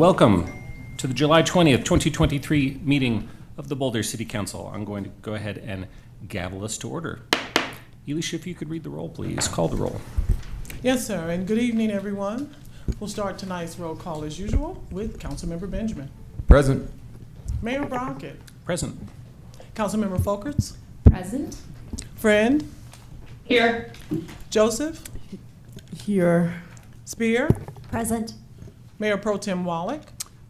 welcome to the July 20th, 2023 meeting of the Boulder City Council. I'm going to go ahead and gavel us to order. Elisha, if you could read the roll, please. Call the roll. Yes, sir, and good evening, everyone. We'll start tonight's roll call as usual with Councilmember Benjamin. Present. Mayor Brockett. Present. Councilmember Folkerts. Present. Friend. Here. Joseph. Here. Spear. Present. Mayor Pro Tem Wallach.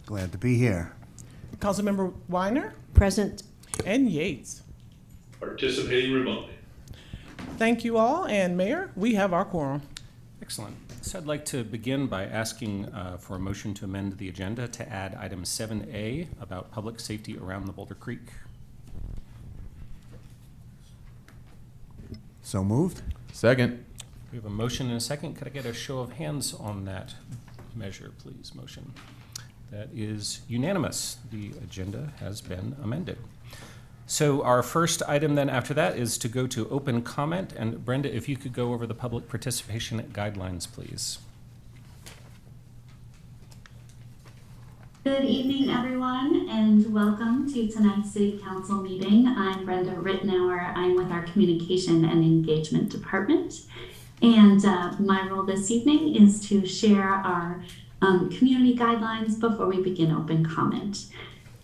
Glad to be here. Councilmember Weiner. Present. And Yates. Participating remotely. Thank you all, and Mayor, we have our quorum. Excellent. So I'd like to begin by asking for a motion to amend the agenda to add item 7A about public safety around the Boulder Creek. So moved. Second. We have a motion and a second. Could I get a show of hands on that measure, please? Motion. That is unanimous. The agenda has been amended. So our first item then after that is to go to open comment. And Brenda, if you could go over the public participation guidelines, please. Good evening, everyone, and welcome to tonight's City Council meeting. I'm Brenda Rittenauer. I'm with our Communication and Engagement Department. And my role this evening is to share our community guidelines before we begin open comment.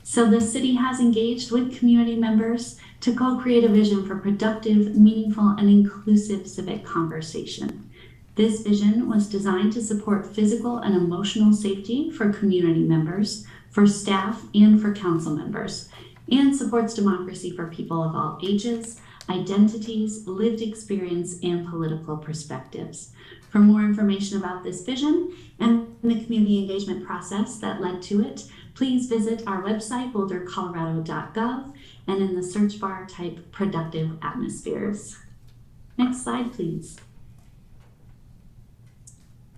So the city has engaged with community members to co-create a vision for productive, meaningful, and inclusive civic conversation. This vision was designed to support physical and emotional safety for community members, for staff, and for council members, and supports democracy for people of all ages, identities, lived experience, and political perspectives. For more information about this vision and the community engagement process that led to it, please visit our website, bouldercolorado.gov, and in the search bar, type Productive Atmospheres. Next slide, please.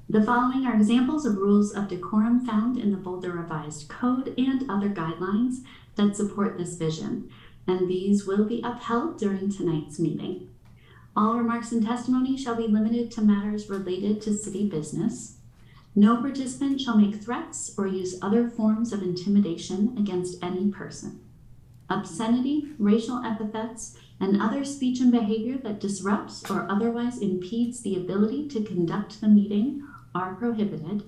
The following are examples of rules of decorum found in the Boulder Revised Code and other guidelines that support this vision, and these will be upheld during tonight's meeting. All remarks and testimony shall be limited to matters related to city business. No participant shall make threats or use other forms of intimidation against any person. Obscenity, racial epithets, and other speech and behavior that disrupts or otherwise impedes the ability to conduct the meeting are prohibited.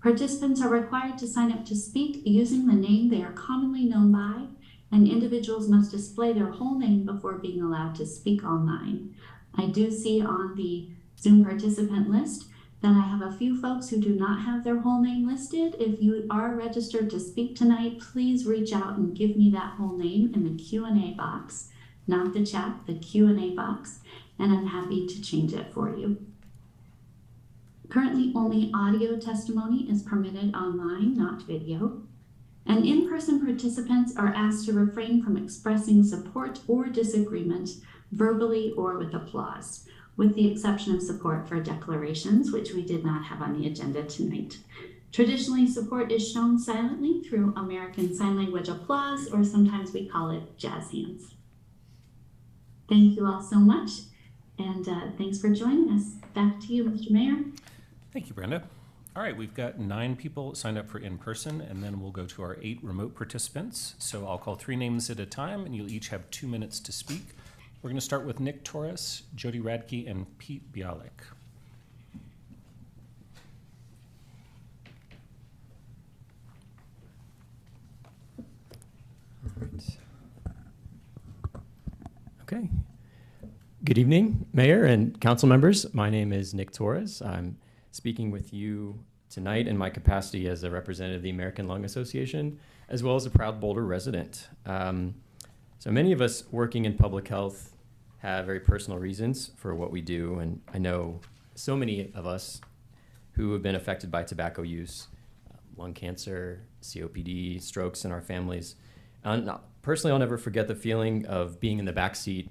Participants are required to sign up to speak using the name they are commonly known by, and individuals must display their whole name before being allowed to speak online. I do see on the Zoom participant list that I have a few folks who do not have their whole name listed. If you are registered to speak tonight, please reach out and give me that whole name in the Q&A box, not the chat, the Q&A box, and I'm happy to change it for you. Currently, only audio testimony is permitted online, not video. And in-person participants are asked to refrain from expressing support or disagreement verbally or with applause, with the exception of support for declarations, which we did not have on the agenda tonight. Traditionally, support is shown silently through American Sign Language applause, or sometimes we call it jazz hands. Thank you all so much, and thanks for joining us. Back to you, Mr. Mayor. Thank you, Brenda. All right, we've got 9 people signed up for in-person, and then we'll go to our 8 remote participants. So I'll call 3 names at a time, and you'll each have 2 minutes to speak. We're going to start with Nick Torres, Jody Radke, and Pete Bialik. All right. Okay. Good evening, Mayor and council members. My name is Nick Torres. I'm speaking with you tonight in my capacity as a representative of the American Lung Association, as well as a proud Boulder resident. So many of us working in public health have very personal reasons for what we do, and I know so many of us who have been affected by tobacco use, lung cancer, COPD, strokes in our families. And personally, I'll never forget the feeling of being in the back seat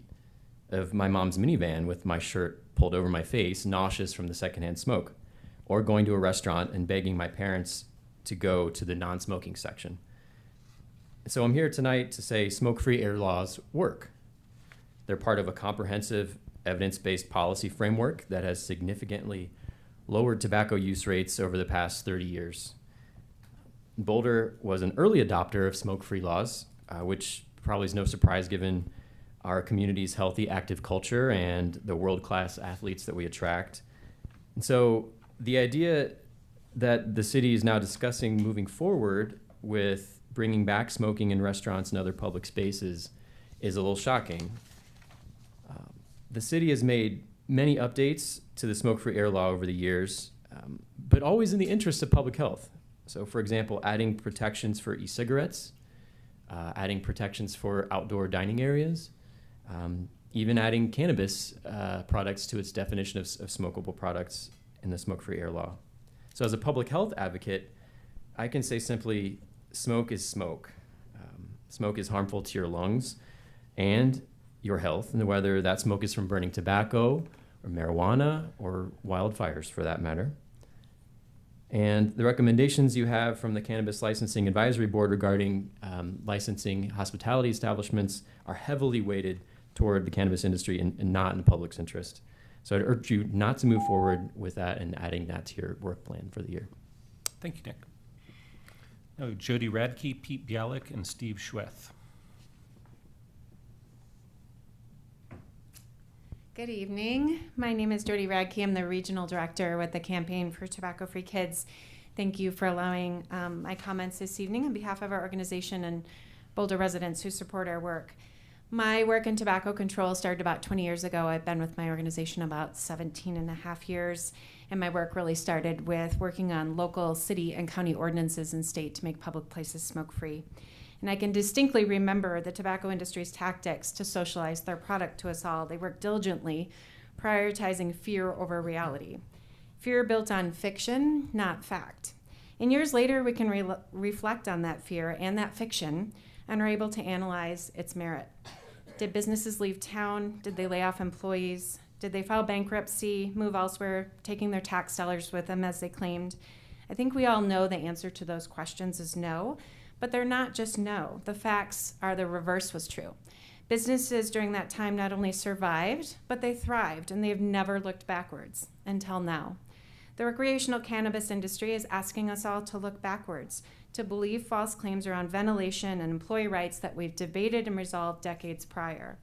of my mom's minivan with my shirt pulled over my face, nauseous from the secondhand smoke, or going to a restaurant and begging my parents to go to the non-smoking section. So I'm here tonight to say smoke-free air laws work. They're part of a comprehensive evidence-based policy framework that has significantly lowered tobacco use rates over the past 30 years. Boulder was an early adopter of smoke-free laws, which probably is no surprise given our community's healthy, active culture and the world-class athletes that we attract. And so the idea that the city is now discussing moving forward with bringing back smoking in restaurants and other public spaces is a little shocking. The city has made many updates to the smoke-free air law over the years, but always in the interest of public health. So, for example, adding protections for e-cigarettes, adding protections for outdoor dining areas, even adding cannabis products to its definition of smokable products in the smoke-free air law. So as a public health advocate, I can say simply, smoke is smoke. Smoke is harmful to your lungs and your health, and whether that smoke is from burning tobacco or marijuana or wildfires for that matter. And the recommendations you have from the Cannabis Licensing Advisory Board regarding licensing hospitality establishments are heavily weighted toward the cannabis industry and not in the public's interest. So I'd urge you not to move forward with that and adding that to your work plan for the year. Thank you, Nick. Now, Jody Radke, Pete Bialik, and Steve Schweth. Good evening. My name is Jody Radke. I'm the Regional Director with the Campaign for Tobacco-Free Kids. Thank you for allowing my comments this evening on behalf of our organization and Boulder residents who support our work. My work in tobacco control started about 20 years ago. I've been with my organization about 17 and a half years, and my work really started with working on local city and county ordinances in state to make public places smoke-free. And I can distinctly remember the tobacco industry's tactics to socialize their product to us all. They worked diligently, prioritizing fear over reality. Fear built on fiction, not fact. And years later, we can reflect on that fear and that fiction and are able to analyze its merit. Did businesses leave town? Did they lay off employees? Did they file bankruptcy, move elsewhere, taking their tax dollars with them as they claimed? I think we all know the answer to those questions is no, but they're not just no. The facts are the reverse was true. Businesses during that time not only survived, but they thrived, and they have never looked backwards until now. The recreational cannabis industry is asking us all to look backwards, to believe false claims around ventilation and employee rights that we've debated and resolved decades prior.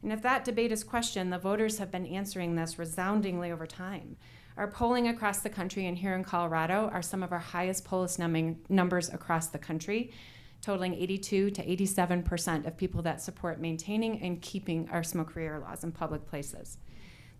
And if that debate is questioned, the voters have been answering this resoundingly over time. Our polling across the country and here in Colorado are some of our highest pollest numbers across the country, totaling 82 to 87% of people that support maintaining and keeping our smoke-free air laws in public places.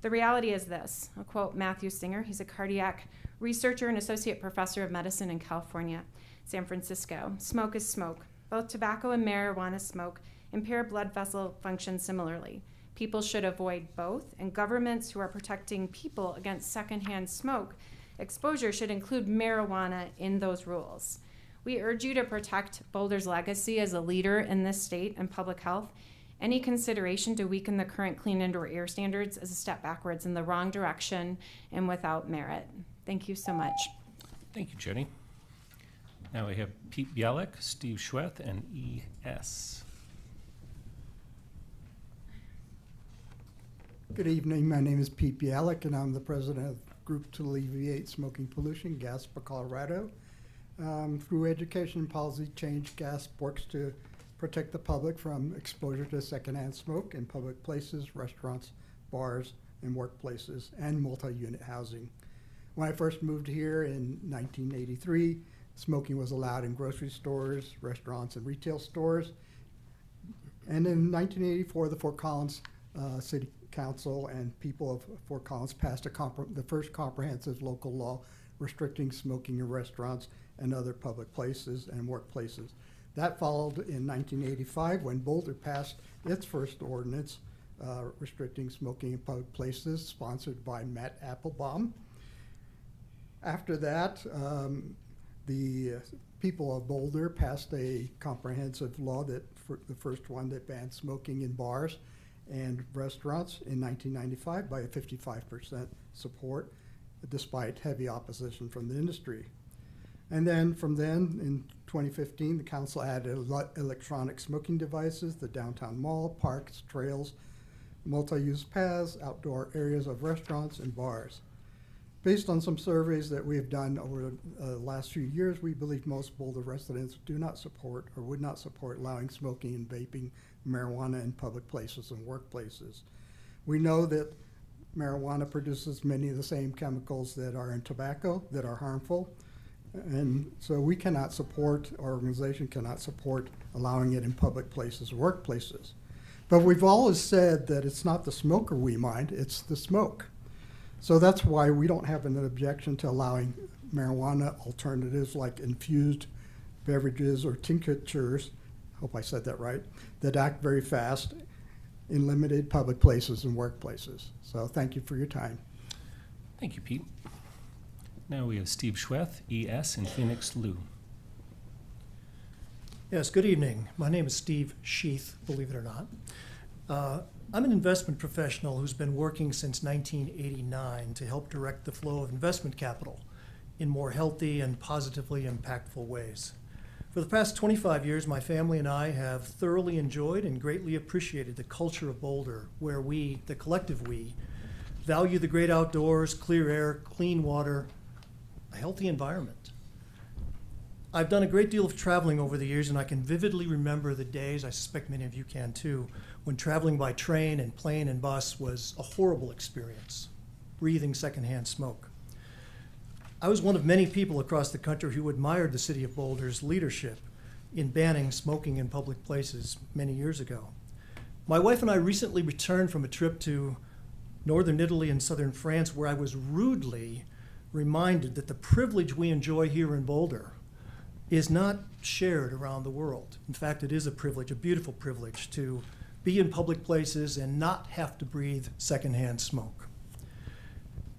The reality is this. I'll quote Matthew Singer. He's a cardiac researcher and associate professor of medicine in California, San Francisco. Smoke is smoke. Both tobacco and marijuana smoke impair blood vessel function similarly. People should avoid both, and governments who are protecting people against secondhand smoke exposure should include marijuana in those rules. We urge you to protect Boulder's legacy as a leader in this state and public health. Any consideration to weaken the current clean indoor air standards is a step backwards in the wrong direction and without merit. Thank you so much. Thank you, Jody. Now we have Pete Bialik, Steve Schweth, and E.S. Good evening. My name is Pete Bialik, and I'm the president of the Group to Alleviate Smoking Pollution, GASP for Colorado. Through education and policy change, GASP works to protect the public from exposure to secondhand smoke in public places, restaurants, bars, and workplaces, and multi-unit housing. When I first moved here in 1983, smoking was allowed in grocery stores, restaurants, and retail stores. And in 1984, the Fort Collins City Council and people of Fort Collins passed the first comprehensive local law restricting smoking in restaurants and other public places and workplaces. That followed in 1985 when Boulder passed its first ordinance restricting smoking in public places, sponsored by Matt Applebaum. After that, the people of Boulder passed a comprehensive law the first one that banned smoking in bars and restaurants in 1995 by a 55% support, despite heavy opposition from the industry. And then from then, in 2015, the council added electronic smoking devices, the downtown mall, parks, trails, multi-use paths, outdoor areas of restaurants and bars. Based on some surveys that we have done over the last few years, we believe most Boulder residents do not support or would not support allowing smoking and vaping marijuana in public places and workplaces. We know that marijuana produces many of the same chemicals that are in tobacco that are harmful. And so we cannot support, our organization cannot support allowing it in public places or workplaces. But we've always said that it's not the smoker we mind, it's the smoke. So that's why we don't have an objection to allowing marijuana alternatives like infused beverages or tinctures, hope I said that right, that act very fast in limited public places and workplaces. So thank you for your time. Thank you, Pete. Now we have Steve Schweth, ES, and Phoenix Liu. Yes, good evening. My name is Steve Sheath, believe it or not. I'm an investment professional who's been working since 1989 to help direct the flow of investment capital in more healthy and positively impactful ways. For the past 25 years, my family and I have thoroughly enjoyed and greatly appreciated the culture of Boulder, where we, the collective we, value the great outdoors, clear air, clean water, a healthy environment. I've done a great deal of traveling over the years, and I can vividly remember the days, I suspect many of you can too, when traveling by train and plane and bus was a horrible experience, breathing secondhand smoke. I was one of many people across the country who admired the city of Boulder's leadership in banning smoking in public places many years ago. My wife and I recently returned from a trip to northern Italy and southern France, where I was rudely reminded that the privilege we enjoy here in Boulder is not shared around the world. In fact, it is a privilege, a beautiful privilege, to be in public places and not have to breathe secondhand smoke.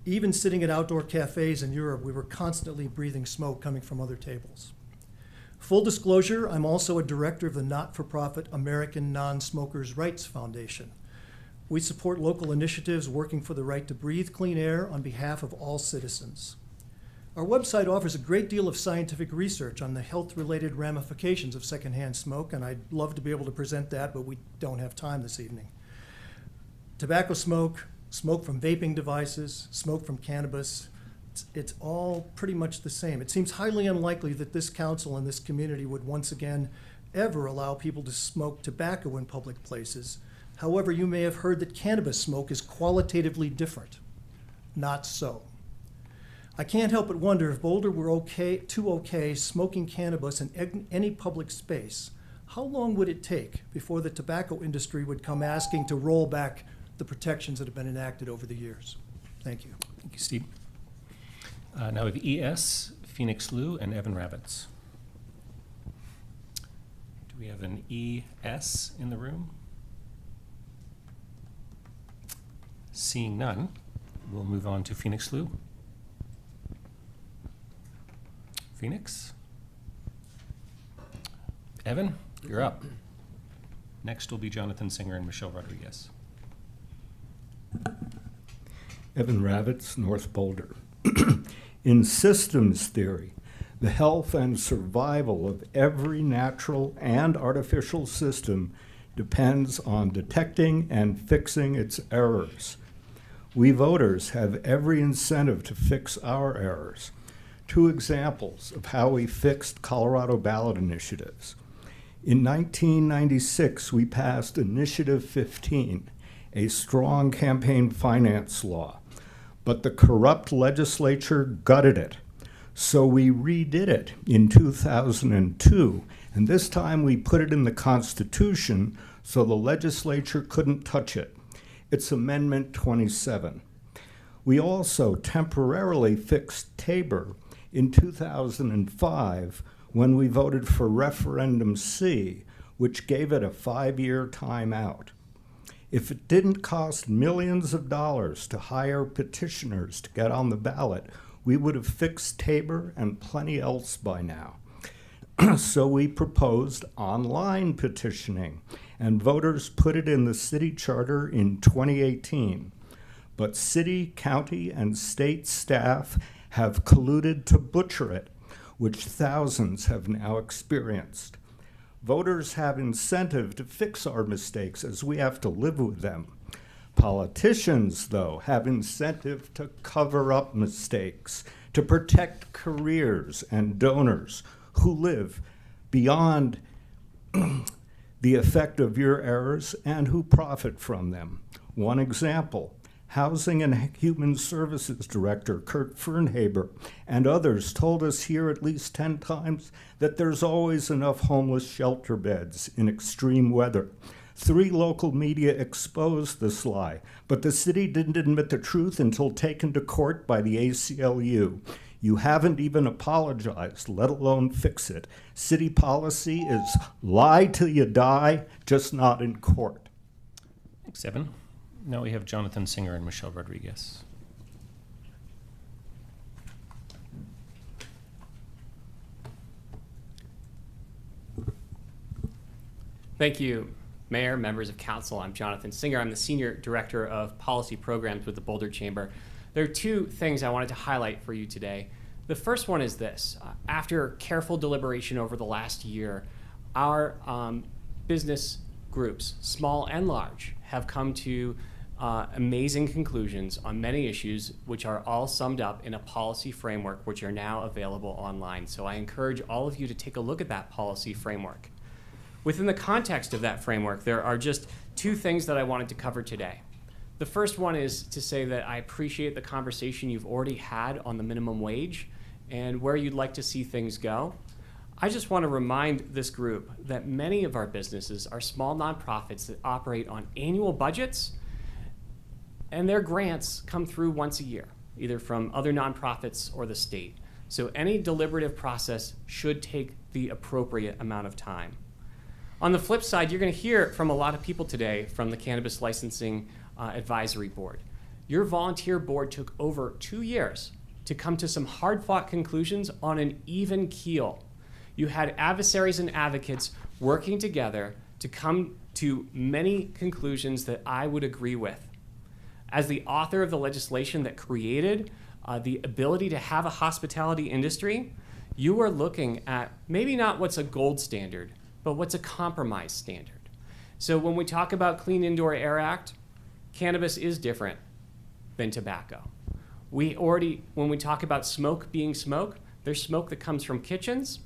Even sitting at outdoor cafes in Europe, we were constantly breathing smoke coming from other tables. Full disclosure, I'm also a director of the not-for-profit American Non-Smokers' Rights Foundation. We support local initiatives working for the right to breathe clean air on behalf of all citizens. Our website offers a great deal of scientific research on the health-related ramifications of secondhand smoke, and I'd love to be able to present that, but we don't have time this evening. Tobacco smoke, smoke from vaping devices, smoke from cannabis, it's all pretty much the same. It seems highly unlikely that this council and this community would once again ever allow people to smoke tobacco in public places. However, you may have heard that cannabis smoke is qualitatively different. Not so. I can't help but wonder if Boulder were okay smoking cannabis in any public space, how long would it take before the tobacco industry would come asking to roll back the protections that have been enacted over the years? Thank you. Thank you, Steve. Now we have ES, Phoenix Liu, and Evan Rabbits. Do we have an ES in the room? Seeing none, we'll move on to Phoenix Liu. Phoenix? Evan, you're up. Next will be Jonathan Singer and Michelle Rodriguez. Evan Ravitz, North Boulder. In systems theory, the health and survival of every natural and artificial system depends on detecting and fixing its errors. We voters have every incentive to fix our errors. 2 examples of how we fixed Colorado ballot initiatives. In 1996, we passed Initiative 15, a strong campaign finance law, but the corrupt legislature gutted it. So we redid it in 2002, and this time we put it in the Constitution so the legislature couldn't touch it. It's Amendment 27. We also temporarily fixed Tabor in 2005 when we voted for Referendum C, which gave it a 5-year timeout. If it didn't cost millions of dollars to hire petitioners to get on the ballot, we would have fixed Tabor and plenty else by now. So we proposed online petitioning, and voters put it in the city charter in 2018. But city, county, and state staff have colluded to butcher it, which thousands have now experienced. Voters have incentive to fix our mistakes as we have to live with them. Politicians, though, have incentive to cover up mistakes, to protect careers and donors who live beyond the effect of your errors and who profit from them. One example, Housing and Human Services Director Kurt Fernhaber and others told us here at least 10 times that there's always enough homeless shelter beds in extreme weather. 3 local media exposed this lie, but the city didn't admit the truth until taken to court by the ACLU. You haven't even apologized, let alone fix it. City policy is lie till you die, just not in court. Thanks, Evan. Now we have Jonathan Singer and Michelle Rodriguez. Thank you, Mayor, members of council. I'm Jonathan Singer. I'm the Senior Director of Policy Programs with the Boulder Chamber. There are 2 things I wanted to highlight for you today. The first one is this. After careful deliberation over the last year, our business groups, small and large, have come to amazing conclusions on many issues, which are all summed up in a policy framework, which are now available online. So I encourage all of you to take a look at that policy framework. Within the context of that framework, there are just 2 things that I wanted to cover today. The first one is to say that I appreciate the conversation you've already had on the minimum wage and where you'd like to see things go. I just want to remind this group that many of our businesses are small nonprofits that operate on annual budgets, and their grants come through once a year, either from other nonprofits or the state. So any deliberative process should take the appropriate amount of time. On the flip side, you're going to hear from a lot of people today from the Cannabis Licensing Advisory Board. Your volunteer board took over 2 years to come to some hard-fought conclusions on an even keel. You had adversaries and advocates working together to come to many conclusions that I would agree with. As the author of the legislation that created the ability to have a hospitality industry, you are looking at maybe not what's a gold standard, but what's a compromise standard. So when we talk about Clean Indoor Air Act, cannabis is different than tobacco. When we talk about smoke being smoke, there's smoke that comes from kitchens.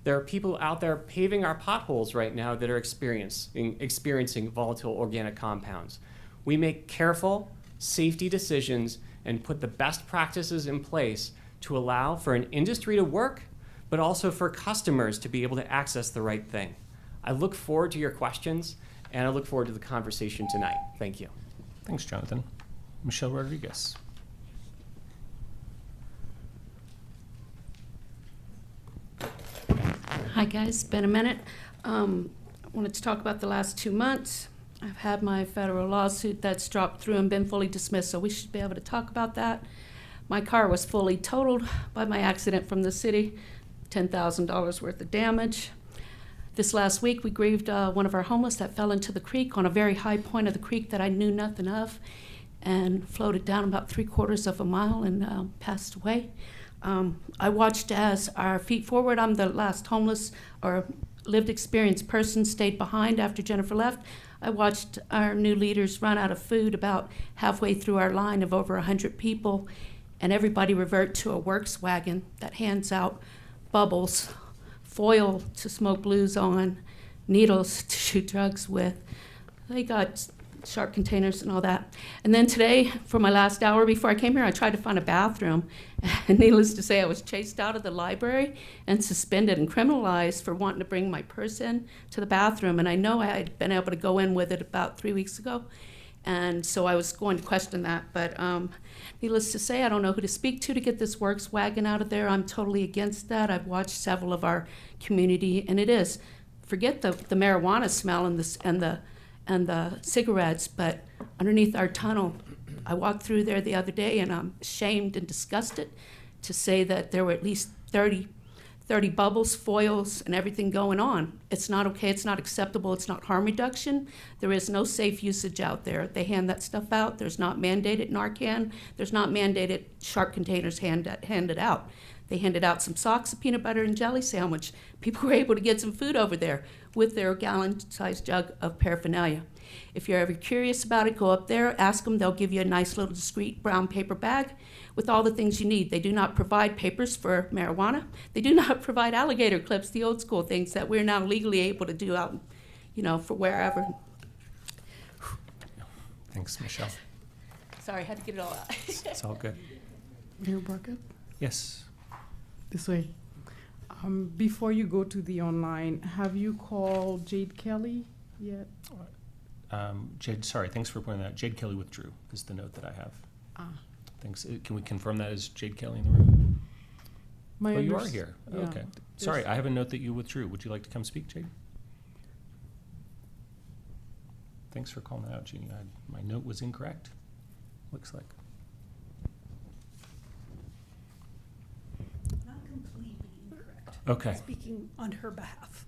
There are people out there paving our potholes right now that are experiencing volatile organic compounds. We make careful, safety decisions and put the best practices in place to allow for an industry to work, but also for customers to be able to access the right thing. I look forward to your questions, and I look forward to the conversation tonight. Thank you. Thanks, Jonathan. Michelle Rodriguez. Hi guys, been a minute. I wanted to talk about the last 2 months. I've had my federal lawsuit that's dropped through and been fully dismissed, so we should be able to talk about that. My car was fully totaled by my accident from the city, $10,000 worth of damage. This last week we grieved one of our homeless that fell into the creek on a very high point of the creek that I knew nothing of and floated down about 3/4 of a mile and passed away. I watched as our feet forward, I'm the last homeless or lived experience person, stayed behind after Jennifer left. I watched our new leaders run out of food about halfway through our line of over 100 people, and everybody revert to a works wagon that hands out bubbles, foil to smoke blues on, needles to shoot drugs with. They got sharp containers and all that. And then today, for my last hour before I came here, I tried to find a bathroom. And needless to say, I was chased out of the library and suspended and criminalized for wanting to bring my purse in to the bathroom. And I know I had been able to go in with it about 3 weeks ago. And so I was going to question that. But needless to say, I don't know who to speak to get this works wagon out of there. I'm totally against that. I've watched several of our community, and it is, forget the marijuana smell and the cigarettes, but underneath our tunnel, I walked through there the other day, and I'm ashamed and disgusted to say that there were at least 30 bubbles, foils, and everything going on. It's not okay, it's not acceptable, it's not harm reduction. There is no safe usage out there. They hand that stuff out. There's not mandated Narcan. There's not mandated sharp containers handed out. They handed out some socks, a peanut butter and jelly sandwich. People were able to get some food over there with their gallon-sized jug of paraphernalia. If you're ever curious about it, go up there, ask them. They'll give you a nice little discreet brown paper bag with all the things you need. They do not provide papers for marijuana. They do not provide alligator clips, the old school things that we're now legally able to do out, for wherever. Thanks, Michelle. Sorry, I had to get it all out. It's all good. Mayor Barker, Yes. this way. Before you go to the online, have you called Jade Kelly yet? Jade, sorry, thanks for pointing that out. Jade Kelly withdrew is the note that I have. Thanks. Can we confirm that as Jade Kelly in the room? My You are here. yeah, Okay. Sorry, I have a note that you withdrew. Would you like to come speak, Jade? Thanks for calling that out, Jeannie. My note was incorrect, looks like. Not completely incorrect. Okay. Speaking on her behalf.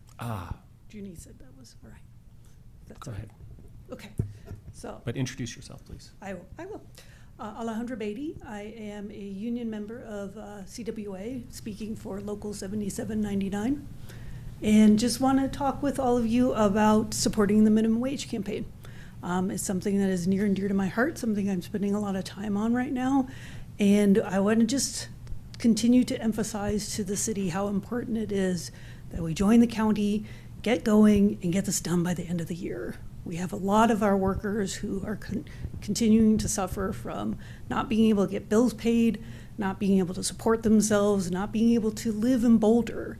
Junie said that was all right. That's Go ahead. Okay, so. But introduce yourself, please. I will. Alejandra Beatty. I am a union member of CWA, speaking for Local 7799. And just want to talk with all of you about supporting the minimum wage campaign. It's something that is near and dear to my heart, something I'm spending a lot of time on right now. And I want to just continue to emphasize to the city how important it is that we join the county, get going, and get this done by the end of the year. We have a lot of our workers who are continuing to suffer from not being able to get bills paid, not being able to support themselves, not being able to live in Boulder.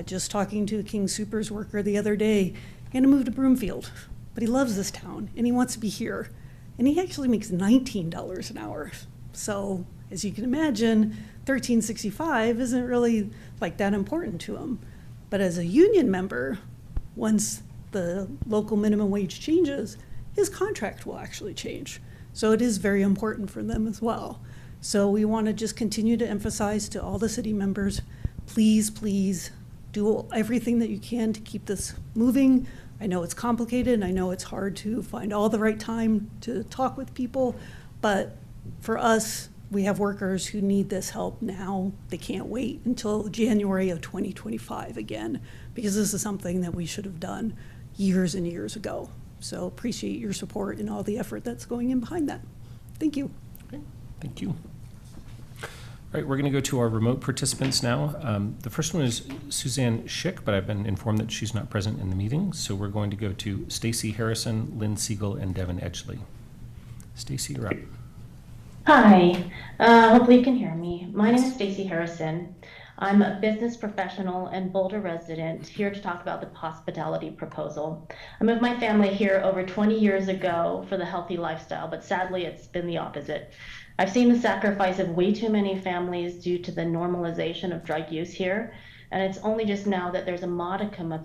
Just talking to a King Soopers worker the other day, he had to move to Broomfield, but he loves this town and he wants to be here. And he actually makes $19 an hour. So as you can imagine, $13.65 isn't really like that important to him. But as a union member, once the local minimum wage changes, his contract will actually change. So it is very important for them as well. So we want to just continue to emphasize to all the city members, please, please do everything that you can to keep this moving. I know it's complicated, and I know it's hard to find all the right time to talk with people, but for us, we have workers who need this help now. They can't wait until January of 2025 again, because this is something that we should have done years and years ago. So appreciate your support and all the effort that's going in behind that. Thank you. Okay. Thank you. All right, we're going to go to our remote participants now. The first one is Suzanne Schick, but I've been informed that she's not present in the meeting. So we're going to go to Stacy Harrison, Lynn Siegel, and Devin Edgley. Stacy, you're up. Hi, hopefully you can hear me. My name is Stacy Harrison. I'm a business professional and Boulder resident here to talk about the hospitality proposal. I moved my family here over 20 years ago for the healthy lifestyle, but sadly it's been the opposite. I've seen the sacrifice of way too many families due to the normalization of drug use here, and it's only just now that there's a modicum of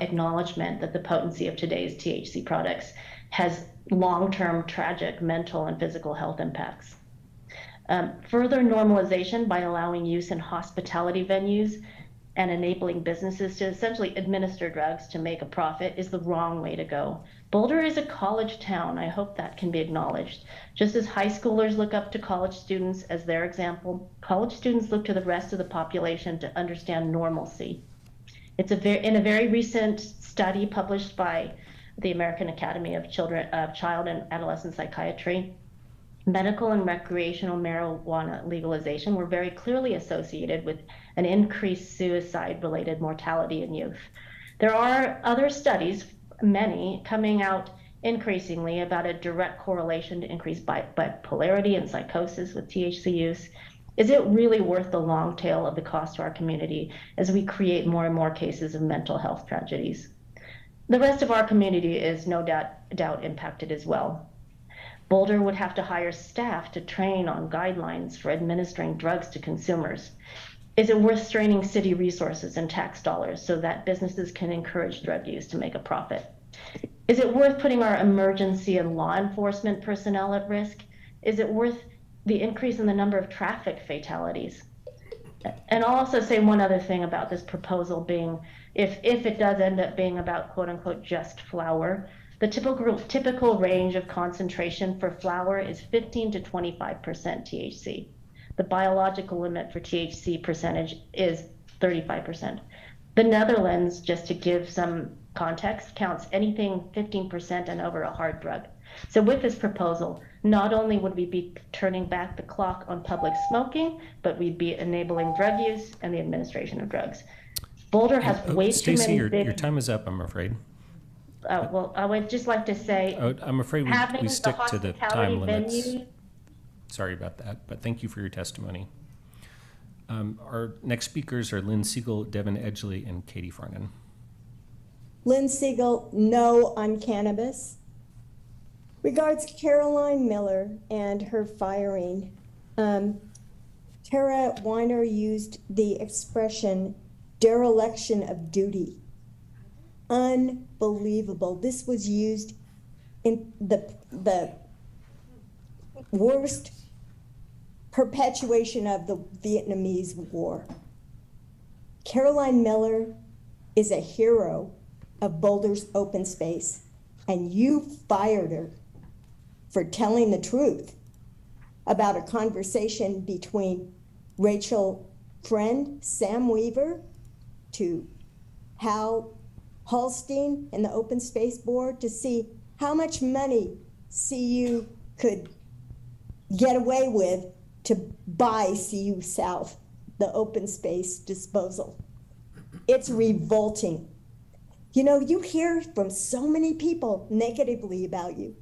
acknowledgement that the potency of today's THC products has long-term tragic mental and physical health impacts. Further normalization by allowing use in hospitality venues and enabling businesses to essentially administer drugs to make a profit is the wrong way to go. Boulder is a college town. I hope that can be acknowledged. Just as high schoolers look up to college students as their example, college students look to the rest of the population to understand normalcy. It's in a very recent study published by the American Academy of Child and Adolescent Psychiatry, medical and recreational marijuana legalization were very clearly associated with an increased suicide-related mortality in youth. There are other studies, many, coming out increasingly about a direct correlation to increased bipolarity and psychosis with THC use. Is it really worth the long tail of the cost to our community as we create more and more cases of mental health tragedies? The rest of our community is no doubt impacted as well. Boulder would have to hire staff to train on guidelines for administering drugs to consumers. Is it worth straining city resources and tax dollars so that businesses can encourage drug use to make a profit? Is it worth putting our emergency and law enforcement personnel at risk? Is it worth the increase in the number of traffic fatalities? And I'll also say one other thing about this proposal being, if it does end up being about quote unquote just flower, the typical range of concentration for flower is 15 to 25% THC. The biological limit for THC percentage is 35%. The Netherlands, just to give some context, counts anything 15% and over a hard drug. So with this proposal, not only would we be turning back the clock on public smoking, but we'd be enabling drug use and the administration of drugs. Boulder has way too Stacey, many your time is up, I'm afraid. well, I would just like to say, I'm afraid we stick to the time limits. venue. Sorry about that, but thank you for your testimony. Our next speakers are Lynn Siegel, Devin Edgley, and Katie Farnan. Lynn Siegel, no on cannabis. Regards Caroline Miller and her firing. Tara Weiner used the expression dereliction of duty. Unbelievable. This was used in the worst perpetuation of the Vietnamese War. Caroline Miller is a hero of Boulder's open space, and you fired her for telling the truth about a conversation between Rachel Friend, Sam Weaver, to Hal Holstein and the Open Space Board to see how much money CU could get away with to buy CU South, the open space disposal. It's revolting. You know, you hear from so many people negatively about you.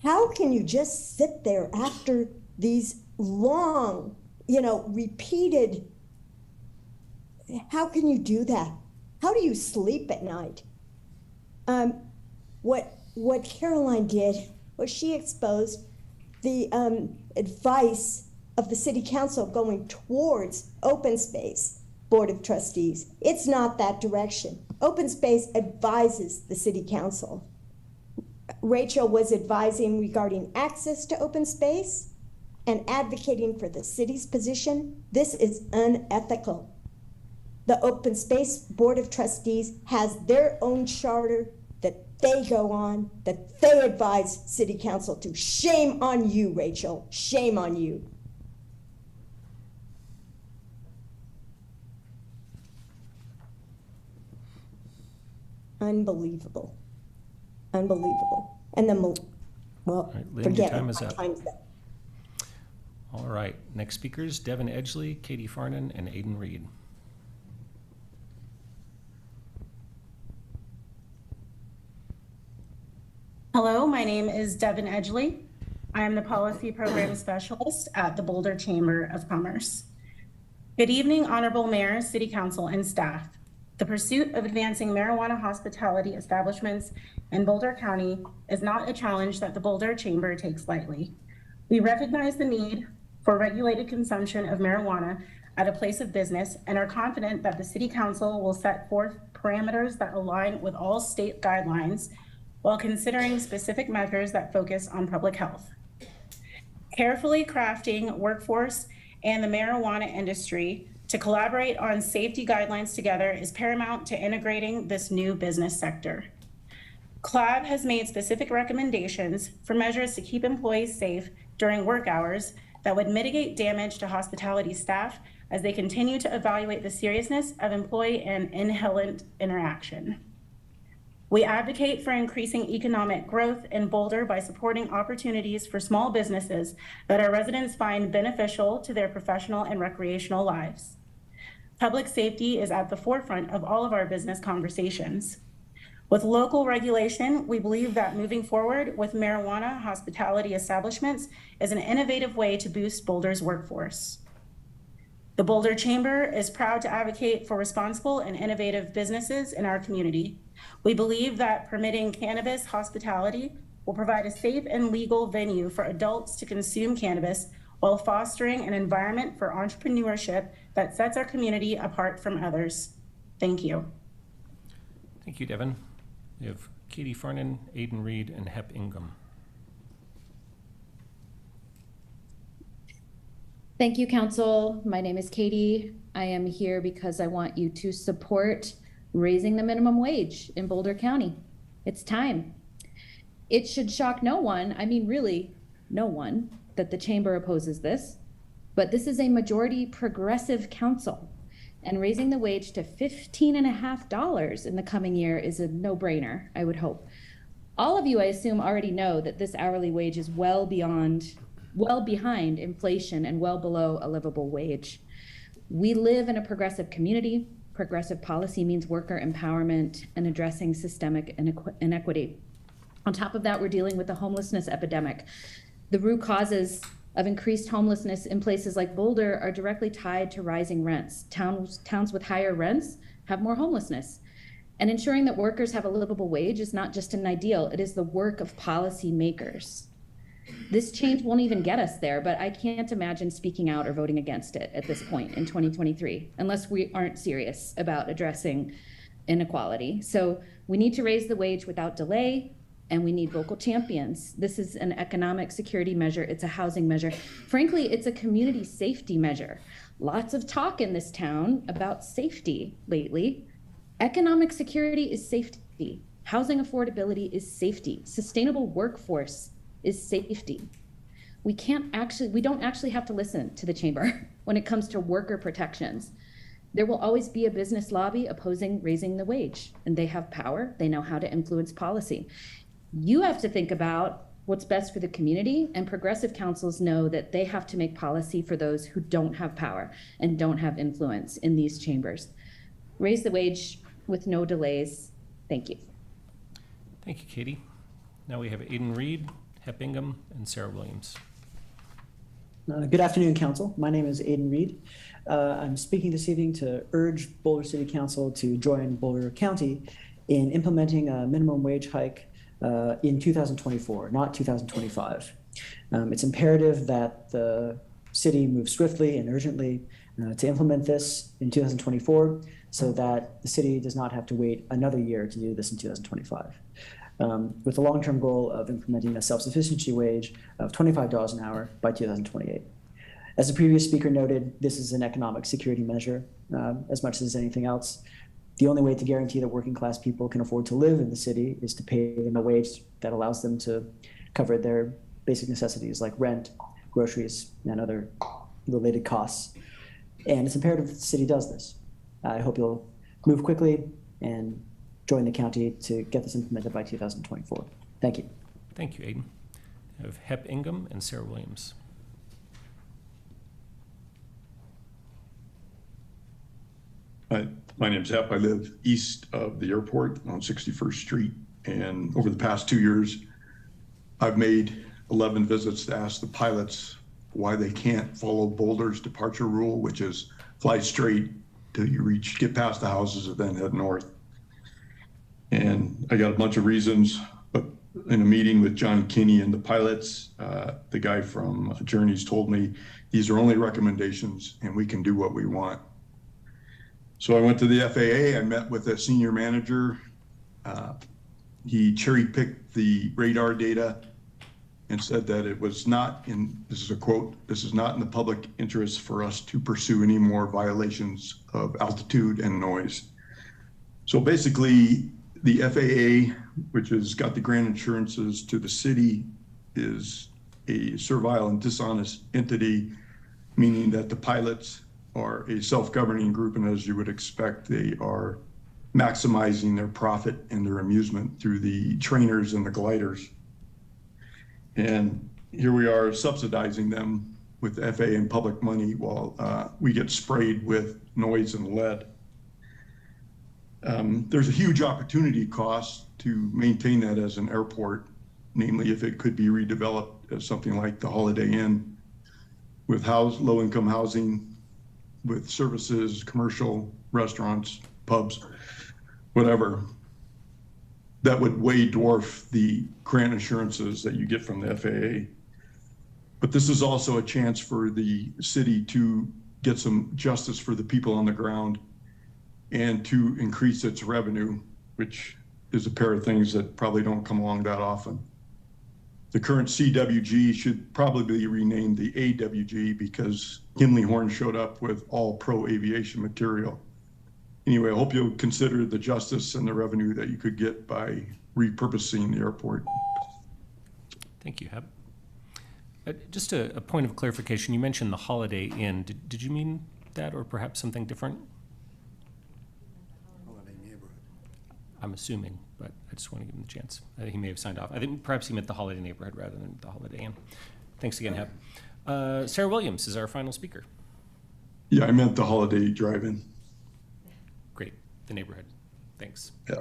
How can you just sit there after these long, repeated, how can you do that? How do you sleep at night? What Caroline did was she exposed the advice of the City Council going towards Open Space Board of Trustees. It's not that direction. Open Space advises the City Council. Rachel was advising regarding access to open space and advocating for the city's position. This is unethical. The Open Space Board of Trustees has their own charter that they go on, that they advise City Council to. Shame on you, Rachel. Shame on you. Unbelievable. Unbelievable. And then, well, right, Lynn, forget your time it. is My up. time's up. All right, next speakers, Devin Edgley, Katie Farnan, and Aiden Reed. Hello, my name is Devin Edgley. I am the Policy Program Specialist at the Boulder Chamber of Commerce. Good evening, Honorable Mayor, City Council, and staff. The pursuit of advancing marijuana hospitality establishments in Boulder County is not a challenge that the Boulder Chamber takes lightly. We recognize the need for regulated consumption of marijuana at a place of business and are confident that the City Council will set forth parameters that align with all state guidelines while considering specific measures that focus on public health. Carefully crafting workforce and the marijuana industry to collaborate on safety guidelines together is paramount to integrating this new business sector. CLAB has made specific recommendations for measures to keep employees safe during work hours that would mitigate damage to hospitality staff as they continue to evaluate the seriousness of employee and inhalant interaction. We advocate for increasing economic growth in Boulder by supporting opportunities for small businesses that our residents find beneficial to their professional and recreational lives. Public safety is at the forefront of all of our business conversations. With local regulation, we believe that moving forward with marijuana hospitality establishments is an innovative way to boost Boulder's workforce. The Boulder Chamber is proud to advocate for responsible and innovative businesses in our community. We believe that permitting cannabis hospitality will provide a safe and legal venue for adults to consume cannabis while fostering an environment for entrepreneurship that sets our community apart from others. Thank you. Thank you, Devin. We have Katie Farnan, Aiden Reed, and Hep Ingham. Thank you, Council. My name is Katie. I am here because I want you to support raising the minimum wage in Boulder County. It's time. It should shock no one, I mean really no one, that the Chamber opposes this. But this is a majority progressive council, and raising the wage to $15.50 in the coming year is a no-brainer, I would hope. All of you, I assume, already know that this hourly wage is well behind inflation and well below a livable wage. We live in a progressive community. Progressive policy means worker empowerment and addressing systemic inequity. On top of that, we're dealing with the homelessness epidemic. The root causes of increased homelessness in places like Boulder are directly tied to rising rents. Towns with higher rents have more homelessness. And ensuring that workers have a livable wage is not just an ideal, it is the work of policy makers. This change won't even get us there, but I can't imagine speaking out or voting against it at this point in 2023, unless we aren't serious about addressing inequality. So we need to raise the wage without delay, and we need vocal champions. This is an economic security measure. It's a housing measure. Frankly, it's a community safety measure. Lots of talk in this town about safety lately. Economic security is safety. Housing affordability is safety. Sustainable workforce is safety. We don't actually have to listen to the chamber when it comes to worker protections. There will always be a business lobby opposing raising the wage, and they have power. They know how to influence policy. You have to think about what's best for the community, and progressive councils know that they have to make policy for those who don't have power and don't have influence in these chambers. Raise the wage with no delays. Thank you. Thank you, Katie. Now we have Aiden Reed, Hep Ingham, and Sarah Williams. Good afternoon, Council. My name is Aiden Reed. I'm speaking this evening to urge Boulder City Council to join Boulder County in implementing a minimum wage hike in 2024, not 2025. It's imperative that the city moves swiftly and urgently to implement this in 2024 so that the city does not have to wait another year to do this in 2025. With the long-term goal of implementing a self-sufficiency wage of $25 an hour by 2028. As the previous speaker noted, this is an economic security measure as much as anything else. The only way to guarantee that working class people can afford to live in the city is to pay them a wage that allows them to cover their basic necessities like rent, groceries, and other related costs. And it's imperative that the city does this. I hope you'll move quickly and join the county to get this implemented by 2024. Thank you. Thank you, Aiden. I have Hep Ingham and Sarah Williams. My name's Hep. I live east of the airport on 61st Street. And over the past 2 years, I've made 11 visits to ask the pilots why they can't follow Boulder's departure rule, which is fly straight till you get past the houses and then head north. And I got a bunch of reasons, but in a meeting with John Kinney and the pilots, the guy from Journeys told me, these are only recommendations and we can do what we want. So I went to the FAA, I met with a senior manager. He cherry-picked the radar data and said that it was not in, this is a quote, this is not in the public interest for us to pursue any more violations of altitude and noise. So basically, the FAA, which has got the grant insurances to the city, is a servile and dishonest entity, meaning that the pilots are a self-governing group, and as you would expect, they are maximizing their profit and their amusement through the trainers and the gliders. And here we are subsidizing them with FAA and public money while we get sprayed with noise and lead. There's a huge opportunity cost to maintain that as an airport, namely if it could be redeveloped as something like the Holiday Inn with low-income housing, with services, commercial, restaurants, pubs, whatever. That would way dwarf the grant assurances that you get from the FAA. But this is also a chance for the city to get some justice for the people on the ground and to increase its revenue, which is a pair of things that probably don't come along that often. The current CWG should probably be renamed the AWG because Kinley Horn showed up with all pro-aviation material. Anyway, I hope you'll consider the justice and the revenue that you could get by repurposing the airport. Thank you, Hep. Just a point of clarification. You mentioned the Holiday Inn. Did you mean that, or perhaps something different? Holiday neighborhood. I'm assuming, but I just want to give him the chance. I think he may have signed off. I think perhaps he meant the Holiday Neighborhood rather than the Holiday Inn. Thanks again, Hep. Sarah Williams is our final speaker. Yeah, I meant the Holiday Drive-In. Great, the neighborhood. Thanks. Yeah.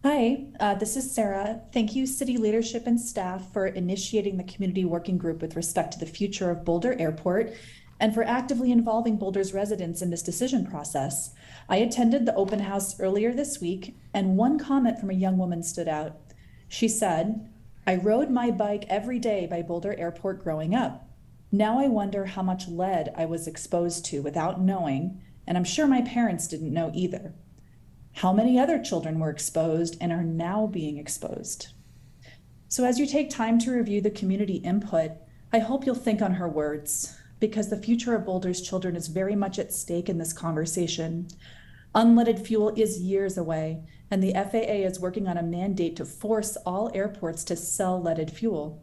Hi, this is Sarah. Thank you, city leadership and staff, for initiating the community working group with respect to the future of Boulder Airport and for actively involving Boulder's residents in this decision process. I attended the open house earlier this week, and one comment from a young woman stood out. She said, "I rode my bike every day by Boulder Airport growing up. Now I wonder how much lead I was exposed to without knowing, and I'm sure my parents didn't know either. How many other children were exposed and are now being exposed?" So as you take time to review the community input, I hope you'll think on her words, because the future of Boulder's children is very much at stake in this conversation. Unleaded fuel is years away, and the FAA is working on a mandate to force all airports to sell leaded fuel.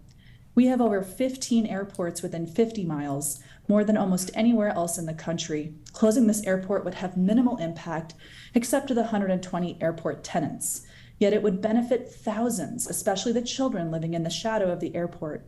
We have over 15 airports within 50 miles, more than almost anywhere else in the country. Closing this airport would have minimal impact, except to the 120 airport tenants. Yet it would benefit thousands, especially the children living in the shadow of the airport.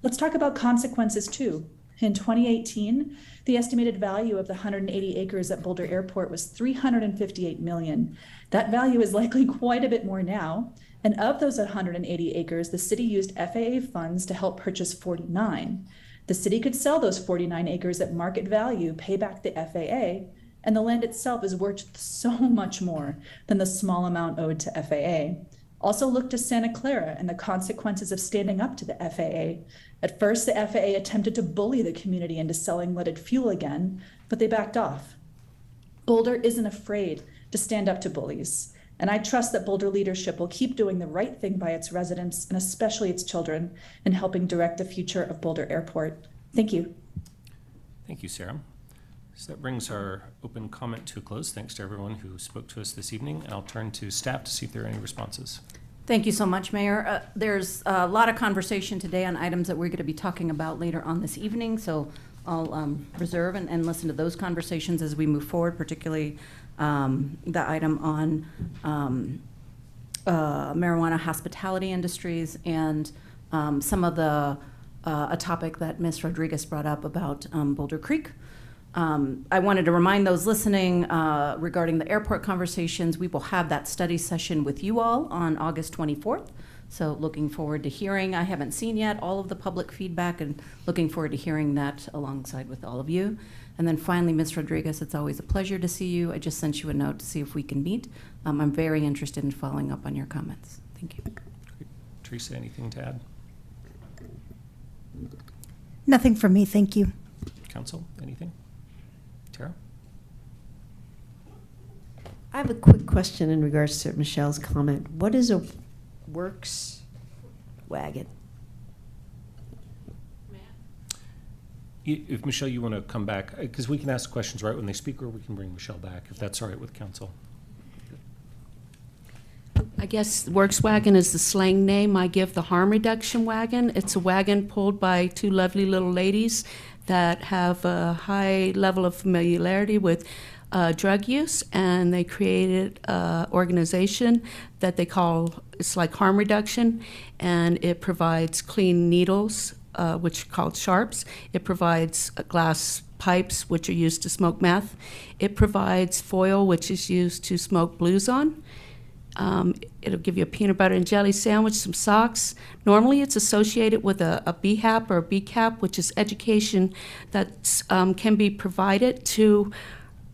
Let's talk about consequences too. In 2018, the estimated value of the 180 acres at Boulder Airport was $358 million. That value is likely quite a bit more now. And of those 180 acres, the city used FAA funds to help purchase 49. The city could sell those 49 acres at market value, pay back the FAA, and the land itself is worth so much more than the small amount owed to FAA. Also look to Santa Clara and the consequences of standing up to the FAA. At first, the FAA attempted to bully the community into selling leaded fuel again, but they backed off. Boulder isn't afraid to stand up to bullies, and I trust that Boulder leadership will keep doing the right thing by its residents, and especially its children, in helping direct the future of Boulder Airport. Thank you. Thank you, Sarah. So that brings our open comment to a close. Thanks to everyone who spoke to us this evening. And I'll turn to staff to see if there are any responses. Thank you so much, Mayor. There's a lot of conversation today on items that we're going to be talking about later on this evening, so I'll reserve and listen to those conversations as we move forward, particularly the item on marijuana hospitality industries and some of the a topic that Ms. Rodriguez brought up about Boulder Creek. I wanted to remind those listening regarding the airport conversations, we will have that study session with you all on August 24th. So looking forward to hearing, I haven't seen yet all of the public feedback, and looking forward to hearing that alongside with all of you. And then finally, Ms. Rodriguez, it's always a pleasure to see you. I just sent you a note to see if we can meet. I'm very interested in following up on your comments. Thank you. Great. Teresa, anything to add? Nothing from me, thank you. Council, anything? Tara? I have a quick question in regards to Michelle's comment. What is a works wagon? If Michelle, you want to come back, because we can ask questions right when they speak, or we can bring Michelle back, if that's all right with council. I guess works wagon is the slang name I give the harm reduction wagon. It's a wagon pulled by two lovely little ladies that have a high level of familiarity with drug use, and they created an organization that they call, it's like harm reduction, and it provides clean needles, which are called sharps. It provides glass pipes, which are used to smoke meth. It provides foil, which is used to smoke blues on. It'll give you a peanut butter and jelly sandwich, some socks. Normally it's associated with a BHAP or a BCAP, which is education that can be provided to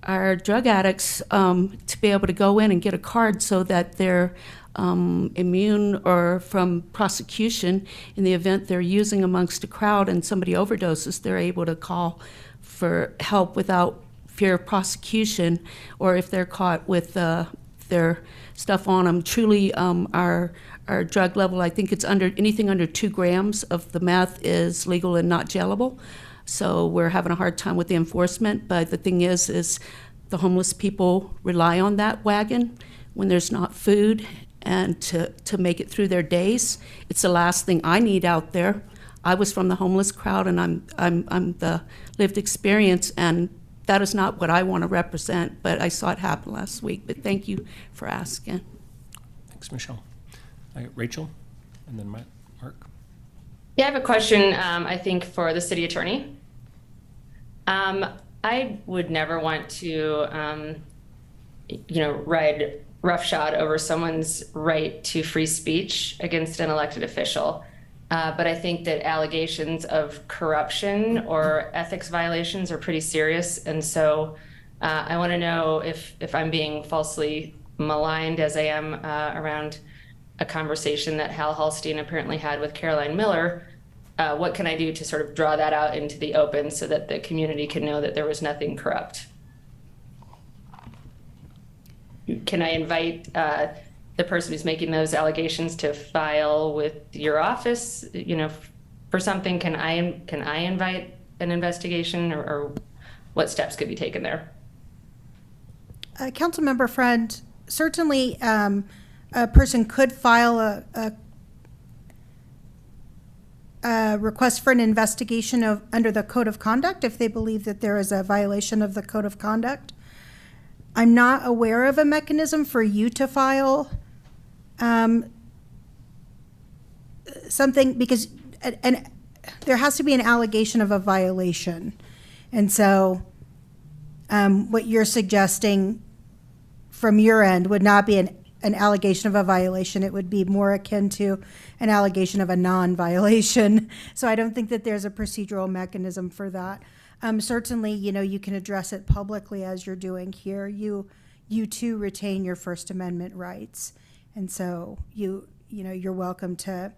our drug addicts to be able to go in and get a card so that they're immune or from prosecution in the event they're using amongst a crowd and somebody overdoses, they're able to call for help without fear of prosecution, or if they're caught with their stuff on them. Truly, our drug level, I think it's anything under 2 grams of the meth is legal and not jailable. So we're having a hard time with the enforcement. But the thing is the homeless people rely on that wagon when there's not food and to make it through their days. It's the last thing I need out there. I was from the homeless crowd, and I'm the lived experience, and that is not what I want to represent, but I saw it happen last week. But thank you for asking. Thanks, Michelle. Rachel, and then Mark. Yeah, I have a question, I think, for the city attorney. I would never want to, ride roughshod over someone's right to free speech against an elected official. But I think that allegations of corruption or ethics violations are pretty serious. And so I want to know if I'm being falsely maligned, as I am around a conversation that Hal Hallstein apparently had with Caroline Miller. What can I do to sort of draw that out into the open so that the community can know that there was nothing corrupt? Can I invite the person who's making those allegations to file with your office, for something? Can I invite an investigation, or what steps could be taken there? Councilmember Friend, certainly a person could file a request for an investigation under the Code of Conduct if they believe that there is a violation of the Code of Conduct. I'm not aware of a mechanism for you to file something, because there has to be an allegation of a violation. And so what you're suggesting from your end would not be an allegation of a violation. It would be more akin to an allegation of a non-violation. So I don't think that there's a procedural mechanism for that. Certainly, you can address it publicly as you're doing here. You too retain your First Amendment rights, and so you're welcome to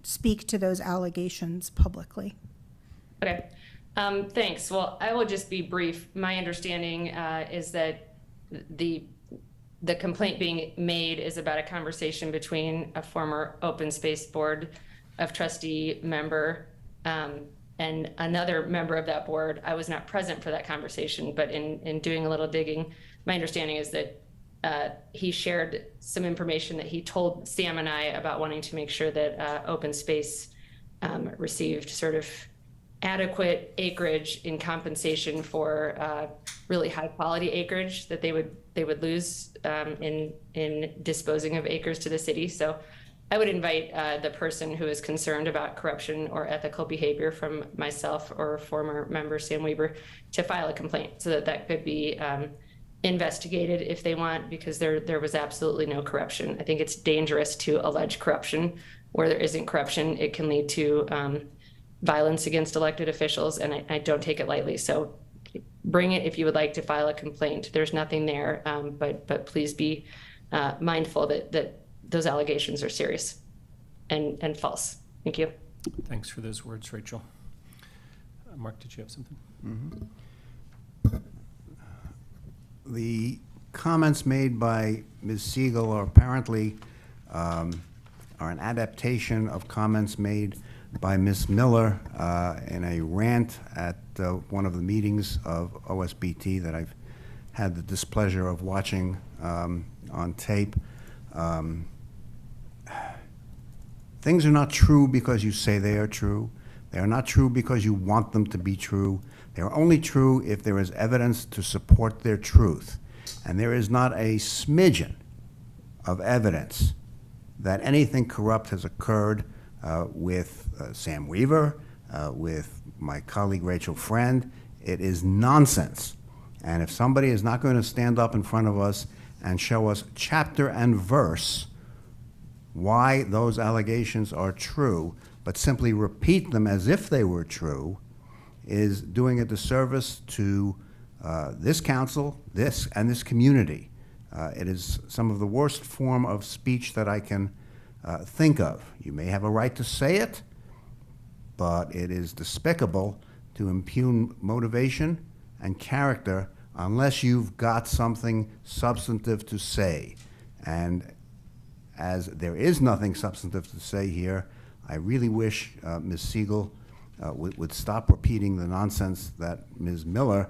speak to those allegations publicly. Okay, thanks. Well, I will just be brief. My understanding is that the complaint being made is about a conversation between a former Open Space Board of Trustee member and another member of that board. I was not present for that conversation, but in doing a little digging, my understanding is that he shared some information that he told Sam and I about wanting to make sure that open space received sort of adequate acreage in compensation for really high quality acreage that they would lose in disposing of acres to the city. So I would invite the person who is concerned about corruption or ethical behavior from myself or former member Sam Weber to file a complaint so that could be investigated if they want, because there was absolutely no corruption. I think it's dangerous to allege corruption where there isn't corruption. It can lead to violence against elected officials, and I don't take it lightly. So bring it if you would like to file a complaint. There's nothing there, but please be mindful that those allegations are serious and false. Thank you. Thanks for those words, Rachel. Mark, did you have something? Mm-hmm. The comments made by Ms. Siegel are apparently are an adaptation of comments made by Ms. Miller in a rant at one of the meetings of OSBT that I've had the displeasure of watching on tape. Things are not true because you say they are true. They are not true because you want them to be true. They are only true if there is evidence to support their truth. And there is not a smidgen of evidence that anything corrupt has occurred with Sam Weaver, with my colleague Rachel Friend. It is nonsense. And if somebody is not going to stand up in front of us and show us chapter and verse why those allegations are true, but simply repeat them as if they were true, is doing a disservice to this council, this community. It is some of the worst form of speech that I can think of. You may have a right to say it, but it is despicable to impugn motivation and character unless you've got something substantive to say. And as there is nothing substantive to say here, I really wish Ms. Siegel would stop repeating the nonsense that Ms. Miller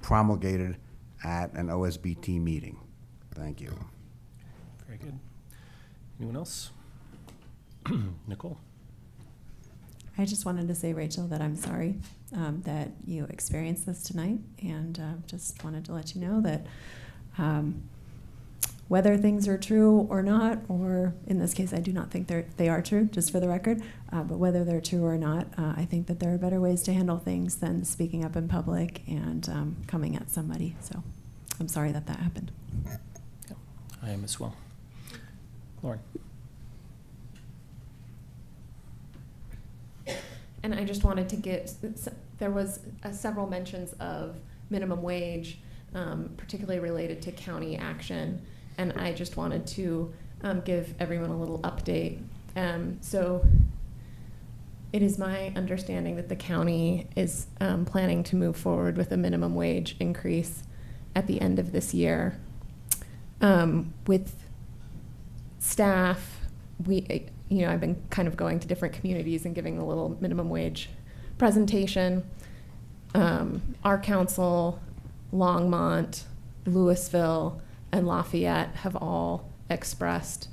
promulgated at an OSBT meeting. Thank you. Very good. Anyone else? Nicole? I just wanted to say, Rachel, that I'm sorry that you experienced this tonight, and just wanted to let you know that whether things are true or not, or in this case, I do not think they are true, just for the record, but whether they're true or not, I think that there are better ways to handle things than speaking up in public and coming at somebody. So I'm sorry that that happened. Yeah, I am as well. Lauren? And I just wanted to get, there was several mentions of minimum wage, particularly related to county action, and I just wanted to give everyone a little update. So it is my understanding that the county is planning to move forward with a minimum wage increase at the end of this year. With staff, I've been kind of going to different communities and giving a little minimum wage presentation. Our council, Longmont, Louisville, and Lafayette have all expressed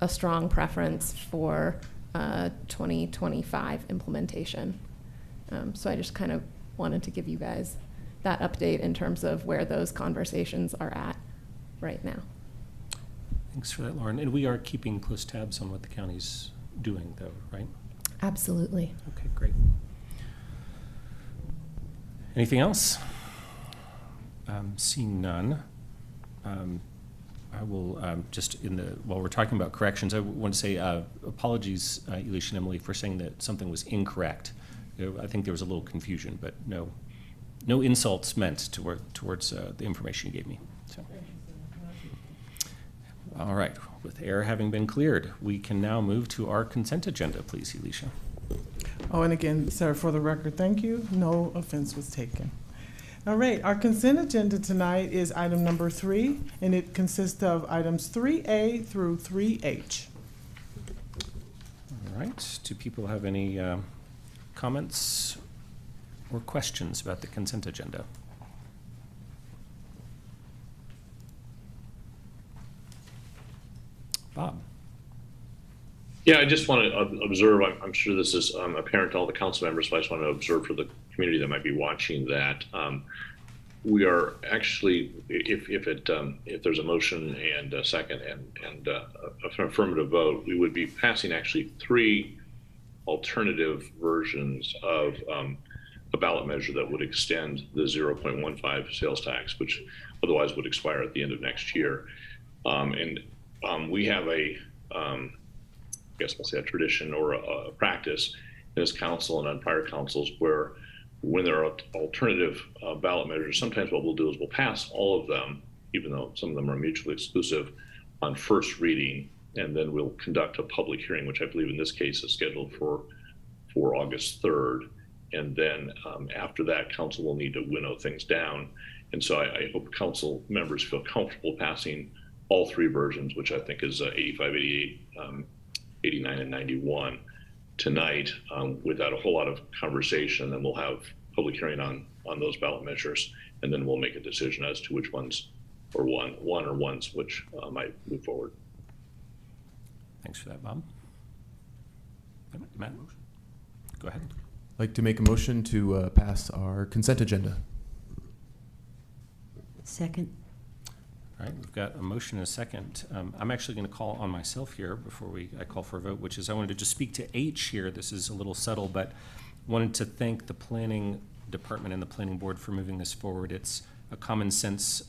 a strong preference for 2025 implementation. So I just kind of wanted to give you guys that update in terms of where those conversations are at right now. Thanks for that, Lauren. And we are keeping close tabs on what the county's doing, though, right? Absolutely. Okay, great. Anything else? Seeing none, I will just while we're talking about corrections, I want to say apologies, Elisha and Emily, for saying that something was incorrect. I think there was a little confusion, but no insults meant towards the information you gave me. So. All right, with air having been cleared, we can now move to our consent agenda, please, Elisha. Oh, and again, sir, for the record, thank you. No offense was taken. All right, our consent agenda tonight is item number 3, and it consists of items 3A through 3H. All right, do people have any comments or questions about the consent agenda? Bob. Yeah, I just want to observe, I'm sure this is apparent to all the council members, but I just want to observe for the community that might be watching that we are actually, if there's a motion and a second and an affirmative vote, we would be passing actually 3 alternative versions of a ballot measure that would extend the 0.15 sales tax, which otherwise would expire at the end of next year. We have I guess I'll say a tradition or a practice in this council and on prior councils where when there are alternative ballot measures, sometimes what we'll do is we'll pass all of them, even though some of them are mutually exclusive, on first reading, and then we'll conduct a public hearing, which I believe in this case is scheduled for August 3rd. And then after that, council will need to winnow things down. And so I hope council members feel comfortable passing all 3 versions, which I think is 85, 88, 89, and 91 tonight without a whole lot of conversation. And we'll have public hearing on those ballot measures, and then we'll make a decision as to which ones, or one or ones which might move forward. Thanks for that, Bob. Matt, go ahead. I'd like to make a motion to pass our consent agenda. Second. All right, we've got a motion and a second. I'm actually going to call on myself here before I call for a vote, which is I wanted to just speak to H here. This is a little subtle, but wanted to thank the planning department and the planning board for moving this forward. It's a common sense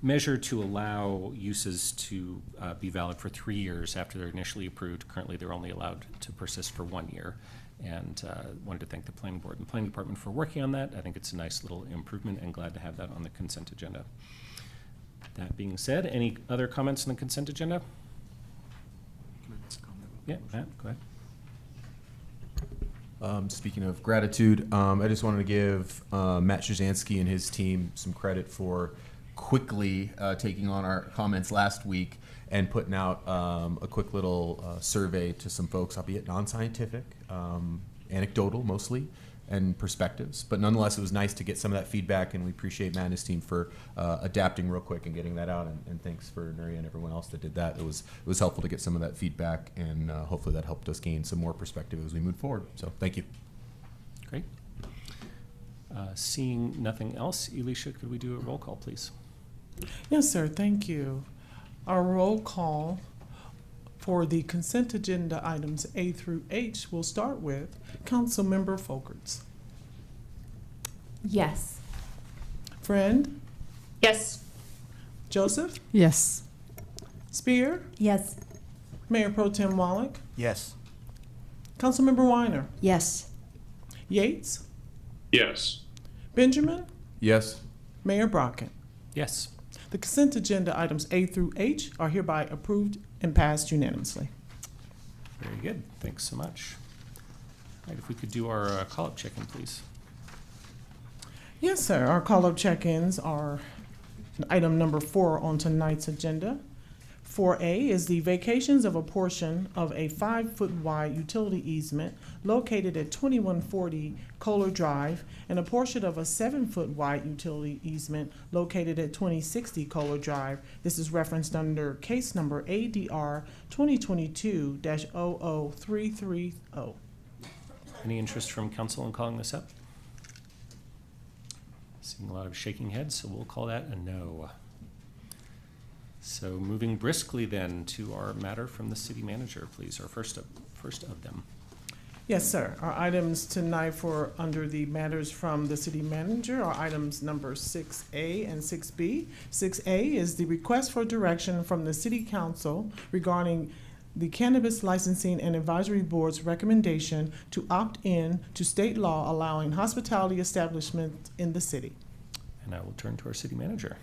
measure to allow uses to be valid for 3 years after they're initially approved. Currently, they're only allowed to persist for 1 year. And wanted to thank the planning board and planning department for working on that. I think it's a nice little improvement and glad to have that on the consent agenda. That being said, any other comments on the consent agenda? Yeah, Matt, go ahead. Speaking of gratitude, I just wanted to give Matt Szyzanski and his team some credit for quickly taking on our comments last week and putting out a quick little survey to some folks, albeit non-scientific, anecdotal mostly, and perspectives. But nonetheless, it was nice to get some of that feedback, and we appreciate Matt and his team for adapting real quick and getting that out. And thanks for Nuria and everyone else that did that. It was helpful to get some of that feedback, and hopefully that helped us gain some more perspective as we move forward. So thank you. Great. Seeing nothing else, Elisha, could we do a roll call, please? Yes, sir. Thank you. Our roll call for the consent agenda items A through H will start with Councilmember Folkerts. Yes. Friend? Yes. Joseph? Yes. Spear? Yes. Mayor Pro Tem Wallach? Yes. Councilmember Weiner? Yes. Yates? Yes. Benjamin? Yes. Mayor Brockett? Yes. The consent agenda items A through H are hereby approved and passed unanimously. Very good. Thanks so much. All right, if we could do our call-up check-in, please. Yes, sir. Our call-up check-ins are item number 4 on tonight's agenda. 4A is the vacations of a portion of a 5-foot wide utility easement located at 2140 Kohler Drive and a portion of a 7-foot wide utility easement located at 2060 Kohler Drive. This is referenced under case number ADR 2022-00330. Any interest from council in calling this up? Seeing a lot of shaking heads, so we'll call that a no. So moving briskly then to our matter from the city manager, please, our first of them. Yes, sir. Our items tonight for under the matters from the city manager are items number 6A and 6B. 6A is the request for direction from the city council regarding the Cannabis Licensing and Advisory Board's recommendation to opt in to state law allowing hospitality establishments in the city. And I will turn to our city manager.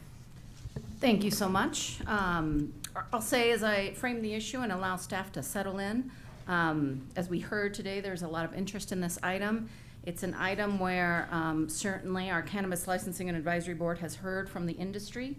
Thank you so much. I'll say as I frame the issue and allow staff to settle in, as we heard today, there's a lot of interest in this item. It's an item where certainly our Cannabis Licensing and Advisory Board has heard from the industry.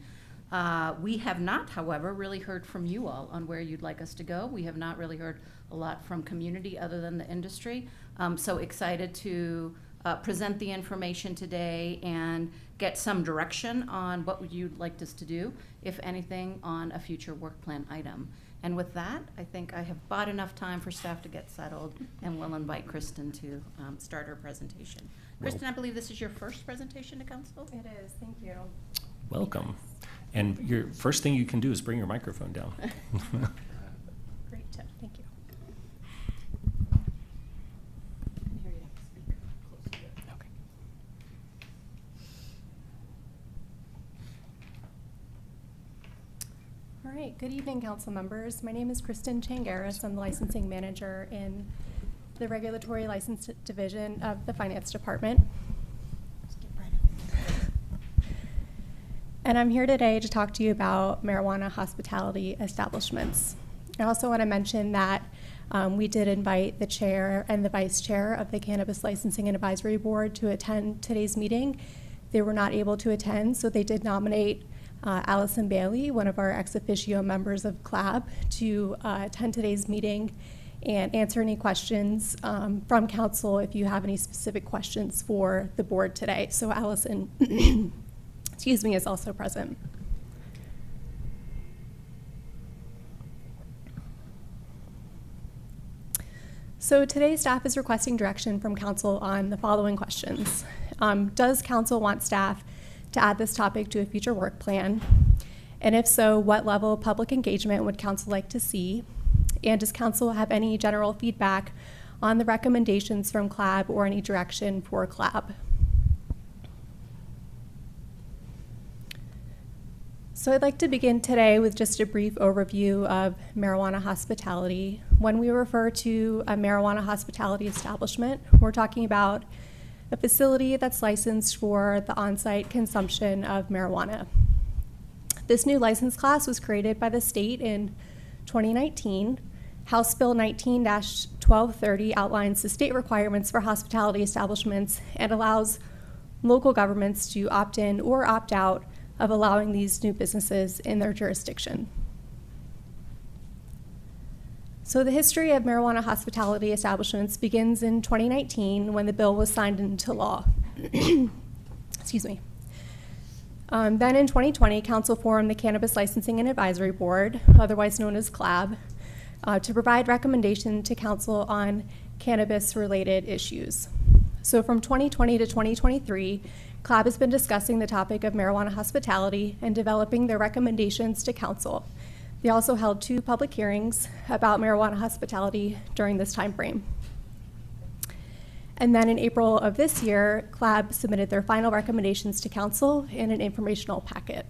We have not, however, really heard from you all on where you'd like us to go. We have not really heard a lot from community other than the industry. So excited to present the information today and get some direction on what you'd like us to do, if anything, on a future work plan item. And with that, I think I have bought enough time for staff to get settled, and we'll invite Kristen to start her presentation. Kristen, I believe this is your first presentation to council? It is. Thank you. Welcome. And your first thing you can do is bring your microphone down. Great tip. Thank you. All right, good evening, council members. My name is Kristen Changaris. I'm the licensing manager in the Regulatory License Division of the Finance Department. And I'm here today to talk to you about marijuana hospitality establishments. I also want to mention that we did invite the chair and the vice chair of the Cannabis Licensing and Advisory Board to attend today's meeting. They were not able to attend, so they did nominate Allison Bailey, one of our ex officio members of CLAB, to attend today's meeting and answer any questions from council if you have any specific questions for the board today. So Allison, excuse me, is also present. So today staff is requesting direction from council on the following questions. Does council want staff to add this topic to a future work plan? And if so, what level of public engagement would council like to see? And does council have any general feedback on the recommendations from CLAB or any direction for CLAB? So I'd like to begin today with just a brief overview of marijuana hospitality. When we refer to a marijuana hospitality establishment, we're talking about a facility that's licensed for the on-site consumption of marijuana. This new license class was created by the state in 2019. House Bill 19-1230 outlines the state requirements for hospitality establishments and allows local governments to opt in or opt out of allowing these new businesses in their jurisdiction. So the history of marijuana hospitality establishments begins in 2019 when the bill was signed into law. Excuse me. Then in 2020, Council formed the Cannabis Licensing and Advisory Board, otherwise known as CLAB, to provide recommendation to Council on cannabis-related issues. So from 2020 to 2023, CLAB has been discussing the topic of marijuana hospitality and developing their recommendations to Council. They also held 2 public hearings about marijuana hospitality during this time frame. And then in April of this year, CLAB submitted their final recommendations to Council in an informational packet.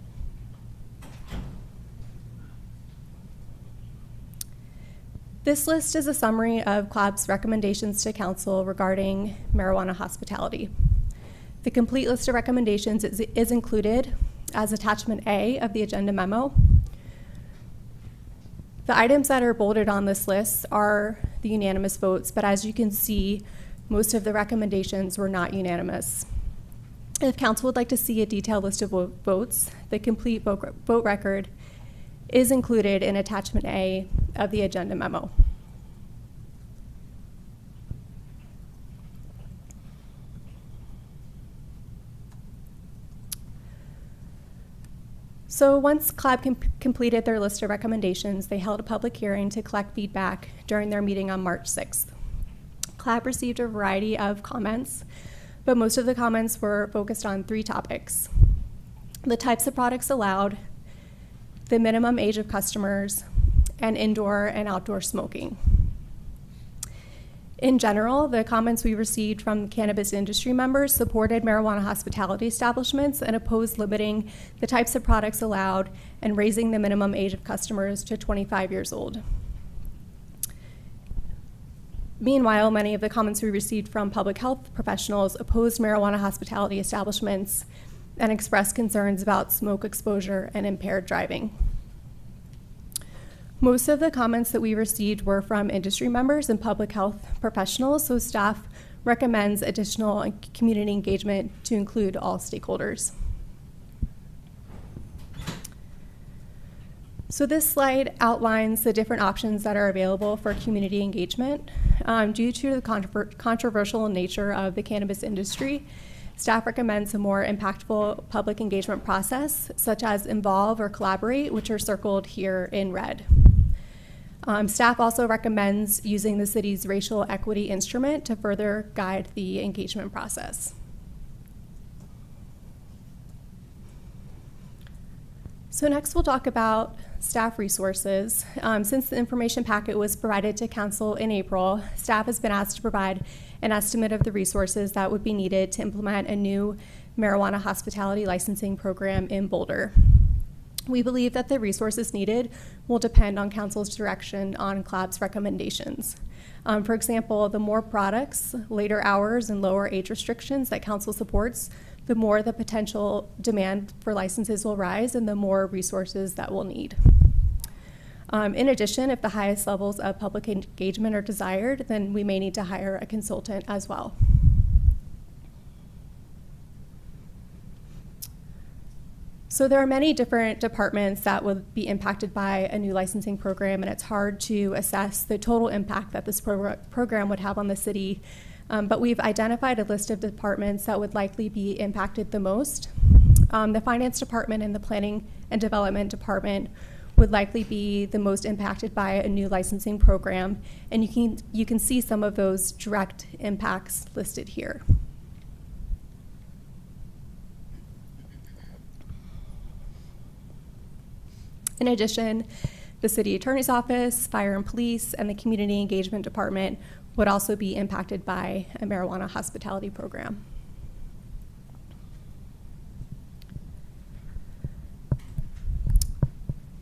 This list is a summary of CLAB's recommendations to Council regarding marijuana hospitality. The complete list of recommendations is included as Attachment A of the agenda memo. The items that are bolded on this list are the unanimous votes, but as you can see, most of the recommendations were not unanimous. If Council would like to see a detailed list of votes, the complete vote record is included in Attachment A of the agenda memo. So once CLAB completed their list of recommendations, they held a public hearing to collect feedback during their meeting on March 6th. CLAB received a variety of comments, but most of the comments were focused on 3 topics: the types of products allowed, the minimum age of customers, and indoor and outdoor smoking. In general, the comments we received from cannabis industry members supported marijuana hospitality establishments and opposed limiting the types of products allowed and raising the minimum age of customers to 25 years old. Meanwhile, many of the comments we received from public health professionals opposed marijuana hospitality establishments and expressed concerns about smoke exposure and impaired driving. Most of the comments that we received were from industry members and public health professionals, so staff recommends additional community engagement to include all stakeholders. So this slide outlines the different options that are available for community engagement. Due to the controversial nature of the cannabis industry, staff recommends a more impactful public engagement process, such as involve or collaborate, which are circled here in red. Staff also recommends using the city's racial equity instrument to further guide the engagement process. So next we'll talk about staff resources. Since the information packet was provided to Council in April, staff has been asked to provide an estimate of the resources that would be needed to implement a new marijuana hospitality licensing program in Boulder. We believe that the resources needed will depend on Council's direction on CLAB's recommendations. For example, the more products, later hours, and lower age restrictions that Council supports, the more the potential demand for licenses will rise and the more resources that we'll need. In addition, if the highest levels of public engagement are desired, then we may need to hire a consultant as well. So there are many different departments that would be impacted by a new licensing program, and it's hard to assess the total impact that this program would have on the city. But we've identified a list of departments that would likely be impacted the most. The Finance Department and the Planning and Development Department would likely be the most impacted by a new licensing program, and you can see some of those direct impacts listed here. In addition, the City Attorney's Office, Fire and Police, and the Community Engagement Department would also be impacted by a marijuana hospitality program.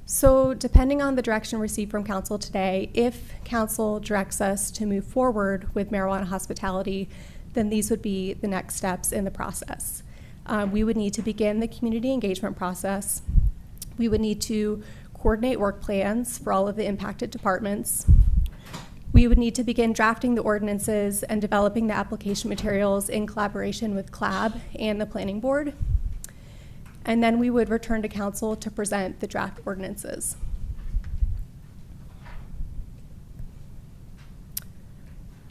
So depending on the direction received from Council today, if Council directs us to move forward with marijuana hospitality, then these would be the next steps in the process. We would need to begin the community engagement process. We would need to coordinate work plans for all of the impacted departments. We would need to begin drafting the ordinances and developing the application materials in collaboration with CLAB and the Planning Board. And then we would return to Council to present the draft ordinances.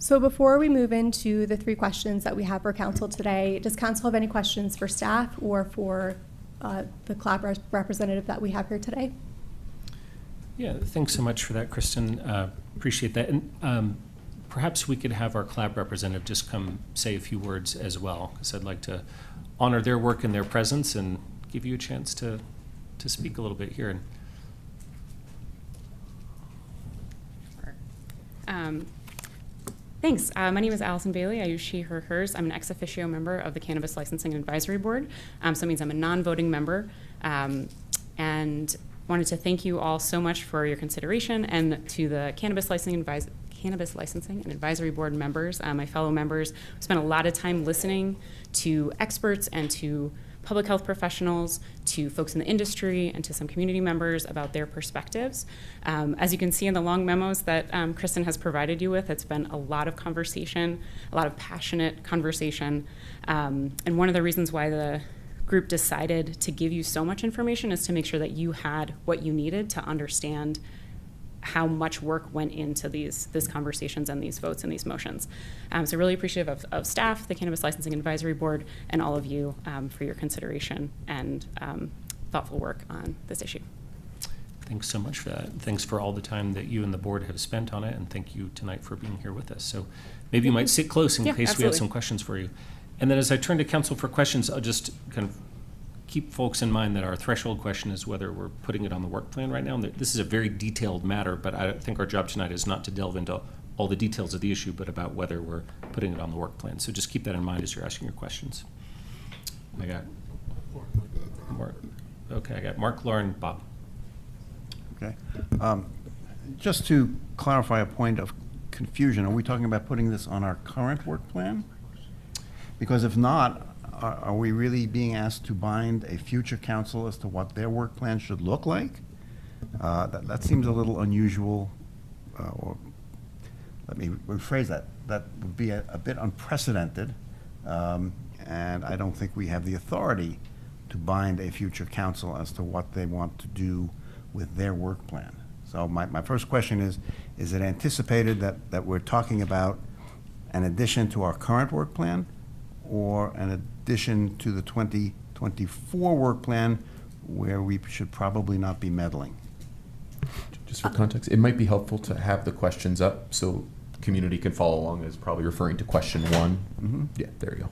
So before we move into the 3 questions that we have for council today, does council have any questions for staff or for the CLAB representative that we have here today? Yeah, thanks so much for that, Kristen. Appreciate that. And perhaps we could have our CLAB representative just come say a few words as well, because I'd like to honor their work and their presence and give you a chance to speak a little bit here. Thanks. My name is Allison Bailey. I use she, her, hers. I'm an ex officio member of the Cannabis Licensing and Advisory Board. So it means I'm a non-voting member. And wanted to thank you all so much for your consideration, and to the Cannabis Licensing and Advisory Board members, my fellow members. We spent a lot of time listening to experts and to public health professionals, to folks in the industry, and to some community members about their perspectives. As you can see in the long memos that Kristen has provided you with, it's been a lot of conversation, a lot of passionate conversation. And one of the reasons why the group decided to give you so much information is to make sure that you had what you needed to understand how much work went into these conversations and these votes and these motions. So really appreciative of staff, the Cannabis Licensing Advisory Board, and all of you for your consideration and thoughtful work on this issue. Thanks so much for that. Thanks for all the time that you and the board have spent on it, and thank you tonight for being here with us. So maybe you might sit close in case we have some questions for you. And then as I turn to council for questions, I'll just kind of keep folks in mind that our threshold question is whether we're putting it on the work plan right now. And this is a very detailed matter, but I think our job tonight is not to delve into all the details of the issue, but about whether we're putting it on the work plan. So just keep that in mind as you're asking your questions. I got Mark. Okay, I got Mark, Lauren, Bob. Okay. Just to clarify a point of confusion, are we talking about putting this on our current work plan? Because if not, are we really being asked to bind a future council as to what their work plan should look like? That seems a little unusual, or let me rephrase that. That would be a bit unprecedented, and I don't think we have the authority to bind a future council as to what they want to do with their work plan. So my first question is it anticipated that we're talking about an addition to our current work plan, or an addition to the 2024 work plan where we should probably not be meddling? Just for context, it might be helpful to have the questions up so community can follow along, as probably referring to question 1. Mm-hmm. Yeah, there you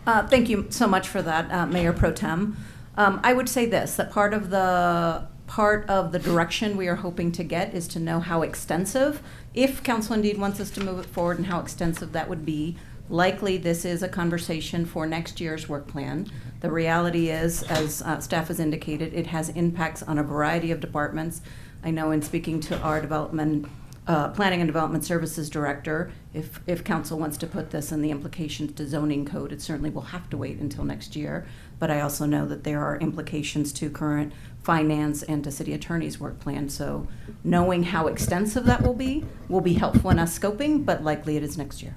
go. Thank you so much for that, Mayor Pro Tem. I would say this, that part of the direction we are hoping to get is to know how extensive, if council indeed wants us to move it forward, and how extensive that would be. Likely this is a conversation for next year's work plan. The reality is, as staff has indicated, it has impacts on a variety of departments. I know in speaking to our Planning and Development Services Director, if council wants to put this in the implications to zoning code, it certainly will have to wait until next year. But I also know that there are implications to current finance and to city attorney's work plan. So knowing how extensive that will be helpful in us scoping, but likely it is next year.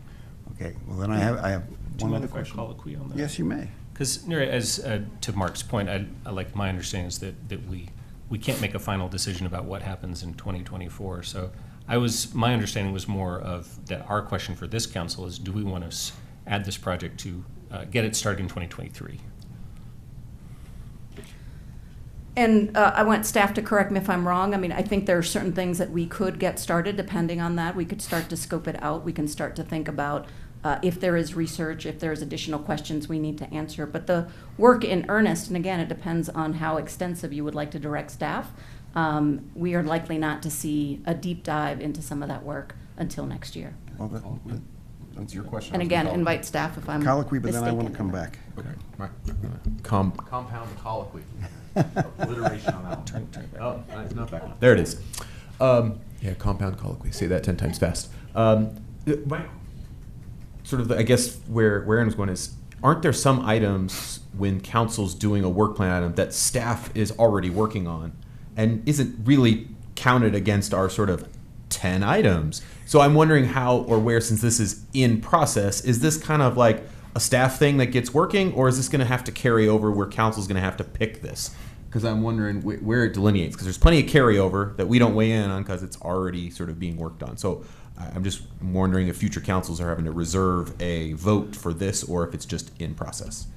Okay, well then I have one other question. Colloquy on that? Yes, you may. Because as to Mark's point, I like my understanding is that we can't make a final decision about what happens in 2024. So my understanding was more of that our question for this council is, do we want to add this project to get it started in 2023? And I want staff to correct me if I'm wrong. I mean, I think there are certain things that we could get started depending on that. We could start to scope it out. We can start to think about if there is research, if there's additional questions we need to answer. But the work in earnest, and again, it depends on how extensive you would like to direct staff. We are likely not to see a deep dive into some of that work until next year. Well, that's your question. And again, invite staff if I'm colloquy, but mistaken. then I want to come back. Okay. Right. Compound colloquy. Alliteration on that one. Turn it back. Oh, it's not back on. There it is. Yeah, compound colloquy. Say that 10 times fast. Sort of, I guess, where Aaron was going is, aren't there some items when council's doing a work plan item that staff is already working on and isn't really counted against our sort of 10 items? So I'm wondering how or where, since this is in process, is this kind of like a staff thing that gets working, or is this going to have to carry over where council's going to have to pick this? Because I'm wondering where it delineates, because there's plenty of carryover that we don't weigh in on because it's already sort of being worked on. So I'm just wondering if future councils are having to reserve a vote for this or if it's just in process.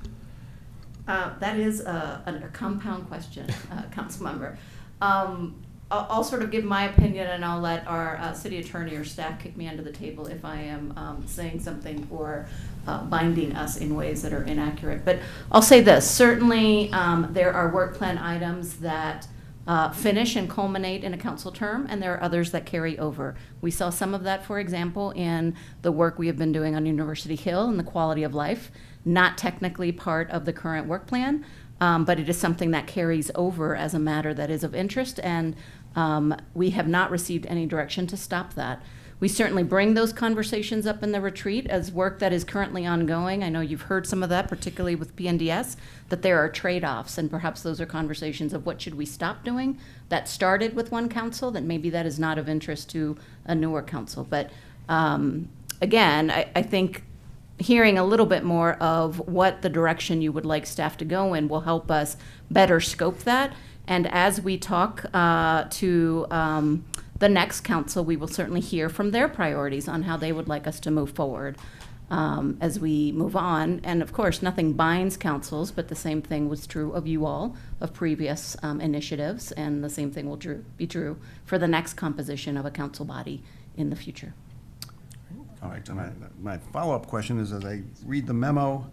That is a compound question, council member. I'll sort of give my opinion, and I'll let our city attorney or staff kick me under the table if I am saying something or binding us in ways that are inaccurate. But I'll say this, certainly there are work plan items that finish and culminate in a council term, and there are others that carry over. We saw some of that, for example, in the work we have been doing on University Hill and the quality of life, not technically part of the current work plan, but it is something that carries over as a matter that is of interest, and we have not received any direction to stop that. We certainly bring those conversations up in the retreat as work that is currently ongoing. I know you've heard some of that, particularly with PNDS, that there are trade-offs, and perhaps those are conversations of what should we stop doing that started with one council, that maybe that is not of interest to a newer council. But again, I think hearing a little bit more of what the direction you would like staff to go in will help us better scope that. And as we talk to the next council, we will certainly hear from their priorities on how they would like us to move forward as we move on. And of course, nothing binds councils, but the same thing was true of you all, of previous initiatives, and the same thing will be true for the next composition of a council body in the future. All right, so my follow-up question is, as I read the memo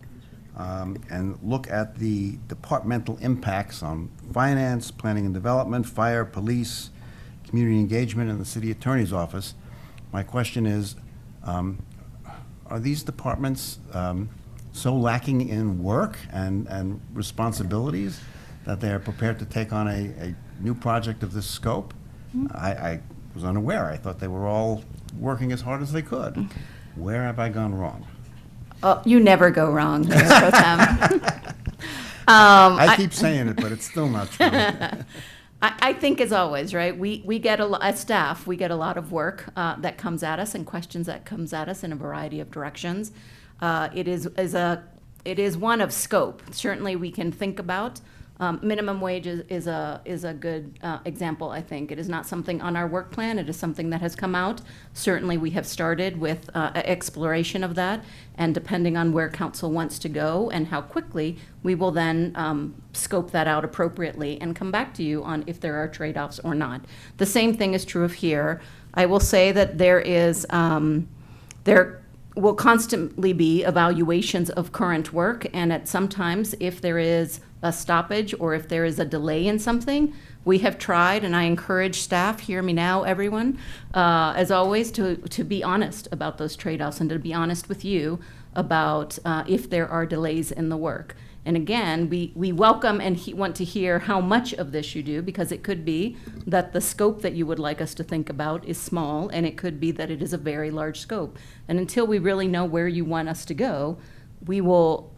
and look at the departmental impacts on finance, planning and development, fire, police, community engagement, and the city attorney's office, my question is, are these departments so lacking in work and responsibilities that they are prepared to take on a new project of this scope? I was unaware. I thought they were all working as hard as they could. Where have I gone wrong? Oh, you never go wrong, Mayor Pro Tem. I keep saying it, but it's still not true. I think, as always, right, we get as staff, we get a lot of work that comes at us and questions that comes at us in a variety of directions. It is one of scope. Certainly we can think about minimum wage is a good example, I think. It is not something on our work plan. It is something that has come out. Certainly we have started with exploration of that, and depending on where council wants to go and how quickly, we will then scope that out appropriately and come back to you on if there are trade-offs or not. The same thing is true of here. I will say that there will constantly be evaluations of current work, and at sometimes if there is a stoppage or if there is a delay in something, we have tried, and I encourage staff, hear me now, everyone, as always, to be honest about those trade-offs and to be honest with you about if there are delays in the work. And again, we welcome and want to hear how much of this you do, because it could be that the scope that you would like us to think about is small, and it could be that it is a very large scope. And until we really know where you want us to go, we will,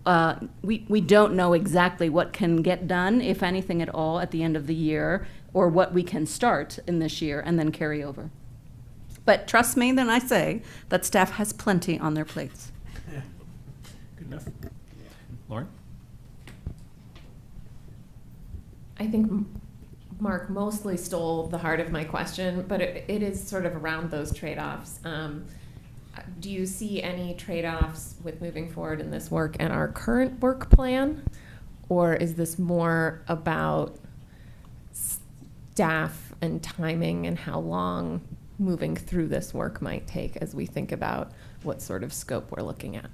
we don't know exactly what can get done, if anything at all, at the end of the year, or what we can start in this year and then carry over. But trust me when I say that staff has plenty on their plates. Good enough. Lauren? I think Mark mostly stole the heart of my question, but it is sort of around those trade-offs. Do you see any trade-offs with moving forward in this work and our current work plan? Or is this more about staff and timing and how long moving through this work might take as we think about what sort of scope we're looking at?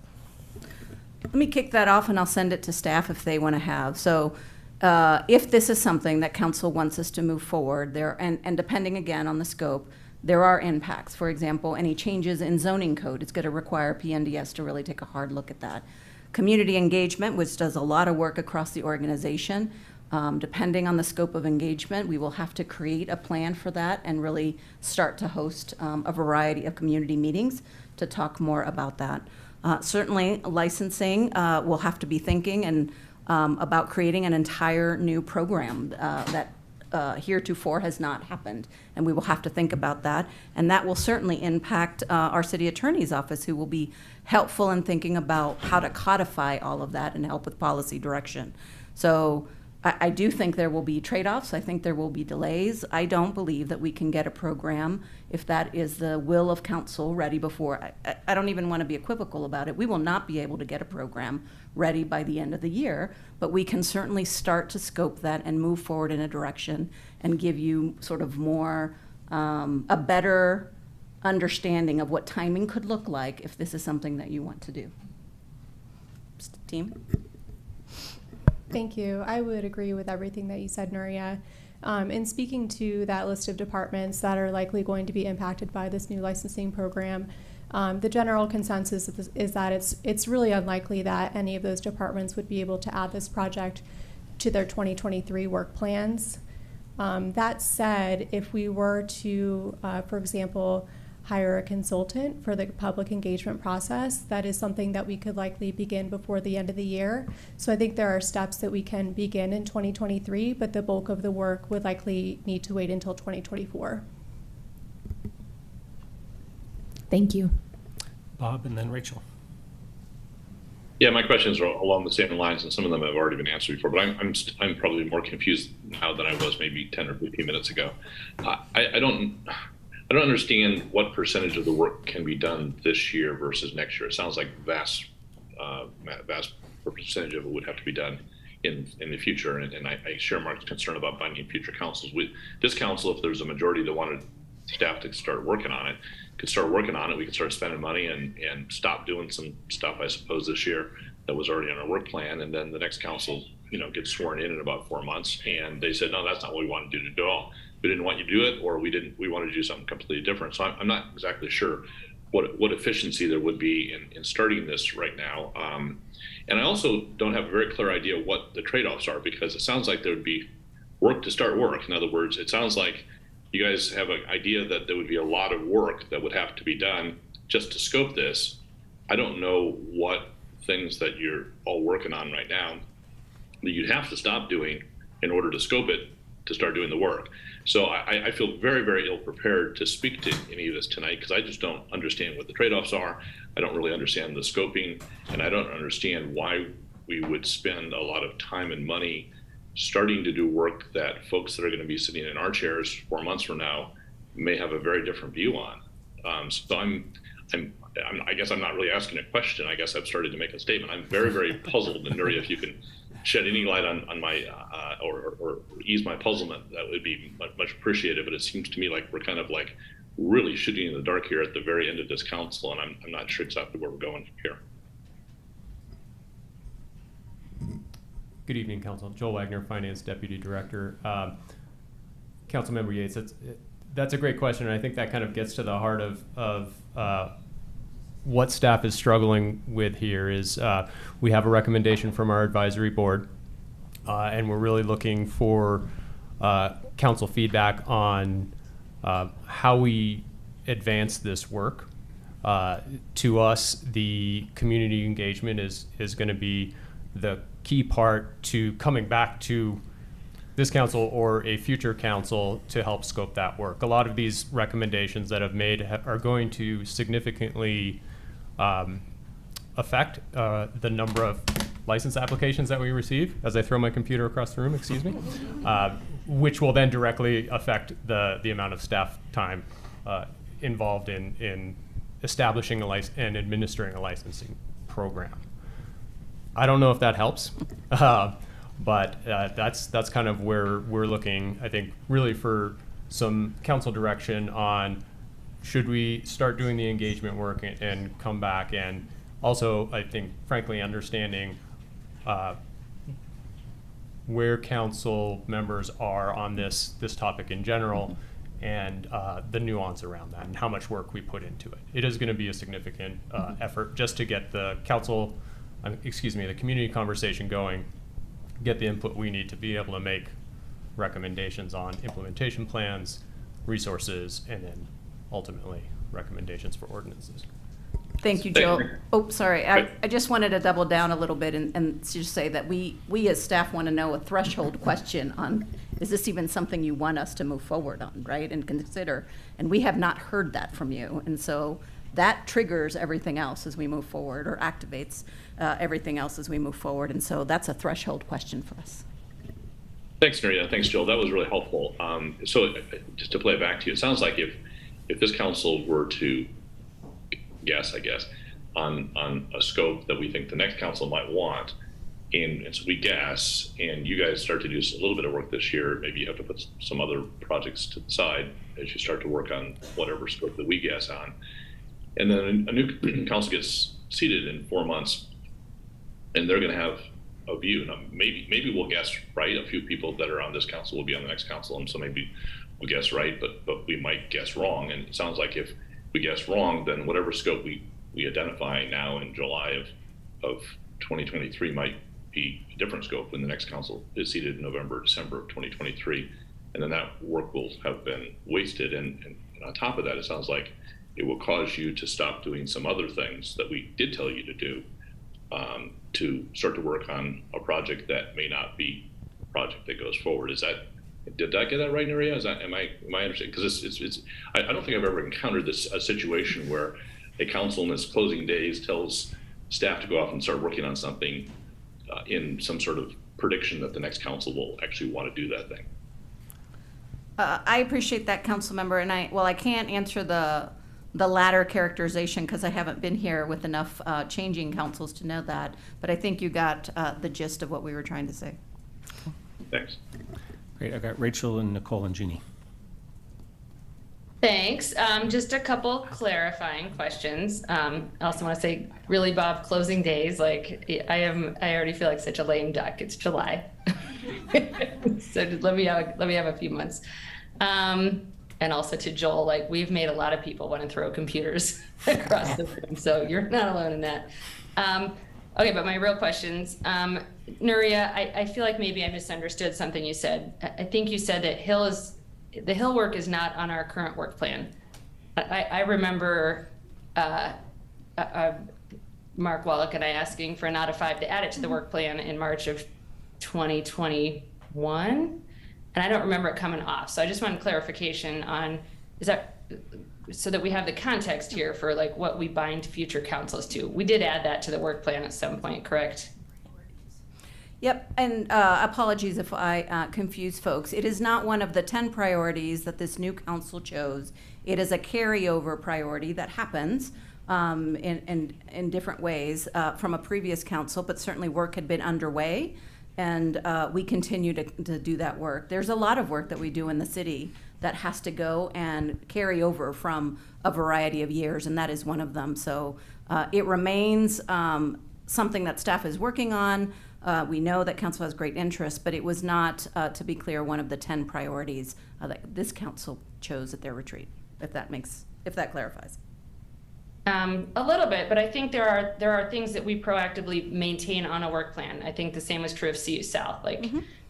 Let me kick that off, and I'll send it to staff if they want to have. So if this is something that council wants us to move forward, and depending again on the scope, there are impacts. For example, any changes in zoning code, it's going to require PNDS to really take a hard look at that. Community engagement, which does a lot of work across the organization, depending on the scope of engagement, we will have to create a plan for that and really start to host a variety of community meetings to talk more about that. Certainly, licensing, we'll have to be thinking and about creating an entire new program that heretofore has not happened, and we will have to think about that, and that will certainly impact our city attorney's office, who will be helpful in thinking about how to codify all of that and help with policy direction. So I do think there will be trade-offs. I think there will be delays. I don't believe that we can get a program, if that is the will of council, ready before. I don't even want to be equivocal about it. We will not be able to get a program ready by the end of the year, but we can certainly start to scope that and move forward in a direction and give you sort of more, a better understanding of what timing could look like if this is something that you want to do. Team? Thank you. I would agree with everything that you said, Nuria. In speaking to that list of departments that are likely going to be impacted by this new licensing program, the general consensus is that it's really unlikely that any of those departments would be able to add this project to their 2023 work plans. That said, if we were to, for example, hire a consultant for the public engagement process, that is something that we could likely begin before the end of the year. So I think there are steps that we can begin in 2023, but the bulk of the work would likely need to wait until 2024. Thank you. Bob and then Rachel. Yeah, my questions are along the same lines, and some of them have already been answered before. But I'm probably more confused now than I was maybe 10 or 15 minutes ago. I don't understand what percentage of the work can be done this year versus next year. It sounds like vast percentage of it would have to be done in the future. And I share Mark's concern about binding future councils. This council, if there's a majority that wanted staff to start working on it, could start working on it. We could start spending money and stop doing some stuff, I suppose, this year that was already on our work plan. And then the next council, gets sworn in about 4 months. And they said, no, that's not what we want to do to all. We didn't want you to do it, or we wanted to do something completely different. So I'm not exactly sure what efficiency there would be in starting this right now. And I also don't have a very clear idea what the trade-offs are, because it sounds like there would be work to start work. In other words, it sounds like you guys have an idea that there would be a lot of work that would have to be done just to scope this. I don't know what things that you're all working on right now that you'd have to stop doing in order to scope it to start doing the work. So I feel very, very ill prepared to speak to any of this tonight, because I just don't understand what the trade-offs are. I don't really understand the scoping, and I don't understand why we would spend a lot of time and money starting to do work that folks that are going to be sitting in our chairs 4 months from now may have a very different view on. So I guess I'm not really asking a question. I guess I've started to make a statement. I'm very, very puzzled, and Nuria, if you can shed any light on my or ease my puzzlement, that would be much appreciated. But it seems to me like we're kind of like really shooting in the dark here at the very end of this council, and I'm not sure exactly where we're going from here. Good evening, Council. Joel Wagner, Finance Deputy Director. Councilmember Yates, that's a great question, and I think that kind of gets to the heart of what staff is struggling with here. Is we have a recommendation from our advisory board, and we're really looking for council feedback on how we advance this work. To us, the community engagement is going to be the key part to coming back to this council or a future council to help scope that work. A lot of these recommendations that I've made are going to significantly affect the number of license applications that we receive, as I throw my computer across the room, excuse me, which will then directly affect the amount of staff time involved in establishing and administering a licensing program. I don't know if that helps, but that's kind of where we're looking, I think, really for some council direction on should we start doing the engagement work and come back, and also, I think, frankly, understanding where council members are on this topic in general, and the nuance around that and how much work we put into it. It is going to be a significant effort just to get the the community conversation going, get the input we need to be able to make recommendations on implementation plans, resources, and then ultimately recommendations for ordinances. Thank you, Joe. Oh, sorry. I just wanted to double down a little bit and just say that we as staff want to know a threshold question on, is this even something you want us to move forward on, right, and consider? And we have not heard that from you. And so that triggers everything else as we move forward, or activates everything else as we move forward. And so that's a threshold question for us. Thanks, Maria. Thanks, Jill. That was really helpful. So just to play it back to you, it sounds like if this council were to guess, I guess, on a scope that we think the next council might want, and so we guess, and you guys start to do a little bit of work this year, maybe you have to put some other projects to the side as you start to work on whatever scope that we guess on. And then a new council gets seated in 4 months, and they're going to have a view. Now, maybe we'll guess right. A few people that are on this council will be on the next council, and so maybe we'll guess right, but we might guess wrong. And it sounds like if we guess wrong, then whatever scope we identify now in July of 2023 might be a different scope when the next council is seated in November, December of 2023, and then that work will have been wasted. And on top of that, it sounds like it will cause you to stop doing some other things that we did tell you to do, to start to work on a project that may not be a project that goes forward. Did I get that right, Nuria? Am I understanding? Because I don't think I've ever encountered a situation where a council in its closing days tells staff to go off and start working on something in some sort of prediction that the next council will actually want to do that thing. I appreciate that, council member, and I can't answer the latter characterization because I haven't been here with enough changing councils to know that, but I think you got the gist of what we were trying to say. Thanks. Great. I've got Rachel and Nicole and Jeannie. Thanks. Just a couple clarifying questions. I also want to say, really, Bob, closing days, like I already feel like such a lame duck. It's July. So let me have a few months. And also to Joel, like we've made a lot of people want to throw computers across the room, so you're not alone in that. Okay, but my real questions. Nuria, I feel like maybe I misunderstood something you said. I think you said that the Hill work is not on our current work plan. I remember Mark Wallach and I asking for an out of 5 to add it to the work plan in March of 2021, and I don't remember it coming off. So I just wanted clarification on, is that so that we have the context here for like what we bind future councils to. We did add that to the work plan at some point, correct? Yep, and apologies if I confuse folks. It is not one of the 10 priorities that this new council chose. It is a carryover priority that happens in different ways from a previous council, but certainly work had been underway, and we continue to do that work. There's a lot of work that we do in the city that has to go and carry over from a variety of years, and that is one of them. So it remains something that staff is working on. We know that council has great interest, but it was not, to be clear, one of the 10 priorities that this council chose at their retreat, if that clarifies. A little bit, but I think there are things that we proactively maintain on a work plan. I think the same was true of CU South. Like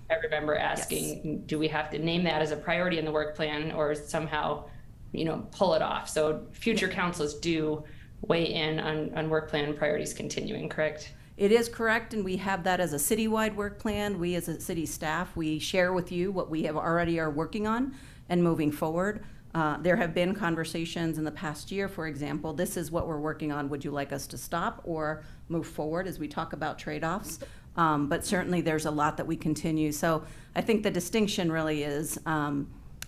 I remember asking, yes, do we have to name that as a priority in the work plan or somehow, pull it off? So future councils do weigh in on work plan priorities continuing, correct? It is correct, and we have that as a citywide work plan. We as a city staff, we share with you what we have already are working on and moving forward. There have been conversations in the past year, for example, this is what we're working on. Would you like us to stop or move forward as we talk about trade-offs? But certainly there's a lot that we continue. So I think the distinction really is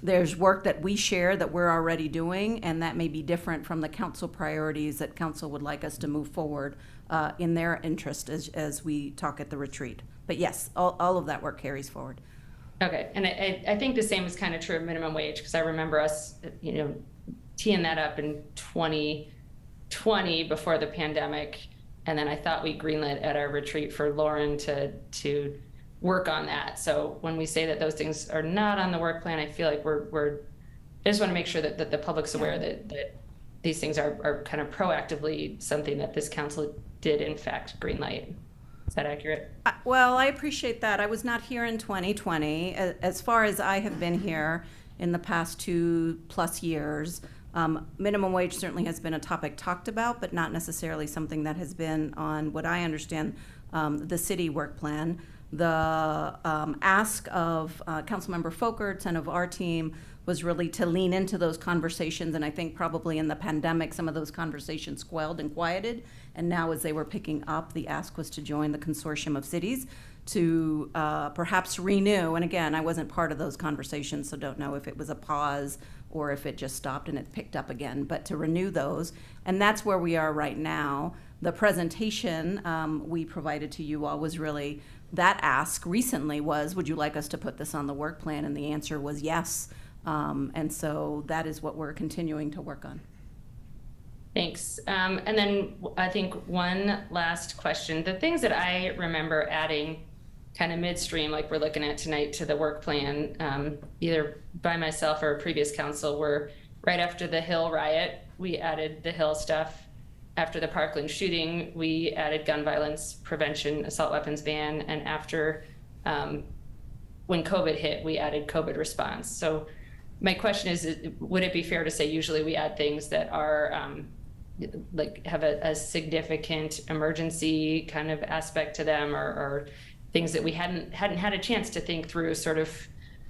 there's work that we share that we're already doing, and that may be different from the council priorities that council would like us to move forward in their interest as we talk at the retreat. But yes, all of that work carries forward. Okay, and I think the same is kind of true of minimum wage, because I remember us, teeing that up in 2020 before the pandemic, and then I thought we greenlit at our retreat for Lauren to work on that. So when we say that those things are not on the work plan, I feel like I just want to make sure that the public's aware that these things are kind of proactively something that this council did in fact greenlight. Is that accurate? Well, I appreciate that. I was not here in 2020. As far as I have been here in the past 2+ years, minimum wage certainly has been a topic talked about, but not necessarily something that has been on what I understand the city work plan. The ask of Councilmember Folkerts and of our team was really to lean into those conversations, and I think probably in the pandemic some of those conversations quelled and quieted, and now as they were picking up, the ask was to join the consortium of cities to perhaps renew. And again, I wasn't part of those conversations, so don't know if it was a pause or if it just stopped and it picked up again, but to renew those. And that's where we are right now. The presentation we provided to you all was really, that ask recently was, would you like us to put this on the work plan? And the answer was yes. And so that is what we're continuing to work on. Thanks. And then I think one last question. The things that I remember adding kind of midstream, like we're looking at tonight, to the work plan, either by myself or a previous council, were right after the Hill riot, we added the Hill stuff. After the Parkland shooting, we added gun violence prevention, assault weapons ban. And after when COVID hit, we added COVID response. So my question is, would it be fair to say usually we add things that are like have a significant emergency kind of aspect to them, or things that we hadn't had a chance to think through sort of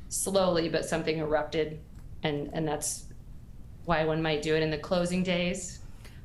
slowly, but something erupted, and that's why one might do it in the closing days?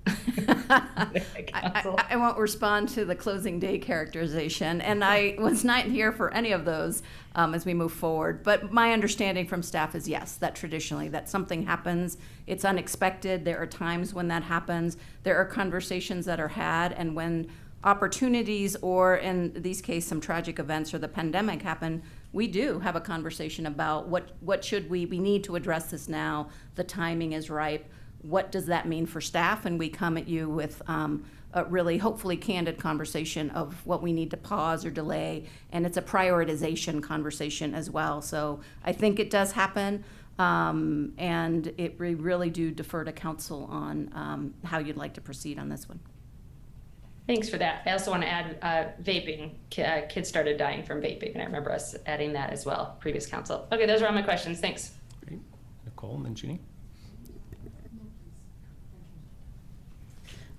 I won't respond to the closing day characterization, and I was not here for any of those as we move forward. But my understanding from staff is yes, that traditionally that something happens, it's unexpected. There are times when that happens. There are conversations that are had, and when opportunities, or in these cases some tragic events or the pandemic happen, we do have a conversation about what should we need to address this now. The timing is ripe. What does that mean for staff? And we come at you with a really hopefully candid conversation of what we need to pause or delay, and it's a prioritization conversation as well. So I think it does happen, and we really do defer to council on how you'd like to proceed on this one. Thanks for that. I also want to add vaping. Kids started dying from vaping, and I remember us adding that as well, previous council. Okay, those are all my questions. Thanks. Great. Nicole, and then Jeannie.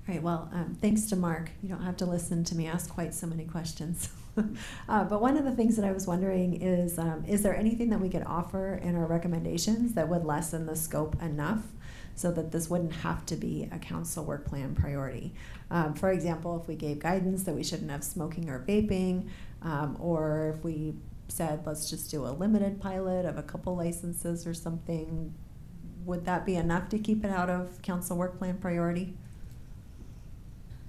All right, well, thanks to Mark. You don't have to listen to me ask quite so many questions. But one of the things that I was wondering is there anything that we could offer in our recommendations that would lessen the scope enough so that this wouldn't have to be a council work plan priority? For example, if we gave guidance that we shouldn't have smoking or vaping, or if we said, let's just do a limited pilot of a couple licenses or something, would that be enough to keep it out of council work plan priority?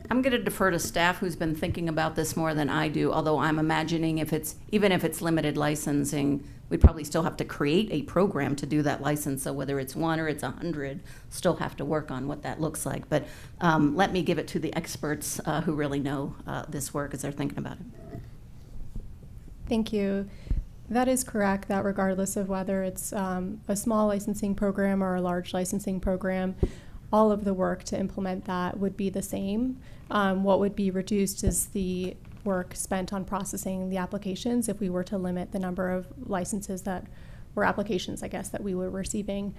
I'm going to defer to staff who's been thinking about this more than I do, although I'm imagining even if it's limited licensing, we probably still have to create a program to do that license. So whether it's 1 or it's 100, still have to work on what that looks like. But let me give it to the experts who really know this work as they're thinking about it. Thank you. That is correct, that regardless of whether it's a small licensing program or a large licensing program, all of the work to implement that would be the same. What would be reduced is the work spent on processing the applications if we were to limit the number of licenses applications, I guess, that we were receiving.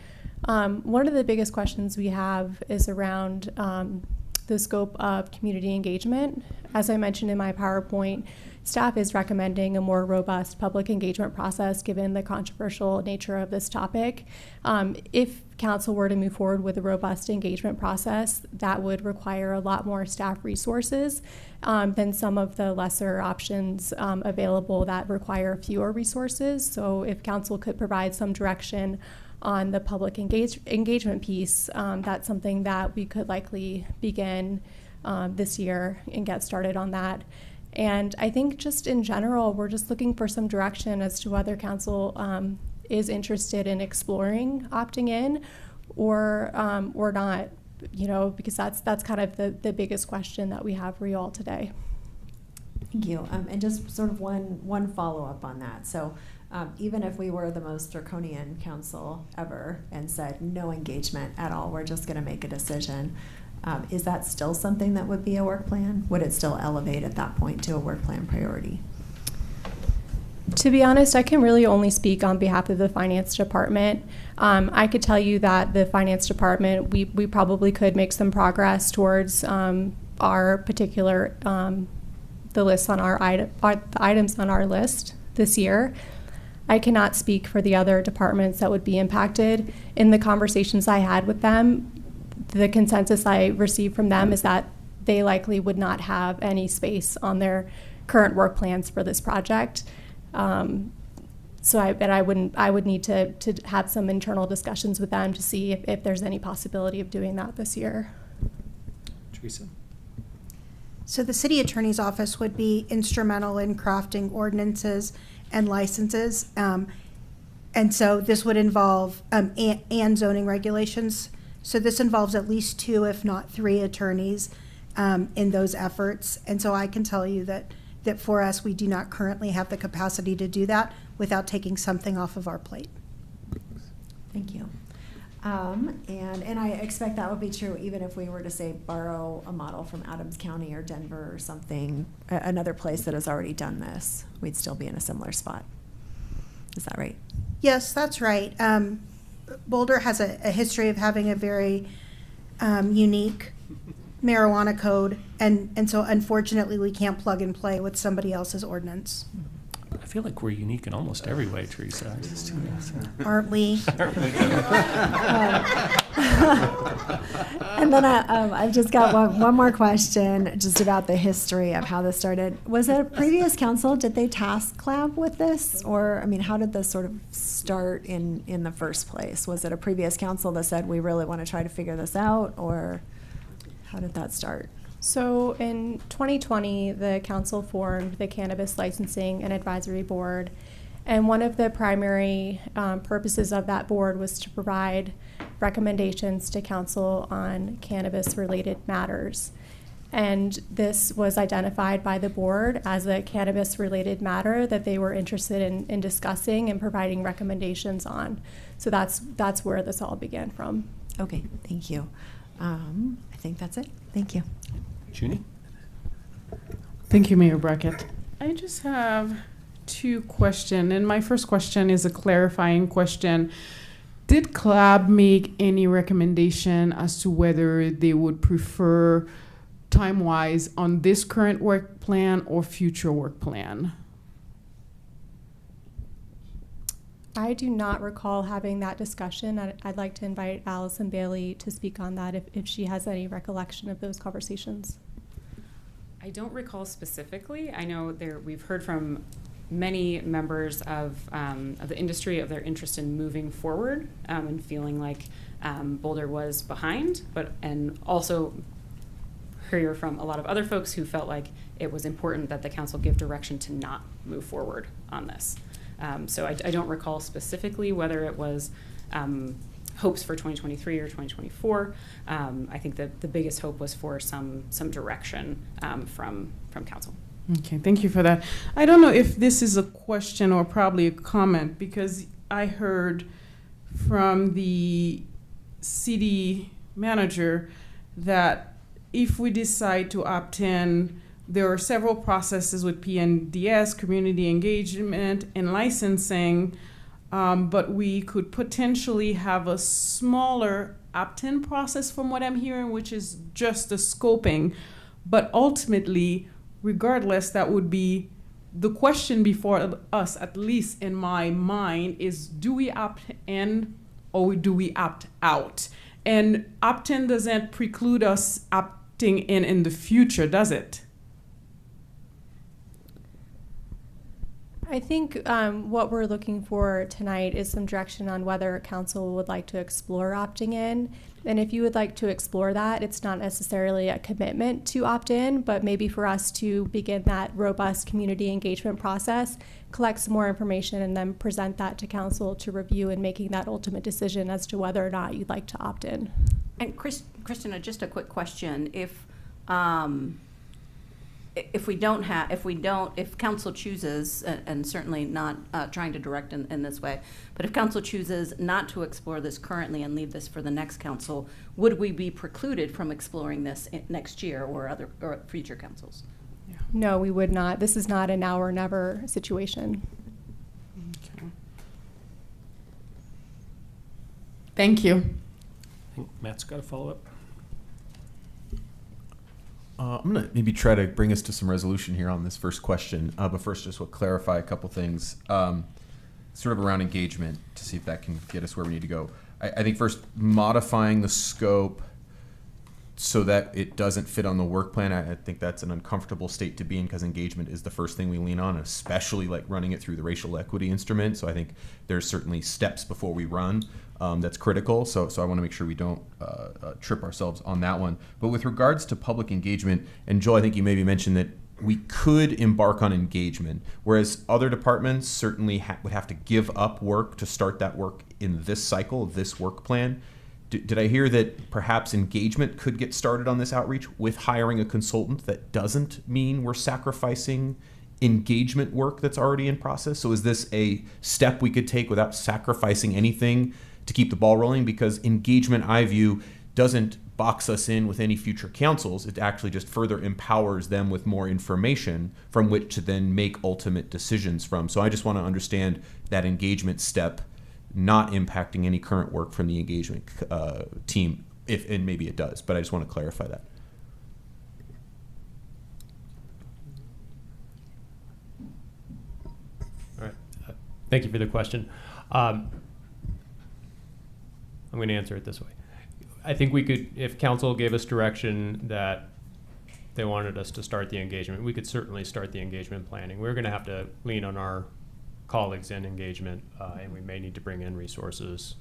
One of the biggest questions we have is around the scope of community engagement. As I mentioned in my PowerPoint, staff is recommending a more robust public engagement process given the controversial nature of this topic. If council were to move forward with a robust engagement process, that would require a lot more staff resources than some of the lesser options available that require fewer resources. So if council could provide some direction on the public engagement piece, that's something that we could likely begin this year and get started on that. And I think just in general, we're just looking for some direction as to whether council is interested in exploring opting in or not, because that's kind of the biggest question that we have for you all today. Thank you. And just sort of one follow-up on that. So even if we were the most draconian council ever and said no engagement at all, we're just going to make a decision, is that still something that would be a work plan? Would it still elevate at that point to a work plan priority? To be honest, I can really only speak on behalf of the finance department. I could tell you that the finance department, we probably could make some progress towards our particular, the lists on our items on our list this year. I cannot speak for the other departments that would be impacted. In the conversations I had with them, the consensus I received from them is that they likely would not have any space on their current work plans for this project. So I would need to have some internal discussions with them to see if there's any possibility of doing that this year. Teresa? So the city attorney's office would be instrumental in crafting ordinances and licenses. And so this would involve, and zoning regulations. So this involves at least 2, if not 3 attorneys in those efforts. And so I can tell you that for us, we do not currently have the capacity to do that without taking something off of our plate. Thank you. And I expect that would be true even if we were to, say, borrow a model from Adams County or Denver or something, another place that has already done this. We'd still be in a similar spot. Is that right? Yes, that's right. Boulder has a history of having a very unique marijuana code, and so unfortunately we can't plug and play with somebody else's ordinance. I feel like we're unique in almost every way, Teresa. Aren't we? And then I've just got one more question just about the history of how this started. Was it a previous council? Did they task Clab with this? Or, I mean, how did this sort of start in the first place? Was it a previous council that said, we really want to try to figure this out? Or how did that start? So in 2020, the council formed the Cannabis Licensing and Advisory Board. And one of the primary purposes of that board was to provide recommendations to council on cannabis-related matters. And this was identified by the board as a cannabis-related matter that they were interested in discussing and providing recommendations on. So that's where this all began from. Okay, thank you. I think that's it. Thank you. Junie? Thank you, Mayor Brackett. I just have 2 questions, and my first question is a clarifying question. Did CLAB make any recommendation as to whether they would prefer time-wise on this current work plan or future work plan? I do not recall having that discussion. I'd like to invite Allison Bailey to speak on that if she has any recollection of those conversations. I don't recall specifically. I know we've heard from many members of the industry of their interest in moving forward and feeling like Boulder was behind, and also hear from a lot of other folks who felt like it was important that the council give direction to not move forward on this. So I don't recall specifically whether it was hopes for 2023 or 2024. I think that the biggest hope was for some direction from council. Okay, thank you for that. I don't know if this is a question or probably a comment, because I heard from the city manager that if we decide to opt in, there are several processes with PNDS, community engagement, and licensing, but we could potentially have a smaller opt-in process from what I'm hearing, which is just the scoping. But ultimately, regardless, that would be the question before us, at least in my mind, is do we opt in or do we opt out? And opt-in doesn't preclude us opting in the future, does it? I think what we're looking for tonight is some direction on whether council would like to explore opting in. And if you would like to explore that, it's not necessarily a commitment to opt in, but maybe for us to begin that robust community engagement process, collect some more information, and then present that to council to review and making that ultimate decision as to whether or not you'd like to opt in. And Christina, just a quick question. If council chooses, and certainly not trying to direct in this way, but if council chooses not to explore this currently and leave this for the next council, would we be precluded from exploring this next year or future councils? No, we would not. This is not a now or never situation. Okay. Thank you. I think Matt's got a follow-up. I'm going to maybe try to bring us to some resolution here on this first question. But first, just want to clarify a couple things, sort of around engagement, to see if that can get us where we need to go. I think first, modifying the scope so that it doesn't fit on the work plan. I think that's an uncomfortable state to be in because engagement is the first thing we lean on, especially like running it through the racial equity instrument. So I think there's certainly steps before we run that's critical. So I want to make sure we don't trip ourselves on that one. But with regards to public engagement, and Joel, I think you maybe mentioned that we could embark on engagement, whereas other departments certainly would have to give up work to start that work in this cycle, this work plan. Did I hear that perhaps engagement could get started on this outreach with hiring a consultant? That doesn't mean we're sacrificing engagement work that's already in process. So is this a step we could take without sacrificing anything to keep the ball rolling? Because engagement, I view, doesn't box us in with any future councils. It actually just further empowers them with more information from which to then make ultimate decisions from. So I just want to understand that engagement step not impacting any current work from the engagement team, and maybe it does, but I just want to clarify that. All right. Thank you for the question. I'm going to answer it this way. I think we could, if council gave us direction that they wanted us to start the engagement, we could certainly start the engagement planning. We're going to have to lean on our colleagues in engagement, and we may need to bring in resources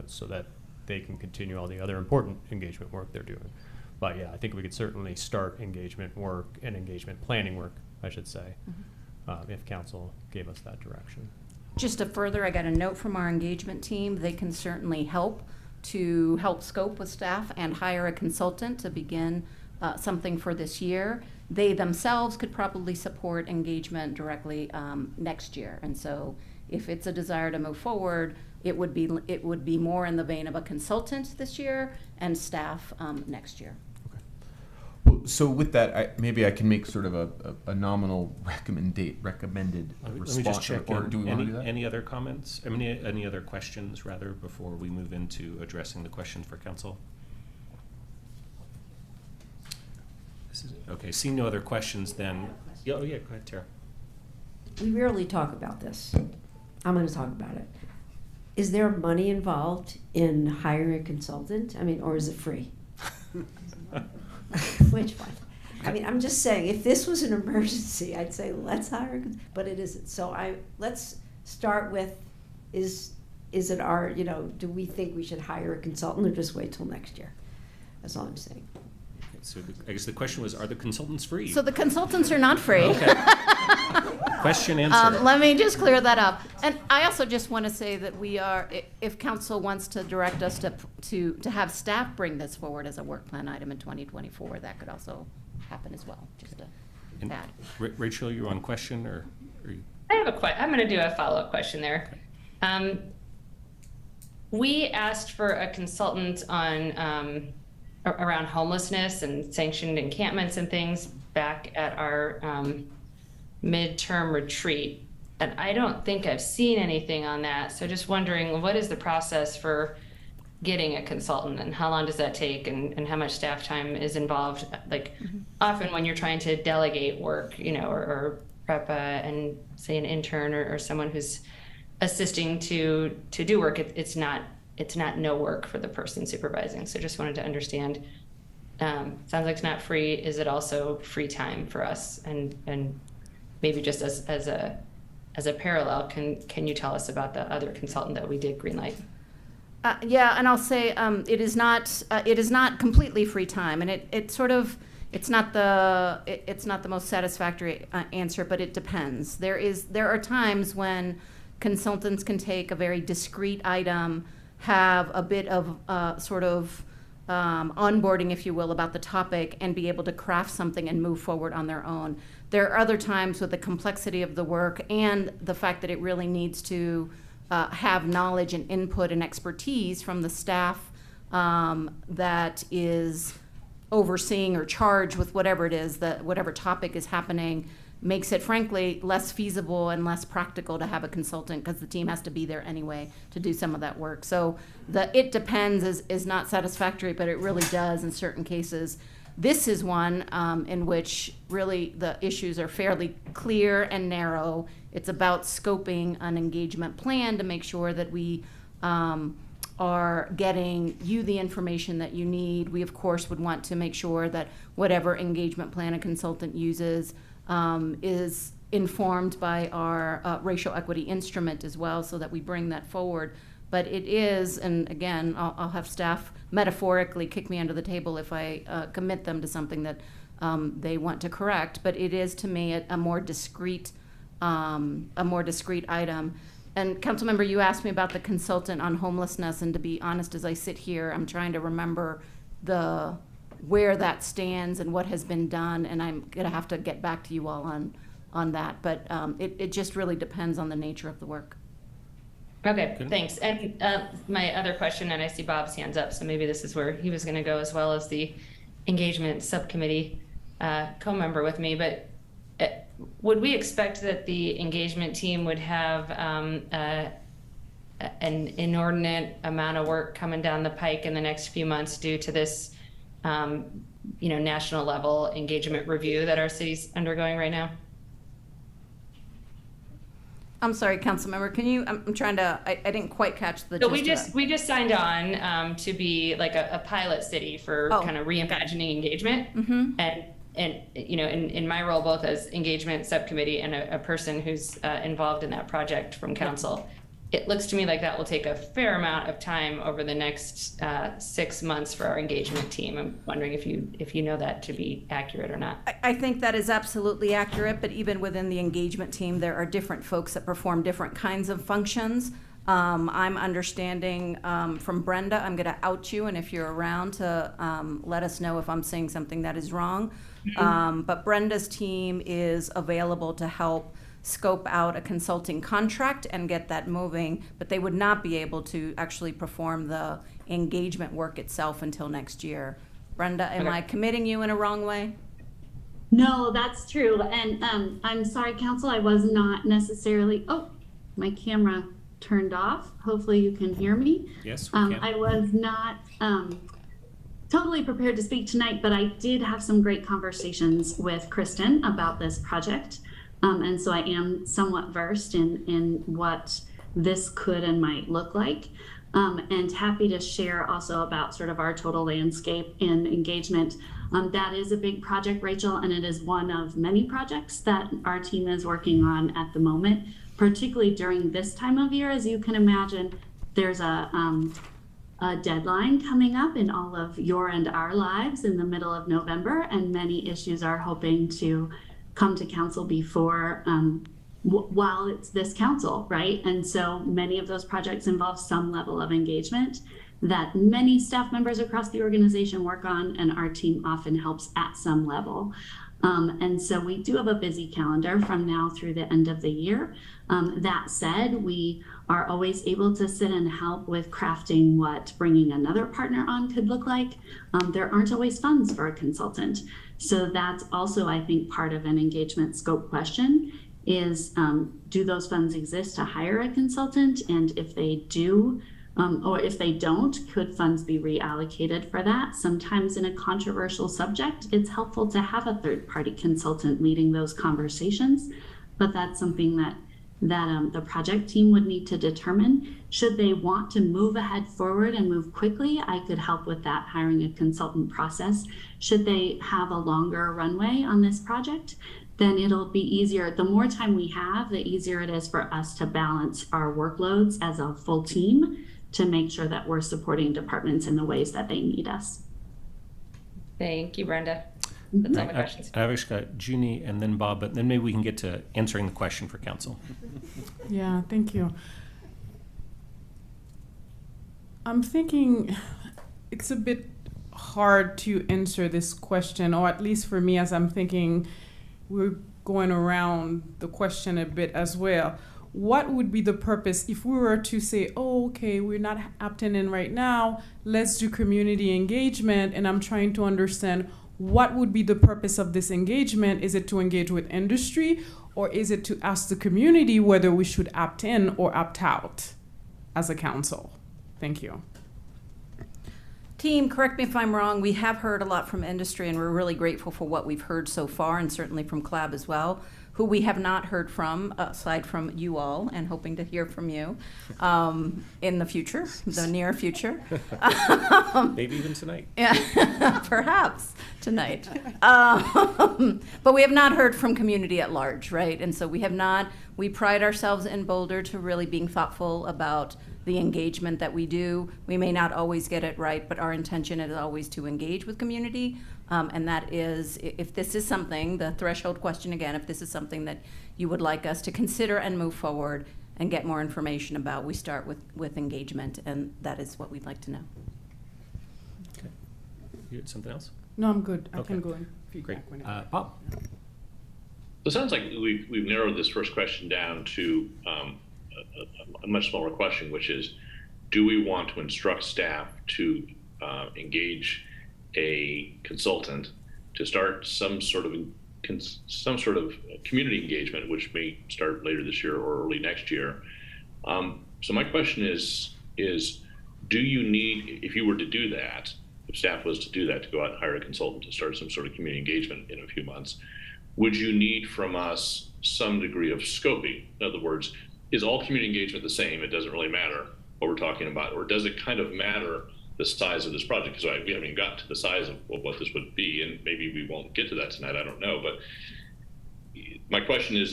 so that they can continue all the other important engagement work they're doing. But yeah, I think we could certainly start engagement work and engagement planning work, I should say, if council gave us that direction. Just to further, I got a note from our engagement team. They can certainly help scope with staff and hire a consultant to begin something for this year. They themselves could probably support engagement directly next year. And so if it's a desire to move forward, it would be more in the vein of a consultant this year and staff next year. Okay. Well, so with that, maybe I can make sort of a nominal recommended response. Let me just check or do we want to do that? Any other comments? I mean, any other questions, rather, before we move into addressing the question for council? Okay, seeing no other questions, then. Oh, yeah, go ahead, Tara. We rarely talk about this. I'm going to talk about it. Is there money involved in hiring a consultant? I mean, or is it free? Which one? I mean, I'm just saying, if this was an emergency, I'd say let's hire, but it isn't. So let's start with, is it our, do we think we should hire a consultant or just wait till next year? That's all I'm saying. So I guess the question was, are the consultants free? So the consultants are not free. Okay. Question answered. Let me just clear that up. And I also just want to say that we are, if council wants to direct us to have staff bring this forward as a work plan item in 2024, that could also happen as well, just to add. Rachel, you on question or you? I have a question. I'm going to do a follow-up question there. Okay. We asked for a consultant on around homelessness and sanctioned encampments and things back at our midterm retreat. And I don't think I've seen anything on that. So just wondering, what is the process for getting a consultant and how long does that take and how much staff time is involved? Like often when you're trying to delegate work, or prep and say an intern or someone who's assisting to do work, it's not no work for the person supervising. So just wanted to understand, sounds like it's not free. Is it also free time for us? And maybe just as a parallel, can you tell us about the other consultant that we did greenlight? Yeah, and I'll say it is not completely free time, and it's not the most satisfactory answer, but it depends. There are times when consultants can take a very discrete item, have a bit of onboarding, if you will, about the topic and be able to craft something and move forward on their own. There are other times with the complexity of the work and the fact that it really needs to have knowledge and input and expertise from the staff that is overseeing or charged with whatever it is, whatever topic is happening, makes it frankly less feasible and less practical to have a consultant because the team has to be there anyway to do some of that work. So it depends is not satisfactory, but it really does in certain cases. This is one in which really the issues are fairly clear and narrow. It's about scoping an engagement plan to make sure that we are getting you the information that you need. We, of course, would want to make sure that whatever engagement plan a consultant uses is informed by our racial equity instrument as well, so that we bring that forward. But it is, and again, I'll have staff metaphorically kick me under the table if I commit them to something that they want to correct, but it is to me a more discrete item. And Councilmember, you asked me about the consultant on homelessness, and to be honest, as I sit here, I'm trying to remember where that stands and what has been done, and I'm gonna have to get back to you all on that. But it just really depends on the nature of the work. Okay, thanks. And my other question, and I see Bob's hands up, so maybe this is where he was gonna go, as well as the engagement subcommittee co-member with me, but would we expect that the engagement team would have an inordinate amount of work coming down the pike in the next few months due to this, national level engagement review that our city's undergoing right now? I'm sorry, Councilmember, can you, I'm trying to, I didn't quite catch the gist So of that. we just signed on to be like a pilot city for kind of reimagining engagement. And in my role, both as engagement subcommittee and a person who's involved in that project from council, it looks to me like that will take a fair amount of time over the next 6 months for our engagement team. I'm wondering if you know that to be accurate or not. I think that is absolutely accurate, but even within the engagement team, there are different folks that perform different kinds of functions. I'm understanding from Brenda, I'm going to out you, and if you're around to let us know if I'm saying something that is wrong. But Brenda's team is available to help scope out a consulting contract and get that moving, but they would not be able to actually perform the engagement work itself until next year. Brenda, am I committing you in a wrong way? No, that's true. And I'm sorry, Council, I was not necessarily, my camera turned off. Hopefully you can hear me. Yes, we can. I was not totally prepared to speak tonight, but I did have some great conversations with Kristen about this project. And so I am somewhat versed in what this could and might look like. And happy to share also about sort of our total landscape and engagement. That is a big project, Rachel, and it is one of many projects that our team is working on at the moment, particularly during this time of year. As you can imagine, there's a deadline coming up in all of your and our lives in the middle of November, and many issues are hoping to come to council before while it's this council, right? And so many of those projects involve some level of engagement that many staff members across the organization work on, and our team often helps at some level. And so we do have a busy calendar from now through the end of the year. That said, we are always able to sit and help with crafting what bringing another partner on could look like. There aren't always funds for a consultant. So that's also, I think, part of an engagement scope question is, do those funds exist to hire a consultant? And if they do, or if they don't, could funds be reallocated for that? Sometimes in a controversial subject, it's helpful to have a third-party consultant leading those conversations, but that's something that the project team would need to determine. Should they want to move ahead forward and move quickly, I could help with that, hiring a consultant process. Should they have a longer runway on this project, then it'll be easier. The more time we have, the easier it is for us to balance our workloads as a full team to make sure that we're supporting departments in the ways that they need us. Thank you, Brenda. That's all my questions. I've actually got Junie and then Bob, but then maybe we can get to answering the question for council. Yeah, thank you. I'm thinking it's a bit hard to answer this question, or at least for me, as I'm thinking, we're going around the question a bit as well. What would be the purpose if we were to say, oh, okay, we're not opting in right now, let's do community engagement, and I'm trying to understand what would be the purpose of this engagement? Is it to engage with industry, or is it to ask the community whether we should opt in or opt out as a council? Thank you. Team, correct me if I'm wrong, we have heard a lot from industry, and we're really grateful for what we've heard so far, and certainly from CLAB as well. who we have not heard from, aside from you all, and hoping to hear from you in the future, the near future. Maybe even tonight. Yeah, perhaps tonight. But we have not heard from community at large, right? And so we pride ourselves in Boulder to really being thoughtful about the engagement that we do. We may not always get it right, but our intention is always to engage with community. And that is, if this is something, the threshold question again, if this is something that you would like us to consider and move forward and get more information about, we start with engagement, and that is what we'd like to know. Okay. You had something else? No, I'm good. I Okay. can go in. Great. Bob? So it sounds like we've narrowed this first question down to a much smaller question, which is, do we want to instruct staff to engage a consultant to start some sort of community engagement, which may start later this year or early next year? So my question is, do you need, if you were to do that, if staff was to do that, to go out and hire a consultant to start some sort of community engagement in a few months, would you need from us some degree of scoping? In other words, is all community engagement the same? It doesn't really matter what we're talking about, or does it kind of matter the size of this project? Because we haven't even got to the size of what this would be, and maybe we won't get to that tonight, I don't know. But my question is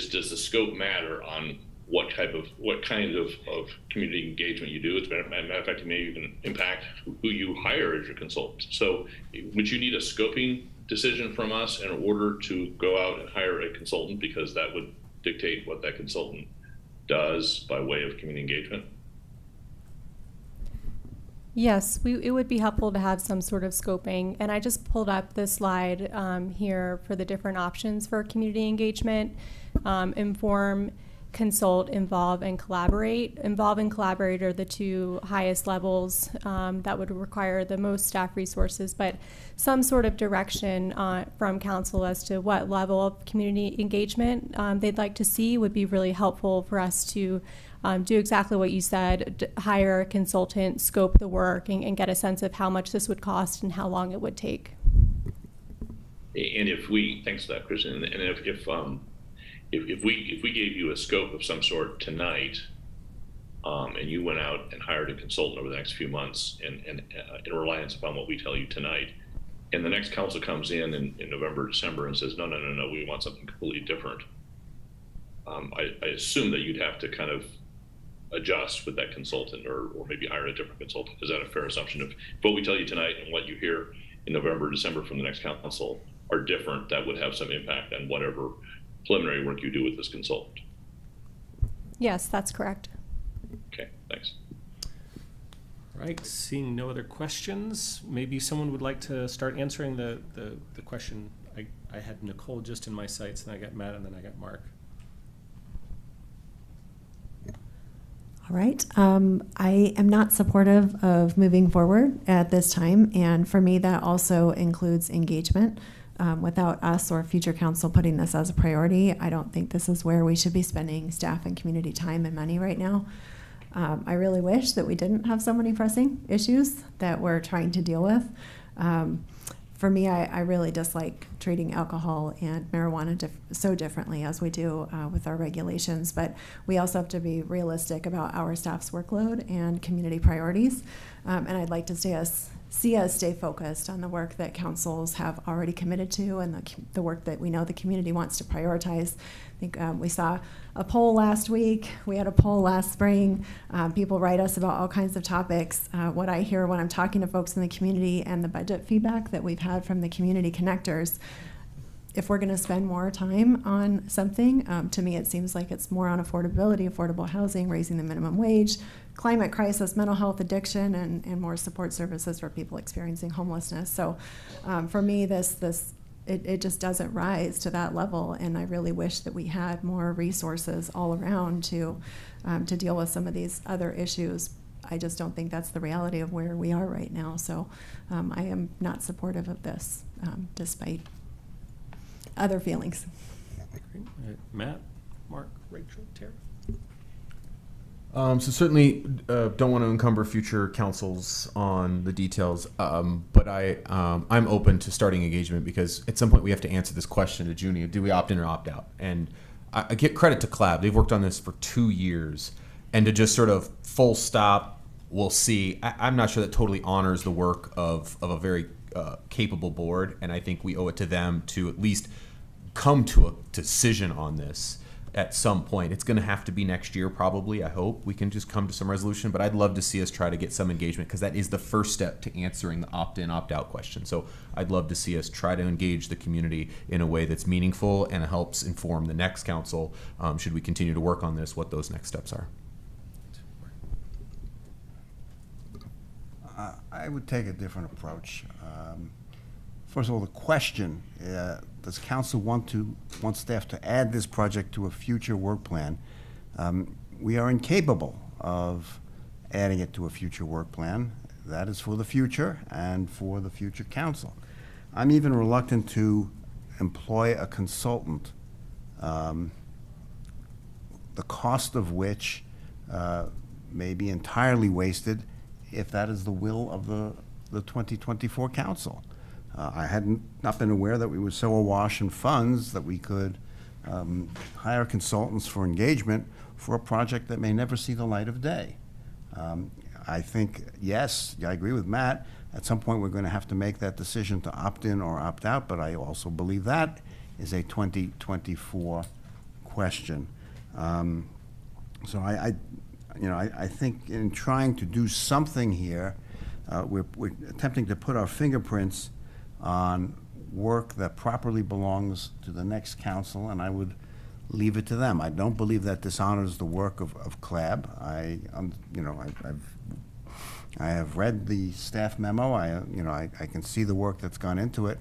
does the scope matter on what kind of community engagement you do? As a matter of fact, it may even impact who you hire as your consultant. So would you need a scoping decision from us in order to go out and hire a consultant, because that would dictate what that consultant does by way of community engagement? Yes, it would be helpful to have some sort of scoping. And I just pulled up the slide here for the different options for community engagement. Inform, consult, involve, and collaborate. Involve and collaborate are the two highest levels that would require the most staff resources, but some sort of direction from council as to what level of community engagement they'd like to see would be really helpful for us to do exactly what you said, hire a consultant, scope the work, and get a sense of how much this would cost and how long it would take. And thanks for that, Kristen. And if we gave you a scope of some sort tonight, and you went out and hired a consultant over the next few months, and in reliance upon what we tell you tonight, and the next council comes in November, December, and says, no, we want something completely different, I assume that you'd have to kind of adjust with that consultant, or maybe hire a different consultant. Is that a fair assumption? If what we tell you tonight and what you hear in November, December from the next council are different, that would have some impact on whatever preliminary work you do with this consultant. Yes, that's correct. Okay, thanks. All right, seeing no other questions, maybe someone would like to start answering the question. I had Nicole just in my sights, and I got Matt, and then I got Mark. All right. I am not supportive of moving forward at this time, and for me that also includes engagement. Without us or future council putting this as a priority, I don't think this is where we should be spending staff and community time and money right now. I really wish that we didn't have so many pressing issues that we're trying to deal with. For me, I really dislike treating alcohol and marijuana so differently as we do with our regulations, but we also have to be realistic about our staff's workload and community priorities. And I'd like to see us stay focused on the work that councils have already committed to, and the work that we know the community wants to prioritize. I think we saw a poll last week. We had a poll last spring. People write us about all kinds of topics. What I hear when I'm talking to folks in the community and the budget feedback that we've had from the community connectors, if we're going to spend more time on something, to me it seems like it's more on affordability, affordable housing, raising the minimum wage, climate crisis, mental health, addiction, and more support services for people experiencing homelessness. So for me, it just doesn't rise to that level, and I really wish that we had more resources all around to deal with some of these other issues. I just don't think that's the reality of where we are right now. So I am not supportive of this, despite other feelings. Matt, Mark, Rachel, Tara. So certainly don't want to encumber future councils on the details, but I'm open to starting engagement because at some point we have to answer this question to Junie: do we opt in or opt out? And I get credit to CLAB; they've worked on this for 2 years, and to just sort of full stop, we'll see. I'm not sure that totally honors the work of a very capable board, and I think we owe it to them to at least come to a decision on this at some point. It's going to have to be next year, probably. I hope we can just come to some resolution, but I'd love to see us try to get some engagement because that is the first step to answering the opt-in, opt-out question. So I'd love to see us try to engage the community in a way that's meaningful and helps inform the next council, should we continue to work on this, what those next steps are. I would take a different approach. First of all, the question, does council want staff to add this project to a future work plan? We are incapable of adding it to a future work plan. That is for the future and for the future council. I'm even reluctant to employ a consultant, the cost of which may be entirely wasted if that is the will of the 2024 council. I had not been aware that we were so awash in funds that we could hire consultants for engagement for a project that may never see the light of day. I think, yes, I agree with Matt, at some point we're going to have to make that decision to opt in or opt out, but I also believe that is a 2024 question. So I think in trying to do something here, we're attempting to put our fingerprints on work that properly belongs to the next council, and I would leave it to them. I don't believe that dishonors the work of CLAB. I have read the staff memo. I can see the work that's gone into it,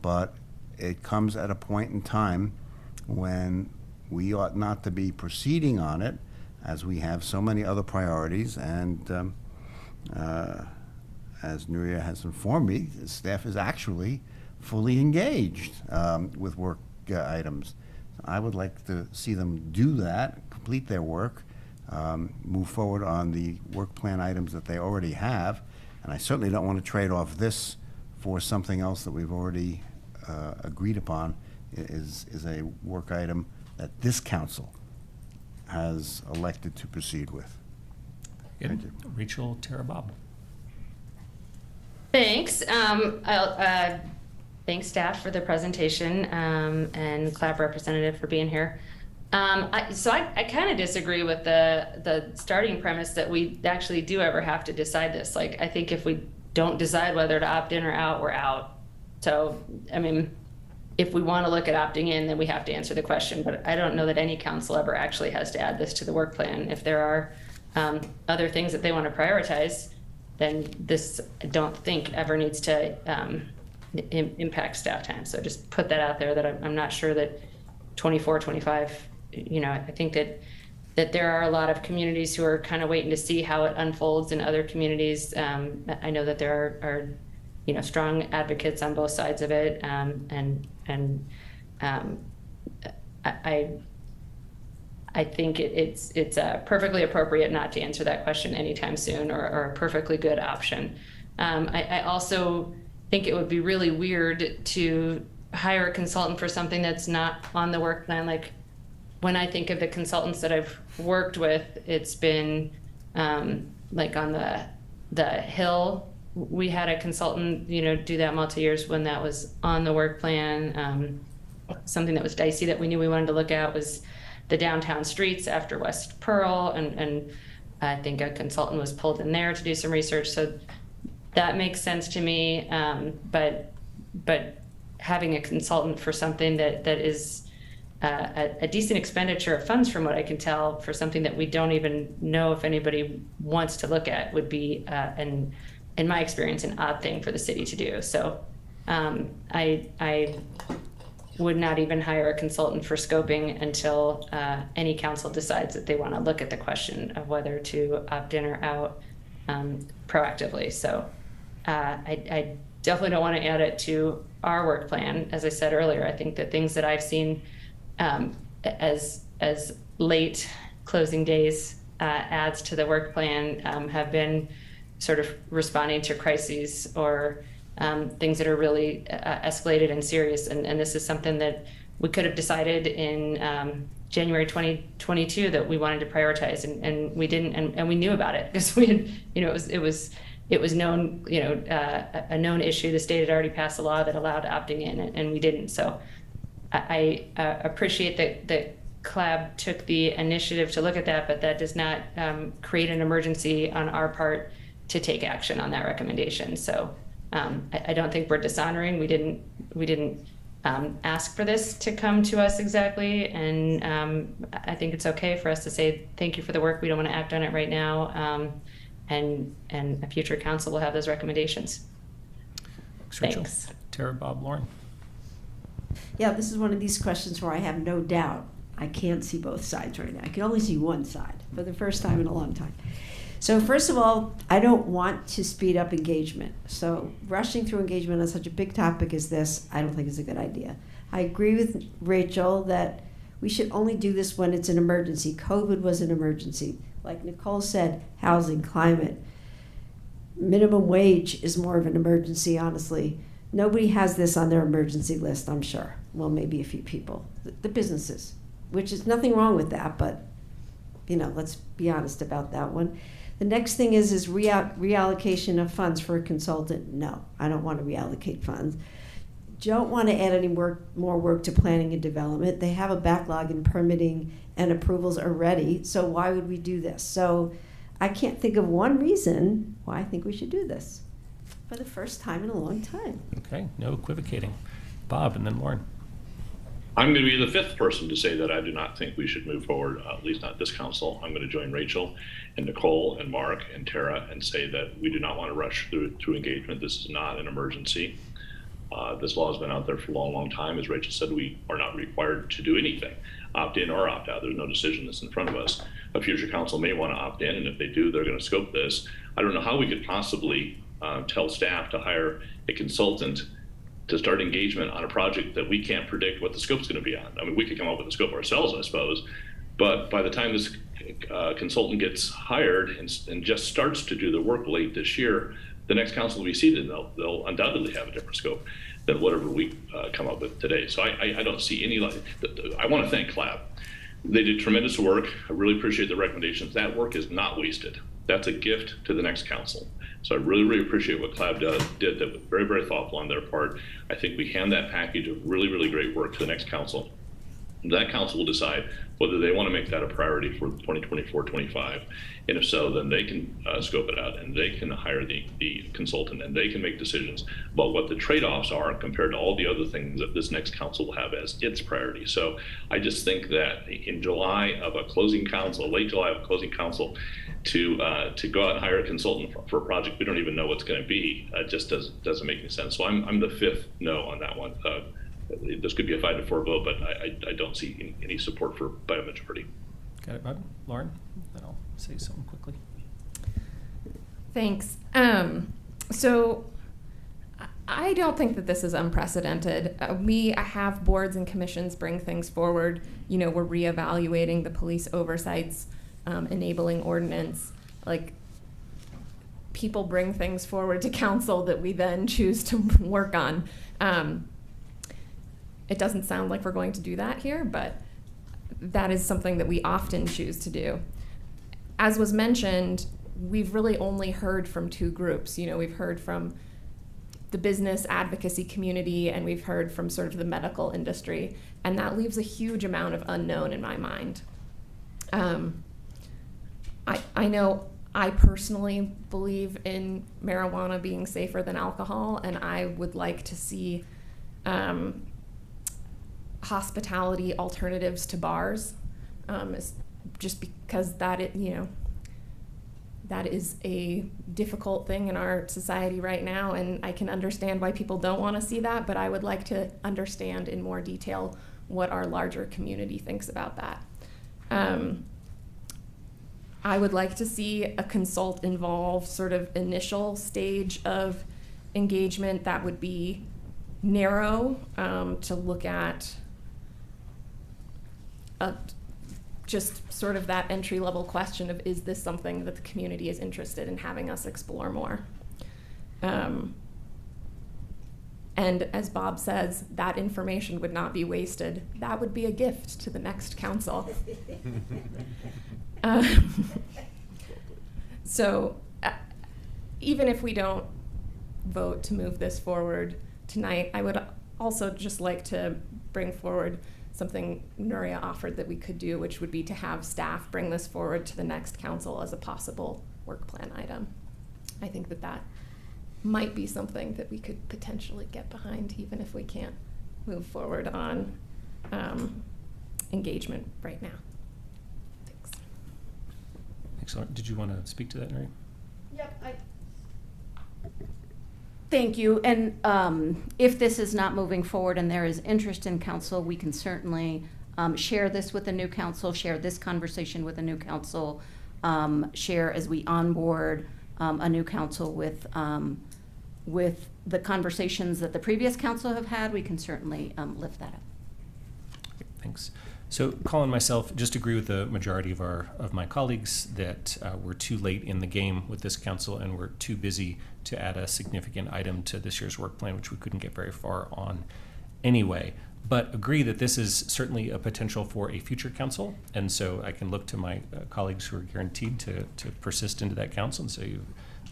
but it comes at a point in time when we ought not to be proceeding on it, as we have so many other priorities, and as Nuria has informed me, the staff is actually fully engaged with work items. I would like to see them do that, complete their work, move forward on the work plan items that they already have, and I certainly don't want to trade off this for something else that we've already agreed upon is a work item that this council has elected to proceed with. Good. Thank you. Rachel Tarabob. Thanks. Thanks, staff, for the presentation, and CLAB representative for being here. I kind of disagree with the starting premise that we actually do ever have to decide this. Like, I think if we don't decide whether to opt in or out, we're out. So, I mean, if we want to look at opting in, then we have to answer the question. But I don't know that any council ever actually has to add this to the work plan. If there are other things that they want to prioritize, then this, I don't think, ever needs to impact staff time. So just put that out there, that I'm not sure that 24, 25, I think that there are a lot of communities who are kind of waiting to see how it unfolds in other communities. I know that there are strong advocates on both sides of it, I think it's perfectly appropriate not to answer that question anytime soon, or a perfectly good option. I also think it would be really weird to hire a consultant for something that's not on the work plan. Like, when I think of the consultants that I've worked with, it's been like on the Hill. We had a consultant, do that multi-years when that was on the work plan. Something that was dicey that we knew we wanted to look at was the downtown streets after West Pearl, and I think a consultant was pulled in there to do some research. So that makes sense to me. But having a consultant for something that is a decent expenditure of funds, from what I can tell, for something that we don't even know if anybody wants to look at, would be in my experience, an odd thing for the city to do. So I would not even hire a consultant for scoping until any council decides that they want to look at the question of whether to opt in or out proactively. So I definitely don't want to add it to our work plan. As I said earlier, I think that things that I've seen as late closing days adds to the work plan have been sort of responding to crises or things that are really escalated and serious. And this is something that we could have decided in January 2022 that we wanted to prioritize, and we didn't, and we knew about it because we had, it was known, a known issue. The state had already passed a law that allowed opting in, and we didn't. So I appreciate that CLAB took the initiative to look at that, but that does not create an emergency on our part to take action on that recommendation. So I don't think we're dishonoring. We didn't ask for this to come to us exactly, and I think it's okay for us to say thank you for the work. We don't want to act on it right now, and a future council will have those recommendations. Thanks. Tara, Bob, Lauren. Yeah, this is one of these questions where I have no doubt I can't see both sides right now. I can only see one side for the first time in a long time. So first of all, I don't want to speed up engagement. So rushing through engagement on such a big topic as this, I don't think is a good idea. I agree with Rachel that we should only do this when it's an emergency. COVID was an emergency. Like Nicole said, housing, climate. Minimum wage is more of an emergency, honestly. Nobody has this on their emergency list, I'm sure. Well, maybe a few people. The businesses, which is nothing wrong with that, but let's be honest about that one. The next thing is reallocation of funds for a consultant. No, I don't want to reallocate funds. Don't want to add any more work to planning and development. They have a backlog in permitting and approvals already, so why would we do this? So I can't think of one reason why I think we should do this for the first time in a long time. Okay, no equivocating. Bob, and then Lauren. I'm going to be the fifth person to say that I do not think we should move forward, at least not this council. I'm going to join Rachel and Nicole and Mark and Tara and say that we do not want to rush through engagement. This is not an emergency. This law has been out there for a long, long time. As Rachel said, we are not required to do anything, opt in or opt out. There's no decision that's in front of us. A future council may want to opt in, and if they do, they're going to scope this. I don't know how we could possibly tell staff to hire a consultant to start engagement on a project that we can't predict what the scope's going to be on. I mean, we could come up with a scope ourselves, I suppose, but by the time this consultant gets hired and just starts to do the work late this year, the next council will be seated, and they'll undoubtedly have a different scope than whatever we come up with today. So I don't see any, I want to thank CLAB. They did tremendous work. I really appreciate the recommendations. That work is not wasted. That's a gift to the next council. So I really, really appreciate what CLAB did. That was very, very thoughtful on their part. I think we hand that package of really, really great work to the next council. That council will decide whether they want to make that a priority for 2024-25. And if so, then they can scope it out and they can hire the consultant and they can make decisions about what the trade-offs are compared to all the other things that this next council will have as its priority. So I just think that in July of a closing council, late July of a closing council, to go out and hire a consultant for a project we don't even know what's going to be just doesn't make any sense. So I'm the fifth no on that one. This could be a 5-4 vote, but I don't see any support by a majority. Got it, Bob? Lauren? Then I'll say something quickly. Thanks. So I don't think that this is unprecedented. We have boards and commissions bring things forward. We're reevaluating the police oversights, enabling ordinance. Like, people bring things forward to council that we then choose to work on. It doesn't sound like we're going to do that here, but that is something that we often choose to do. As was mentioned, we've really only heard from two groups. We've heard from the business advocacy community and we've heard from sort of the medical industry, and that leaves a huge amount of unknown in my mind. I know I personally believe in marijuana being safer than alcohol, and I would like to see hospitality alternatives to bars, just because that is a difficult thing in our society right now, and I can understand why people don't want to see that, but I would like to understand in more detail what our larger community thinks about that. I would like to see a consult involve sort of initial stage of engagement that would be narrow, to look at just sort of that entry-level question of, is this something that the community is interested in having us explore more? And as Bob says, that information would not be wasted. That would be a gift to the next council. So even if we don't vote to move this forward tonight, I would also just like to bring forward something Nuria offered that we could do, which would be to have staff bring this forward to the next council as a possible work plan item. I think that that might be something that we could potentially get behind, even if we can't move forward on engagement right now. Thanks. Excellent. Did you want to speak to that, Mary? Yep. Thank you. And if this is not moving forward and there is interest in council, we can certainly share this with the new council, share this conversation with the new council, share as we onboard a new council with the conversations that the previous council have had. We can certainly lift that up. Thanks. So Colin and myself just agree with the majority of my colleagues that we're too late in the game with this council, and we're too busy to add a significant item to this year's work plan, which we couldn't get very far on anyway. But agree that this is certainly a potential for a future council, and so I can look to my colleagues who are guaranteed to persist into that council and say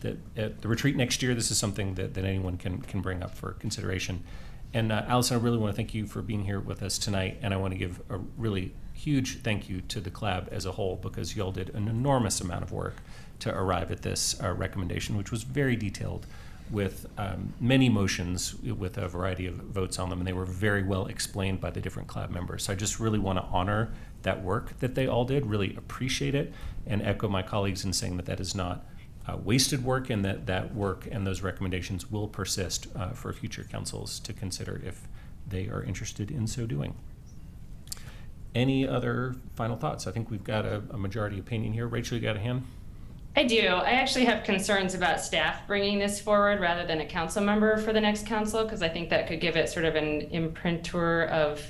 that at the retreat next year, this is something that anyone can bring up for consideration. And Allison, I really want to thank you for being here with us tonight, and I want to give a really huge thank you to the CLAB as a whole, because you all did an enormous amount of work to arrive at this recommendation, which was very detailed, with many motions with a variety of votes on them, and they were very well explained by the different CLAB members. So I just really want to honor that work that they all did, really appreciate it, and echo my colleagues in saying that that is not wasted work, and that work and those recommendations will persist for future councils to consider if they are interested in so doing. Any other final thoughts? I think we've got a majority opinion here. Rachel, you got a hand? I do. I actually have concerns about staff bringing this forward rather than a council member for the next council, because I think that could give it sort of an imprinter of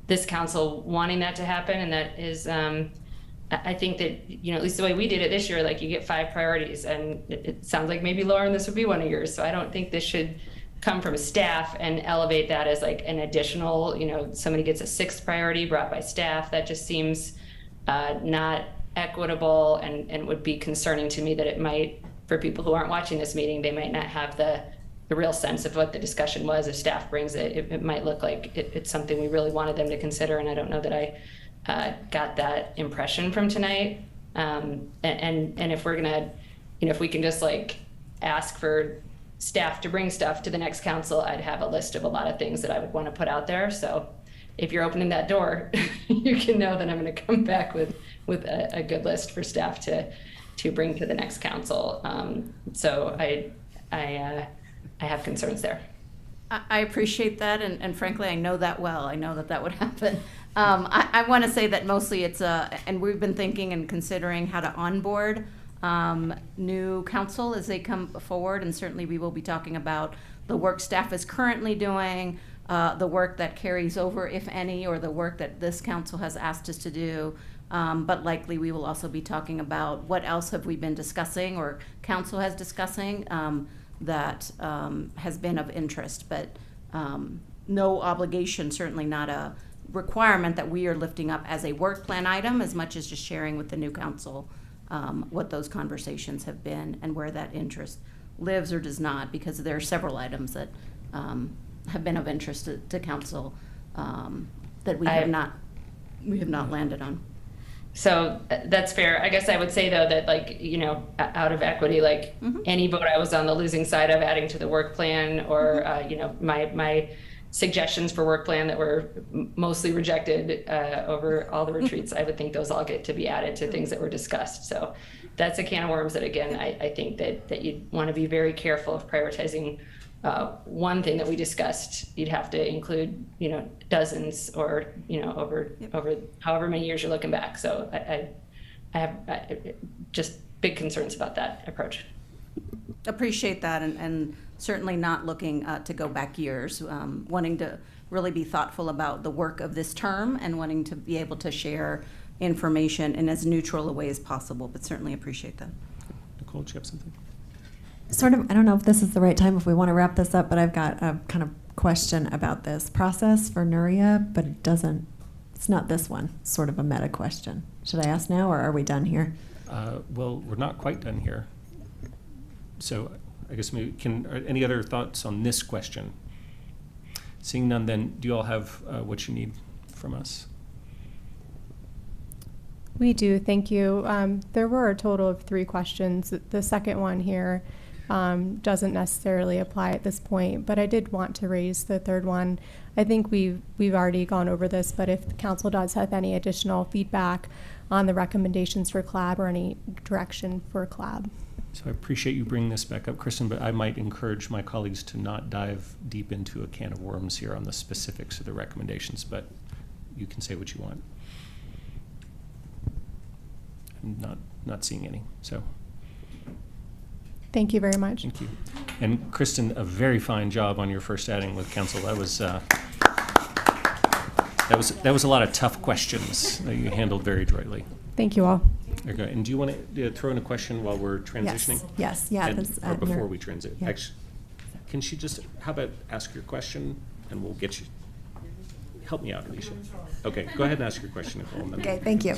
this council wanting that to happen. And that is, I think that, you know, at least the way we did it this year, like you get 5 priorities, and it sounds like maybe, Lauren, this would be one of yours. So I don't think this should come from staff and elevate that as like an additional, you know, somebody gets a 6th priority brought by staff. That just seems not equitable, and would be concerning to me that it might, for people who aren't watching this meeting, they might not have the real sense of what the discussion was. If staff brings it, it might look like it's something we really wanted them to consider, and I don't know that I got that impression from tonight. And if we're gonna, you know, if we can just like ask for staff to bring stuff to the next council, I'd have a list of a lot of things that I would want to put out there. So if you're opening that door, you can know that I'm going to come back with a good list for staff to bring to the next council. So I have concerns there. I appreciate that, and frankly, I know that well. I know that would happen. I want to say that mostly it's and we've been thinking and considering how to onboard new council as they come forward, and certainly we will be talking about the work staff is currently doing, the work that carries over, if any, or the work that this council has asked us to do. But likely we will also be talking about what else have we been discussing or council has discussing that has been of interest, but no obligation, certainly not a requirement that we are lifting up as a work plan item, as much as just sharing with the new council what those conversations have been and where that interest lives or does not, because there are several items that have been of interest to council that we have not landed on. So that's fair. I guess I would say though that, like, you know, out of equity, like any vote I was on the losing side of adding to the work plan, or you know, my suggestions for work plan that were mostly rejected over all the retreats, I would think those all get to be added to things that were discussed. So that's a can of worms that, again, I think that you'd want to be very careful of prioritizing one thing that we discussed. You'd have to include, you know, dozens, or, you know, over however many years you're looking back. So I have just big concerns about that approach. Appreciate that, and certainly not looking to go back years, wanting to really be thoughtful about the work of this term and wanting to be able to share information in as neutral a way as possible, but certainly appreciate that. Nicole, do you have something? Sort of, I don't know if this is the right time if we want to wrap this up, but I've got a kind of question about this process for Nuria, but it's not this one, it's sort of a meta question. Should I ask now, or are we done here? Well, we're not quite done here. So I guess maybe any other thoughts on this question? Seeing none, then do you all have what you need from us? We do, thank you. There were a total of 3 questions. The second one here doesn't necessarily apply at this point, but I did want to raise the third one. I think we've already gone over this, but if the council does have any additional feedback on the recommendations for CLAB or any direction for CLAB. So I appreciate you bringing this back up, Kristen, but I might encourage my colleagues to not dive deep into a can of worms here on the specifics of the recommendations, but you can say what you want. I'm not seeing any, so. Thank you very much. Thank you. And Kristen, a very fine job on your first outing with council. That was a lot of tough questions that you handled very adroitly. Thank you all. Okay. And do you want to throw in a question while we're transitioning? Yes. Yeah. Or before we transit? Yeah. Actually, can she just, how about ask your question and we'll get you, help me out, Alicia. Okay, go ahead and ask your question, Nicole. Okay, thank you.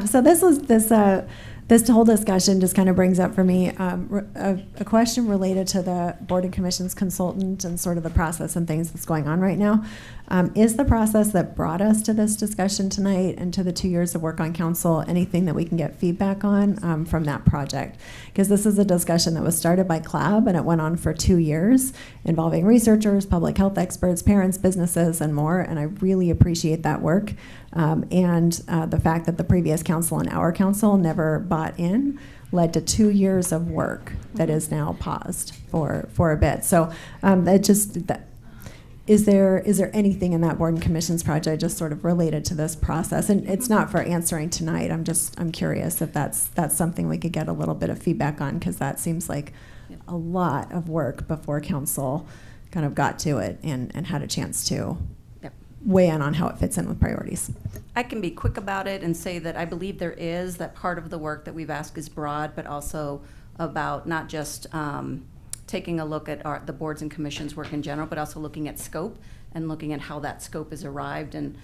So this whole discussion just kind of brings up for me a question related to the Board and Commissions consultant and sort of the process and things that's going on right now. Is the process that brought us to this discussion tonight and to the 2 years of work on council anything that we can get feedback on from that project? Because this is a discussion that was started by CLAB and it went on for 2 years involving researchers, public health experts, parents, businesses, and more, and I really appreciate that work. And the fact that the previous council and our council never bought in led to 2 years of work that is now paused for a bit. So is there anything in that Board and Commissions project just sort of related to this process? And it's not for answering tonight. I'm curious if that's something we could get a little bit of feedback on, because that seems like a lot of work before council kind of got to it and had a chance to weigh in on how it fits in with priorities. I can be quick about it and say that I believe there is that part of the work that we've asked is broad, but also about not just taking a look at the boards and commissions work in general, but also looking at scope and looking at how that scope is arrived and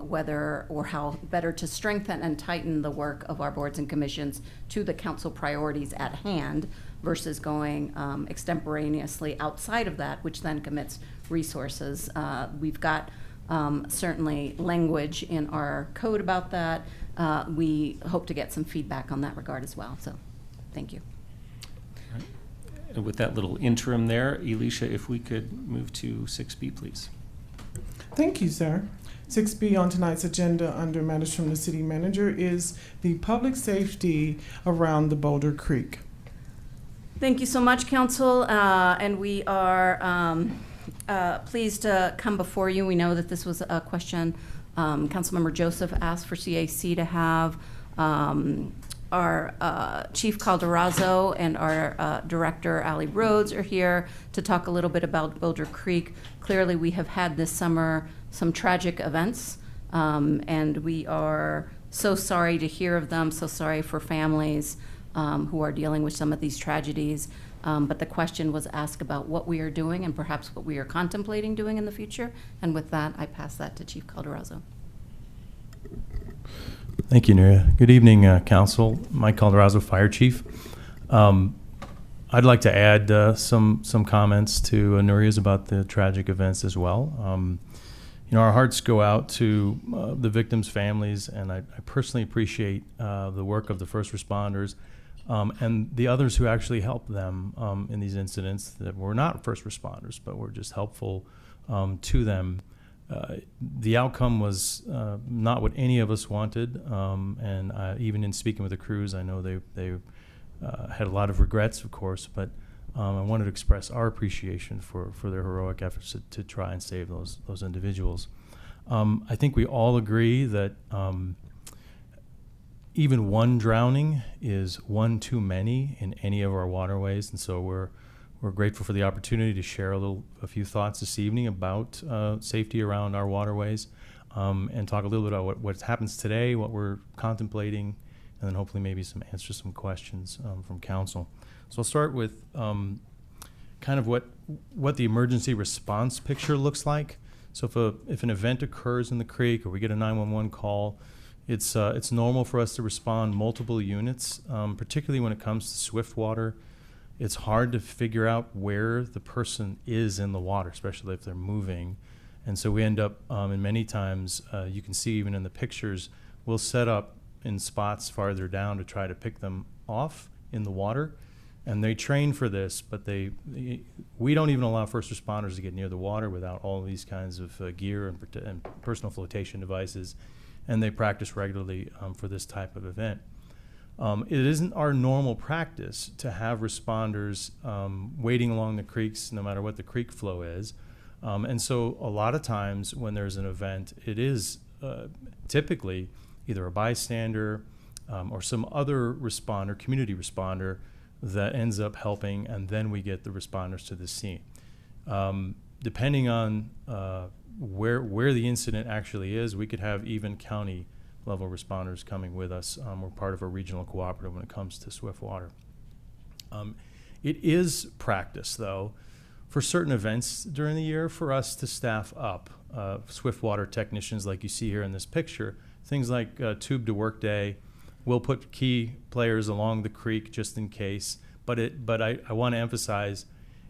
whether or how better to strengthen and tighten the work of our boards and commissions to the council priorities at hand versus going extemporaneously outside of that, which then commits resources. We've got certainly language in our code about that. We hope to get some feedback on that regard as well. So thank you. All right. And with that little interim there, Alicia, if we could move to 6B, please. Thank you, sir. 6B on tonight's agenda under matters from the city manager is the public safety around the Boulder Creek. Thank you so much, Council. And we are pleased to come before you. We know that this was a question Councilmember Joseph asked for CAC to have. Our Chief Calderazzo and our Director, Allie Rhodes, are here to talk a little bit about Boulder Creek. Clearly, we have had this summer some tragic events, and we are so sorry to hear of them, so sorry for families who are dealing with some of these tragedies. But the question was asked about what we are doing and perhaps what we are contemplating doing in the future. And with that, I pass that to Chief Calderazzo. Thank you, Nuria. Good evening, Council. Mike Calderazzo, Fire Chief. I'd like to add some comments to Nuria's about the tragic events as well. Our hearts go out to the victims' families, and I personally appreciate the work of the first responders and the others who actually helped them in these incidents that were not first responders, but were just helpful to them. The outcome was not what any of us wanted, and even in speaking with the crews, I know they had a lot of regrets, of course, but I wanted to express our appreciation for their heroic efforts to try and save those individuals. I think we all agree that even one drowning is one too many in any of our waterways, and so we're grateful for the opportunity to share a few thoughts this evening about safety around our waterways. and talk a little bit about what happens today, what we're contemplating, and then hopefully maybe answer some questions from council. So I'll start with kind of what the emergency response picture looks like. So if an event occurs in the creek or we get a 911 call, it's normal for us to respond multiple units, particularly when it comes to swift water. It's hard to figure out where the person is in the water, especially if they're moving. And so we end up, and many times, you can see even in the pictures, we'll set up in spots farther down to try to pick them off in the water. And they train for this, but we don't even allow first responders to get near the water without all of these kinds of gear and personal flotation devices. And they practice regularly for this type of event. It isn't our normal practice to have responders waiting along the creeks no matter what the creek flow is. And so a lot of times when there's an event, it is typically either a bystander or some other responder, community responder, that ends up helping, and then we get the responders to the scene. Depending on where the incident actually is, we could have even county level responders coming with us. We're part of a regional cooperative when it comes to swift water. It is practice, though, for certain events during the year for us to staff up swift water technicians like you see here in this picture. Things like tube to work day. We'll put key players along the creek just in case, but I want to emphasize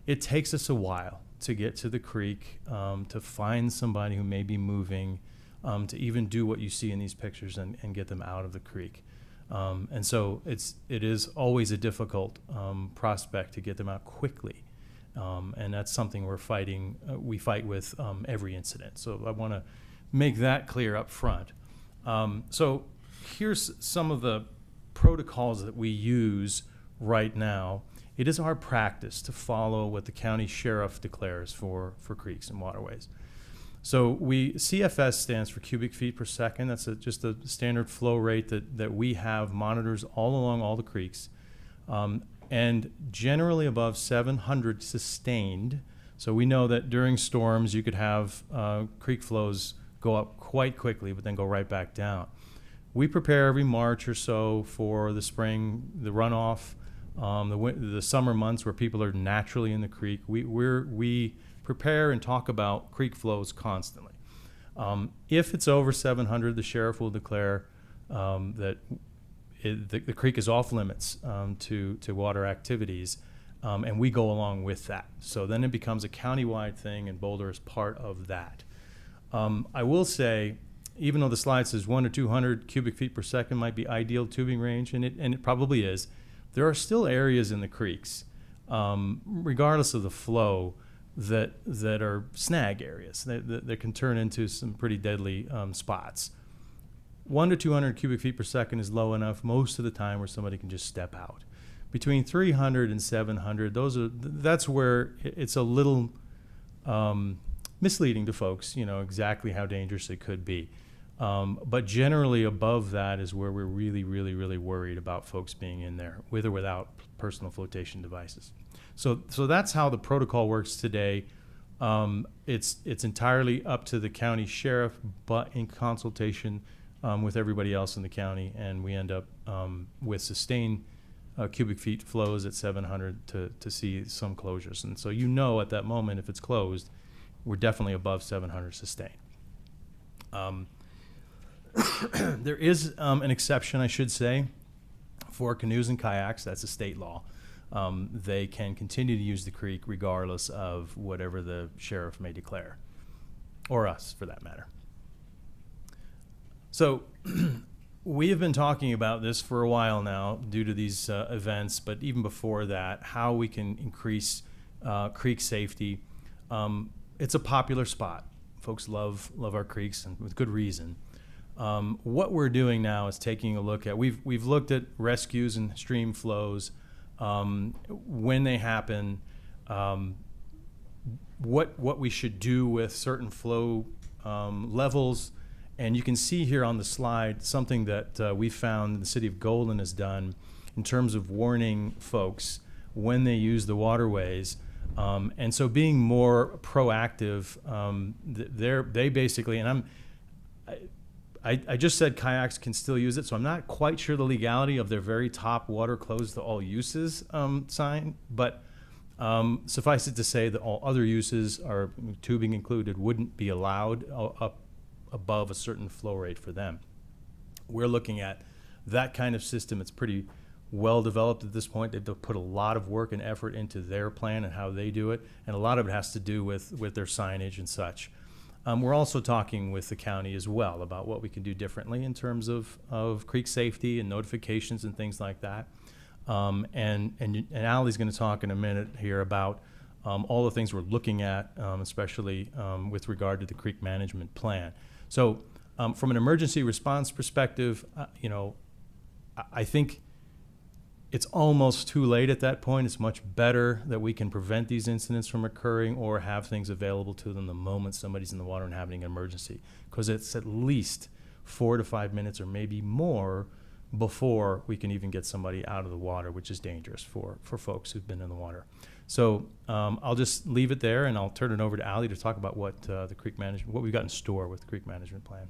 it takes us a while to get to the creek, to find somebody who may be moving, to even do what you see in these pictures and get them out of the creek. And so it is always a difficult prospect to get them out quickly. And that's something we fight with every incident. So I want to make that clear up front. So here's some of the protocols that we use right now. It is our practice to follow what the county sheriff declares for creeks and waterways. So CFS stands for cubic feet per second. That's just a standard flow rate that we have monitors all along all the creeks. And generally above 700 sustained. So we know that during storms you could have creek flows go up quite quickly but then go right back down. We prepare every March or so for the spring, the runoff, the summer months where people are naturally in the creek. We prepare and talk about creek flows constantly. If it's over 700, the sheriff will declare that the creek is off limits to water activities, and we go along with that. So then it becomes a countywide thing, and Boulder is part of that. I will say, even though the slide says 1 to 200 cubic feet per second might be ideal tubing range, and it probably is, there are still areas in the creeks, regardless of the flow, that are snag areas that can turn into some pretty deadly spots. 1 to 200 cubic feet per second is low enough most of the time where somebody can just step out. Between 300 and 700, that's where it's a little misleading to folks, exactly how dangerous it could be. But generally above that is where we're really, really, really worried about folks being in there with or without personal flotation devices. So that's how the protocol works today. It's entirely up to the county sheriff, but in consultation with everybody else in the county, and we end up with sustained cubic feet flows at 700 to see some closures. And so at that moment, if it's closed, we're definitely above 700 sustained. There is an exception, I should say, for canoes and kayaks. That's a state law. They can continue to use the creek regardless of whatever the sheriff may declare, or us for that matter. So we have been talking about this for a while now due to these events, but even before that, how we can increase creek safety. It's a popular spot. Folks love our creeks, and with good reason. What we're doing now is taking a look at, we've looked at rescues and stream flows, when they happen, what we should do with certain flow levels. And you can see here on the slide something that we found the city of Golden has done in terms of warning folks when they use the waterways. And so being more proactive, they basically, and I just said kayaks can still use it, so I'm not quite sure the legality of their very top water closed to all uses sign, but suffice it to say that all other uses, are tubing included, wouldn't be allowed up above a certain flow rate for them. We're looking at that kind of system. It's pretty well developed at this point. They've put a lot of work and effort into their plan and how they do it, and a lot of it has to do with their signage and such. We're also talking with the county as well about what we can do differently in terms of creek safety and notifications and things like that. And Allie's going to talk in a minute here about all the things we're looking at, especially with regard to the creek management plan. So from an emergency response perspective, I think it's almost too late at that point. It's much better that we can prevent these incidents from occurring or have things available to them the moment somebody's in the water and having an emergency, because it's at least 4 to 5 minutes or maybe more before we can even get somebody out of the water, which is dangerous for folks who've been in the water. So I'll just leave it there, and I'll turn it over to Allie to talk about what what we've got in store with the creek management plan.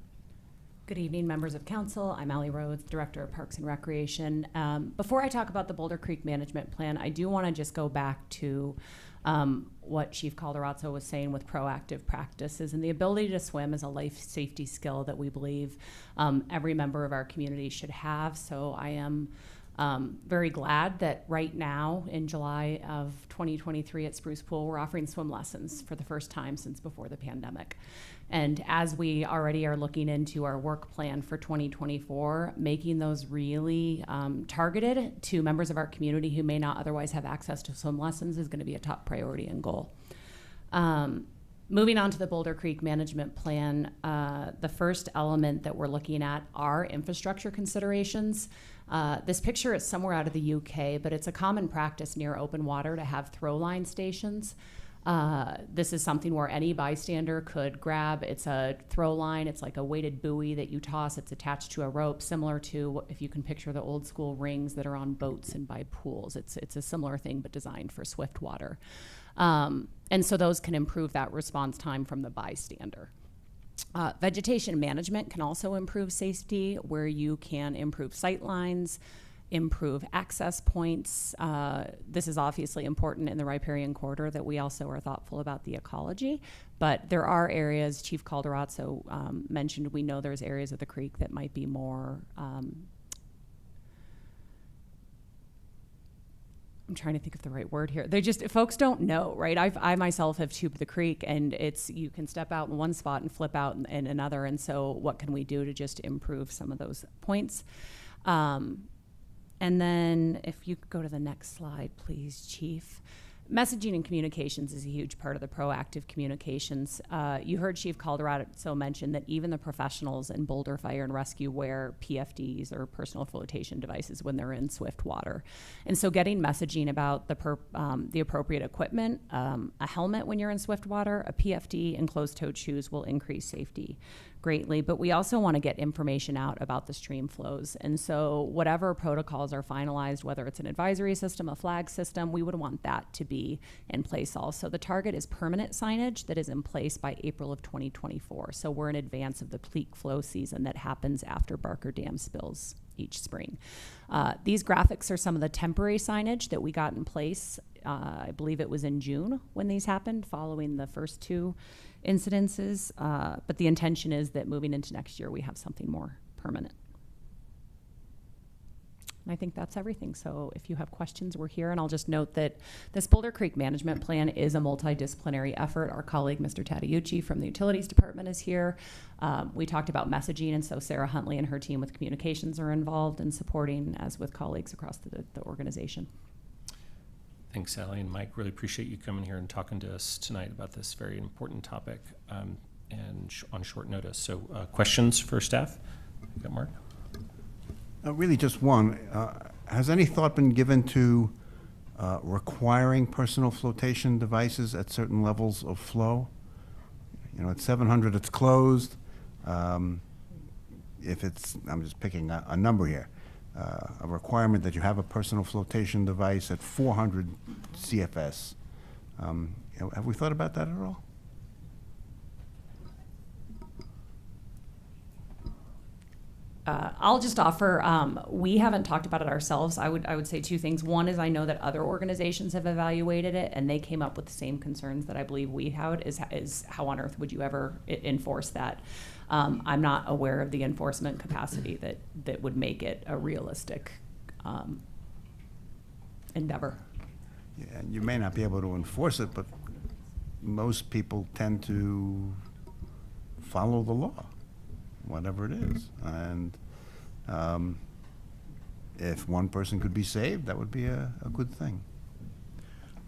Good evening, members of council. I'm Allie Rhodes, Director of Parks and Recreation. Before I talk about the Boulder Creek Management Plan, I do want to just go back to what Chief Calderazzo was saying with proactive practices, and the ability to swim is a life safety skill that we believe every member of our community should have. So I am very glad that right now in July of 2023 at Spruce Pool, we're offering swim lessons for the first time since before the pandemic. And as we already are looking into our work plan for 2024, making those really targeted to members of our community who may not otherwise have access to swim lessons is going to be a top priority and goal. Moving on to the Boulder Creek Management Plan, the first element that we're looking at are infrastructure considerations. This picture is somewhere out of the UK, but it's a common practice near open water to have throw line stations. This is something where any bystander could grab. It's a throw line. It's like a weighted buoy that you toss. It's attached to a rope, similar to, if you can picture, the old school rings that are on boats and by pools. It's a similar thing, but designed for swift water. And so those can improve that response time from the bystander. Vegetation management can also improve safety, where you can improve sight lines, improve access points. This is obviously important in the riparian corridor, that we also are thoughtful about the ecology. But there are areas, Chief Calderazzo mentioned, we know there's areas of the creek that might be more, I'm trying to think of the right word here. Folks don't know, right? I myself have tubed the creek, and you can step out in one spot and flip out in another. And so what can we do to just improve some of those points? And then if you could go to the next slide, please, Chief. Messaging and communications is a huge part of the proactive communications. You heard Chief Calderazzo mention that even the professionals in Boulder Fire and Rescue wear PFDs, or personal flotation devices, when they're in swift water. And so getting messaging about the appropriate equipment, a helmet when you're in swift water, a PFD, and closed-toed shoes will increase safety greatly. But we also want to get information out about the stream flows. And so whatever protocols are finalized, whether it's an advisory system, a flag system, we would want that to be in place also. The target is permanent signage that is in place by April of 2024. So we're in advance of the peak flow season that happens after Barker Dam spills each spring. These graphics are some of the temporary signage that we got in place. I believe it was in June when these happened, following the first two incidences. But the intention is that moving into next year, we have something more permanent. And I think that's everything. So if you have questions, we're here. And I'll just note that this Boulder Creek Management Plan is a multidisciplinary effort. Our colleague, Mr. Tadeucci from the Utilities Department, is here. We talked about messaging, and so Sarah Huntley and her team with communications are involved in supporting, as with colleagues across the organization. Thanks, Allie and Mike. Really appreciate you coming here and talking to us tonight about this very important topic, and on short notice. So questions for staff? You got Mark? Really just one. Has any thought been given to requiring personal flotation devices at certain levels of flow? You know, at 700 it's closed. If it's, I'm just picking a number here, a requirement that you have a personal flotation device at 400 CFS. Have we thought about that at all? I'll just offer, we haven't talked about it ourselves. I would say two things. One is I know that other organizations have evaluated it and they came up with the same concerns that I believe we have, is how on earth would you ever enforce that? I'm not aware of the enforcement capacity that would make it a realistic endeavor. Yeah, and you may not be able to enforce it, but most people tend to follow the law, whatever it is. And if one person could be saved, that would be a good thing.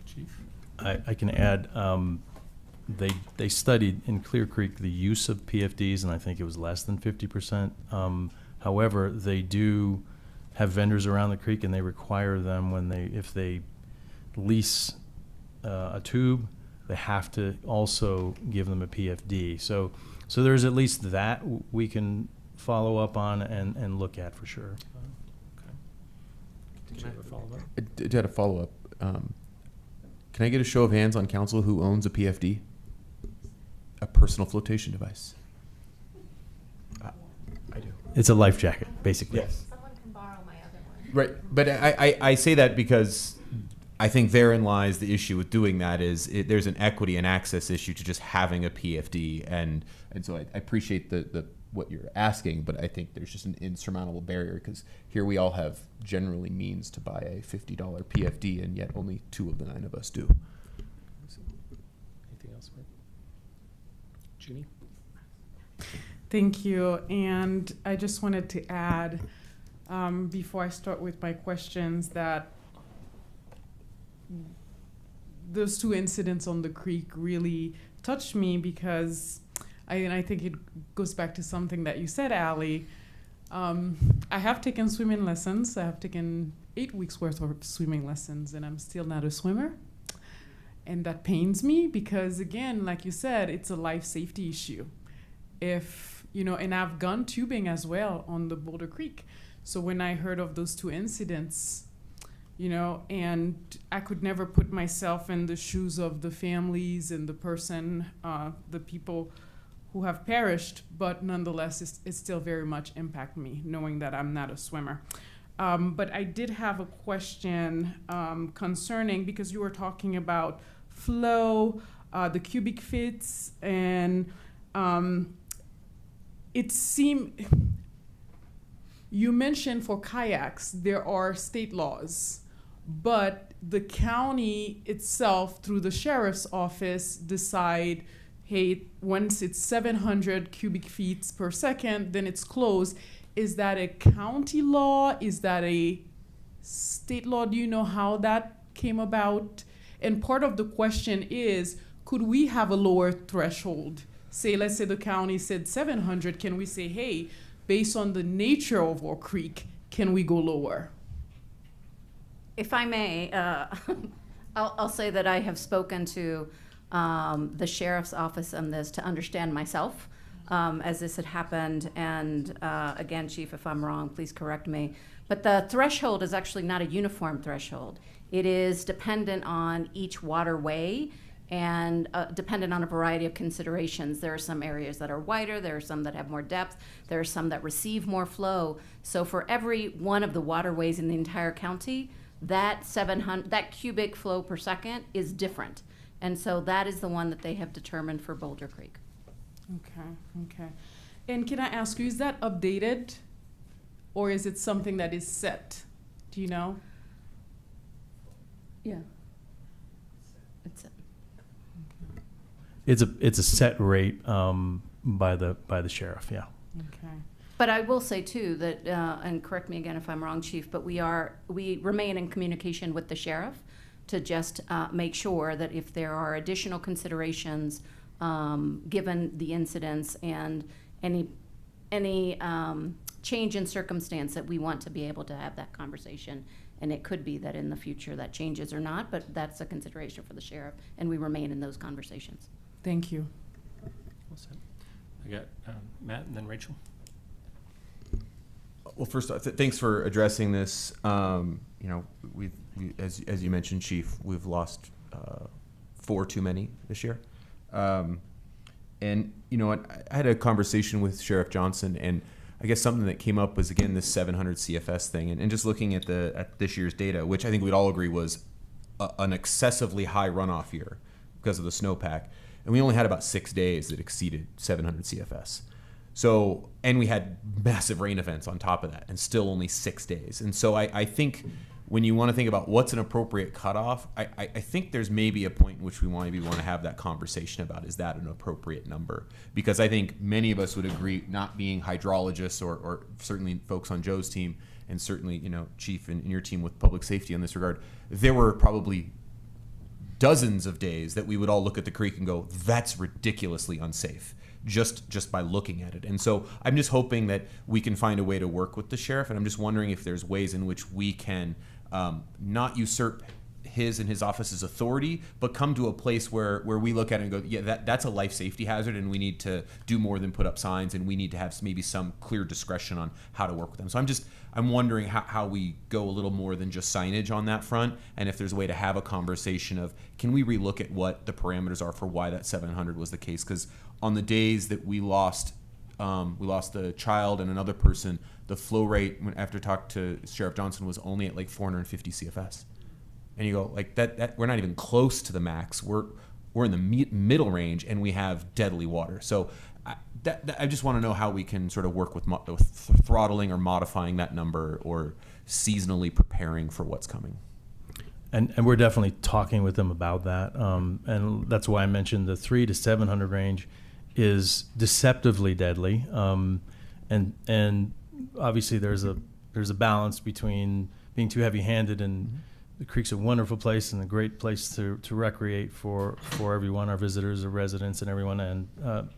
Chief? I can add, they studied in Clear Creek the use of PFDs, and I think it was less than 50%. However, they do have vendors around the creek, and they require them if they lease a tube, they have to also give them a PFD. So there's at least that we can follow up on and look at for sure. Okay. Did you have a follow-up? I did have a follow-up. Can I get a show of hands on council who owns a PFD? A personal flotation device. I do. It's a life jacket, basically. Yes. Someone can borrow my other one. Right, but I say that because I think therein lies the issue with doing that is there's an equity and access issue to just having a PFD, and so I appreciate the what you're asking, but I think there's just an insurmountable barrier because here we all have generally means to buy a $50 PFD, and yet only 2 of the 9 of us do. Anything else, Mike? Jeannie? Thank you. And I just wanted to add, before I start with my questions, that those 2 incidents on the creek really touched me because I think it goes back to something that you said, Allie. I have taken swimming lessons. I have taken 8 weeks worth of swimming lessons, and I'm still not a swimmer. And that pains me because, again, like you said, it's a life safety issue. And I've gone tubing as well on the Boulder Creek. So when I heard of those 2 incidents, and I could never put myself in the shoes of the families and the people who have perished, but nonetheless, it still very much impact me, knowing that I'm not a swimmer. But I did have a question concerning, because you were talking about flow, the cubic fits, and it seemed, you mentioned for kayaks, there are state laws, but the county itself, through the sheriff's office, decide, hey, once it's 700 cubic feet per second, then it's closed. Is that a county law? Is that a state law? Do you know how that came about? And part of the question is, could we have a lower threshold? Say, let's say the county said 700, can we say, hey, based on the nature of our creek, can we go lower? If I may, I'll say that I have spoken to the sheriff's office on this to understand myself as this had happened. And again, Chief, if I'm wrong, please correct me. But the threshold is actually not a uniform threshold. It is dependent on each waterway and dependent on a variety of considerations. There are some areas that are wider, there are some that have more depth, there are some that receive more flow. So for every one of the waterways in the entire county, that cubic flow per second is different. And so that is the one that they have determined for Boulder Creek. Okay. And can I ask you, is that updated or is it something that is set? Do you know? Yeah. It's set. It's a set rate by the sheriff, yeah. Okay. But I will say too that, and correct me again if I'm wrong, Chief, but we remain in communication with the sheriff to just make sure that if there are additional considerations given the incidents and any change in circumstance, that we want to be able to have that conversation. And it could be that in the future that changes or not, but that's a consideration for the sheriff, and we remain in those conversations. Thank you. Well said. I got Matt and then Rachel. Well, first, thanks for addressing this. As you mentioned, Chief, we've lost 4 too many this year. And you know what? I had a conversation with Sheriff Johnson, and I guess something that came up was, again, this 700 CFS thing, and just looking at this year's data, which I think we'd all agree was an excessively high runoff year because of the snowpack, and we only had about 6 days that exceeded 700 CFS. So, and we had massive rain events on top of that, and still only 6 days. And so I think when you want to think about what's an appropriate cutoff, I think there's maybe a point in which we want to have that conversation about, is that an appropriate number? Because I think many of us would agree, not being hydrologists or certainly folks on Joe's team, and certainly, you know, Chief and your team with public safety in this regard, there were probably dozens of days that we would all look at the creek and go, that's ridiculously unsafe, just by looking at it. And so I'm just hoping that we can find a way to work with the sheriff, and I'm just wondering if there's ways in which we can not usurp his and his office's authority, but come to a place where we look at it and go, yeah, that's a life safety hazard, and we need to do more than put up signs, and we need to have maybe some clear discretion on how to work with them. So I'm wondering how we go a little more than just signage on that front, and if there's a way to have a conversation of, can we relook at what the parameters are for why that 700 was the case? Because on the days that we lost a child and another person, the flow rate, after talking to Sheriff Johnson, was only at like 450 CFS. And you go, like, that we're not even close to the max. We're in the middle range, and we have deadly water. So I just want to know how we can sort of work with throttling or modifying that number, or seasonally preparing for what's coming. And we're definitely talking with them about that. And that's why I mentioned the 300 to 700 range is deceptively deadly. And obviously there's a balance between being too heavy-handed, and the creek's a wonderful place and a great place to recreate for everyone, our visitors, our residents, and everyone. And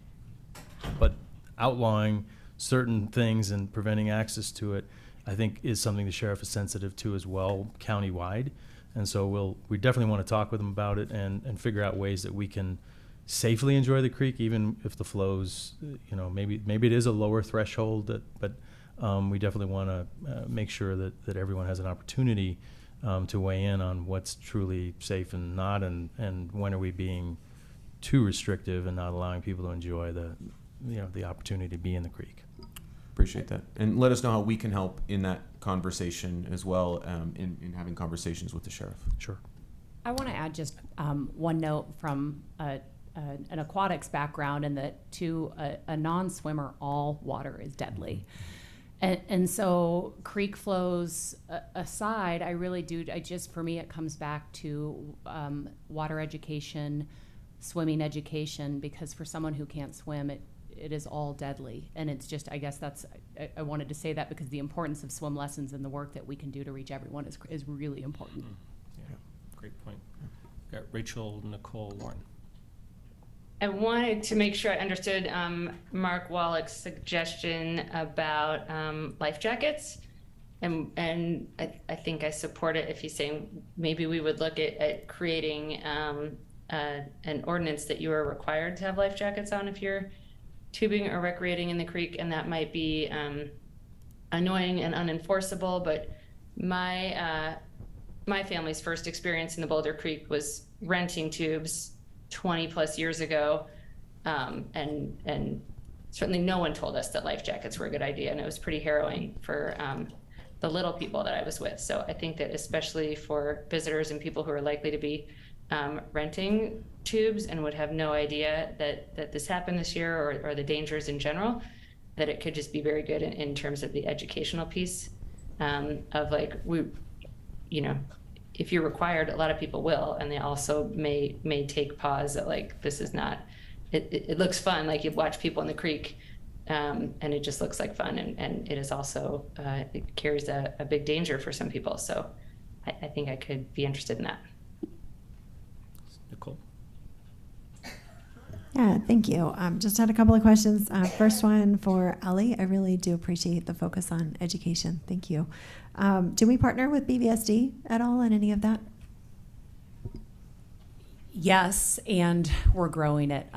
but outlawing certain things and preventing access to it, I think, is something the sheriff is sensitive to as well, countywide. And so we definitely want to talk with them about it and figure out ways that we can safely enjoy the creek, even if the flows, you know, maybe it is a lower threshold, but we definitely want to make sure that everyone has an opportunity to weigh in on what's truly safe and not, and when are we being too restrictive and not allowing people to enjoy the opportunity to be in the creek. Appreciate that. And let us know how we can help in that conversation as well, in having conversations with the sheriff. Sure. I want to add just one note from an aquatics background, and that to a non-swimmer, all water is deadly. And so creek flows aside, for me, it comes back to water education, swimming education, because for someone who can't swim, it is all deadly. And it's just, I guess I wanted to say that because the importance of swim lessons and the work that we can do to reach everyone is really important. Yeah, great point. Got Rachel, Nicole, Lauren. I wanted to make sure I understood Mark Wallach's suggestion about life jackets. And I think I support it if he's saying maybe we would look at creating an ordinance that you are required to have life jackets on if you're tubing or recreating in the creek, and that might be annoying and unenforceable. But my family's first experience in the Boulder Creek was renting tubes 20 plus years ago, and certainly no one told us that life jackets were a good idea, and it was pretty harrowing for the little people that I was with. So I think that especially for visitors and people who are likely to be renting tubes and would have no idea that this happened this year, or the dangers in general, that it could just be very good in terms of the educational piece of, like, if you're required, a lot of people will, and they also may take pause at, like, this is not, it looks fun, like you watch people in the creek, and it just looks like fun, and it is also, it carries a big danger for some people. So I think I could be interested in that. Nicole. Yeah, thank you. Just had a couple of questions. First one for Ellie. I really do appreciate the focus on education. Thank you. Do we partner with BVSD at all in any of that? Yes, and we're growing it.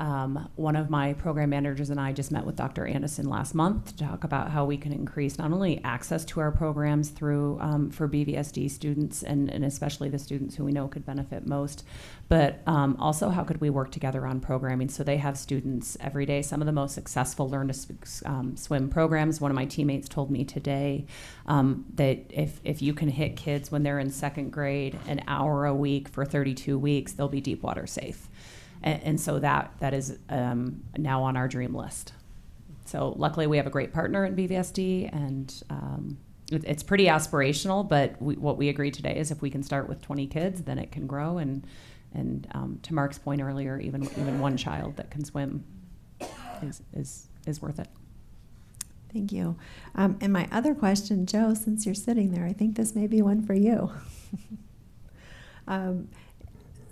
One of my program managers and I just met with Dr. Anderson last month to talk about how we can increase not only access to our programs through for BVSD students and especially the students who we know could benefit most, but also how could we work together on programming so they have students every day. Some of the most successful Learn to Swim programs, one of my teammates told me today that if you can hit kids when they're in second grade an hour a week for 32 weeks, they'll be deep water safe. And so that is now on our dream list. So luckily we have a great partner in BVSD, and it's pretty aspirational, but what we agreed today is if we can start with 20 kids, then it can grow. And to Mark's point earlier, even one child that can swim is worth it. Thank you. And my other question, Joe, since you're sitting there, I think this may be one for you.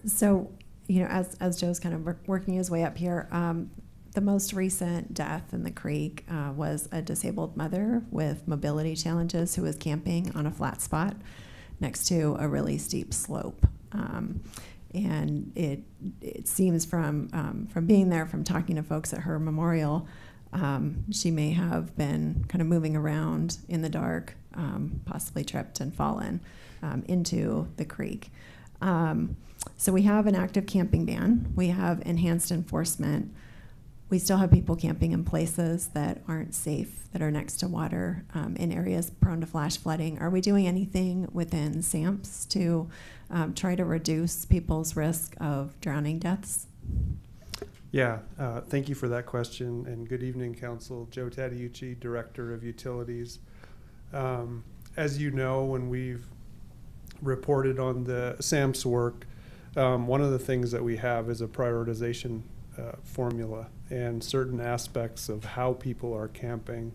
So, you know, as Joe's kind of working his way up here, the most recent death in the creek was a disabled mother with mobility challenges who was camping on a flat spot next to a really steep slope. And it seems from being there, from talking to folks at her memorial, she may have been kind of moving around in the dark, possibly tripped and fallen into the creek. So we have an active camping ban. We have enhanced enforcement. We still have people camping in places that aren't safe, that are next to water, in areas prone to flash flooding. Are we doing anything within SAMPS to try to reduce people's risk of drowning deaths? Yeah, thank you for that question, and good evening, Council. Joe Tadiucci, Director of Utilities. As you know, when we've reported on the SAMPS work, one of the things that we have is a prioritization formula, and certain aspects of how people are camping.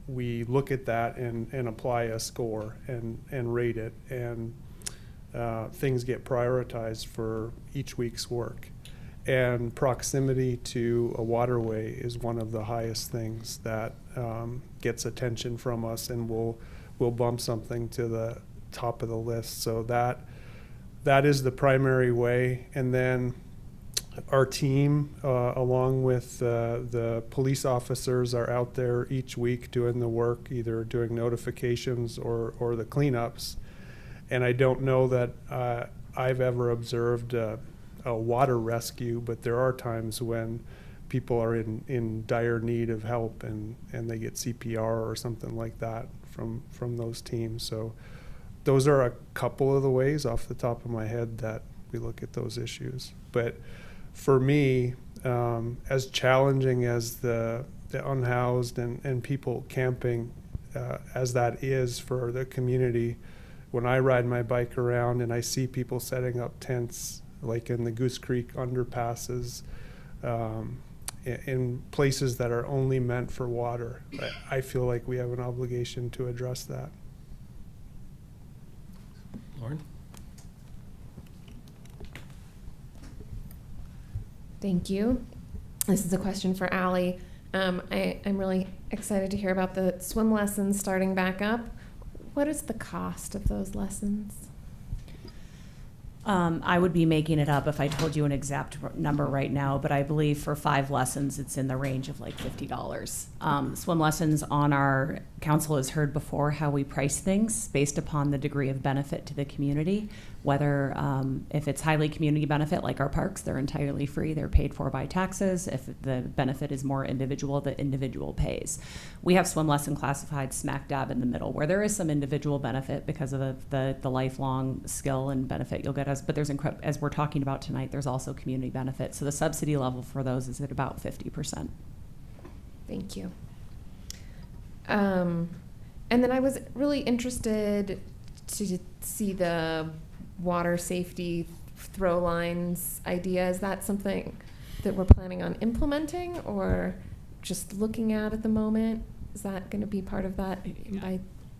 We look at that and apply a score and rate it, and things get prioritized for each week's work. And proximity to a waterway is one of the highest things that gets attention from us, and will bump something to the top of the list. So that is the primary way. And then our team, along with the police officers, are out there each week doing the work, either doing notifications or the cleanups. And I don't know that I've ever observed a water rescue, but there are times when people are in dire need of help, and they get CPR or something like that from those teams. So those are a couple of the ways off the top of my head that we look at those issues. But for me, as challenging as the unhoused and people camping as that is for the community, when I ride my bike around and I see people setting up tents like in the Goose Creek underpasses, in places that are only meant for water, I feel like we have an obligation to address that. Lauren? Thank you. This is a question for Allie. I'm really excited to hear about the swim lessons starting back up. What is the cost of those lessons? I would be making it up if I told you an exact number right now, but I believe for 5 lessons, it's in the range of like $50. Swim lessons on our council has heard before how we price things based upon the degree of benefit to the community, whether if it's highly community benefit, like our parks, they're entirely free, they're paid for by taxes. If the benefit is more individual, the individual pays. We have swim lesson classified smack dab in the middle, where there is some individual benefit because of the lifelong skill and benefit you'll get but there's, as we're talking about tonight, there's also community benefit. So the subsidy level for those is at about 50%. Thank you. And then I was really interested to see the water safety throw lines idea. Is that something that we're planning on implementing or just looking at the moment? Is that going to be part of that?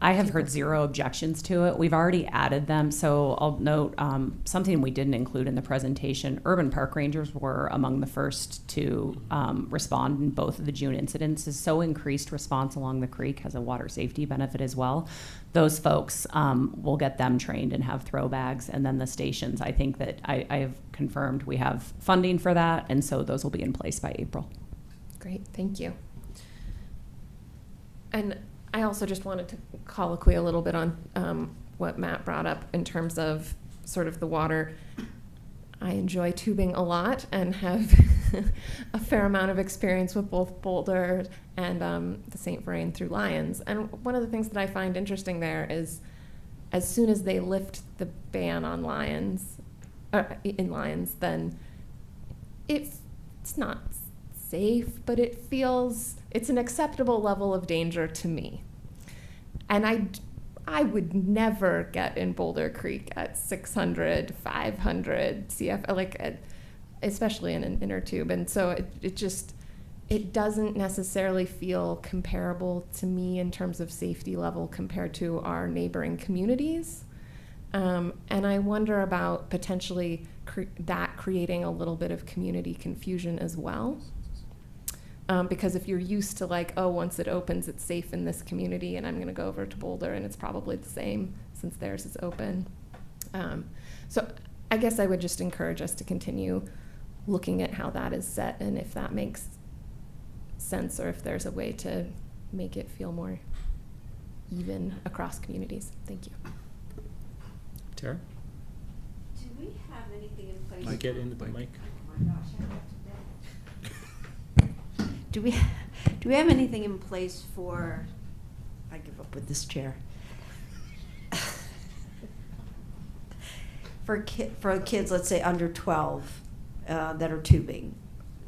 I have heard zero objections to it. We've already added them. So I'll note something we didn't include in the presentation. Urban park rangers were among the first to respond in both of the June incidences. So increased response along the creek has a water safety benefit as well. Those folks, will get them trained and have throw bags. And then the stations, I think that I have confirmed we have funding for that. And so those will be in place by April. Great, thank you. And I also just wanted to colloquy a little bit on what Matt brought up in terms of sort of the water. I enjoy tubing a lot and have a fair amount of experience with both Boulder and the St. Vrain through Lions. And one of the things that I find interesting there is as soon as they lift the ban on Lions, in Lions, then it's not safe, but it's an acceptable level of danger to me. And I would never get in Boulder Creek at 600, 500 CF, especially in an inner tube. And so it doesn't necessarily feel comparable to me in terms of safety level compared to our neighboring communities. And I wonder about potentially that creating a little bit of community confusion as well. Because if you're used to once it opens, it's safe in this community, and I'm going to go over to Boulder, and it's probably the same since theirs is open. So I guess I would just encourage us to continue looking at how that is set and if that makes sense or if there's a way to make it feel more even across communities. Thank you. Tara? Do we have anything in place? Can you get into the mic? Oh my gosh, I have to. Do we have anything in place for, I give up with this chair. for kids, let's say under 12, that are tubing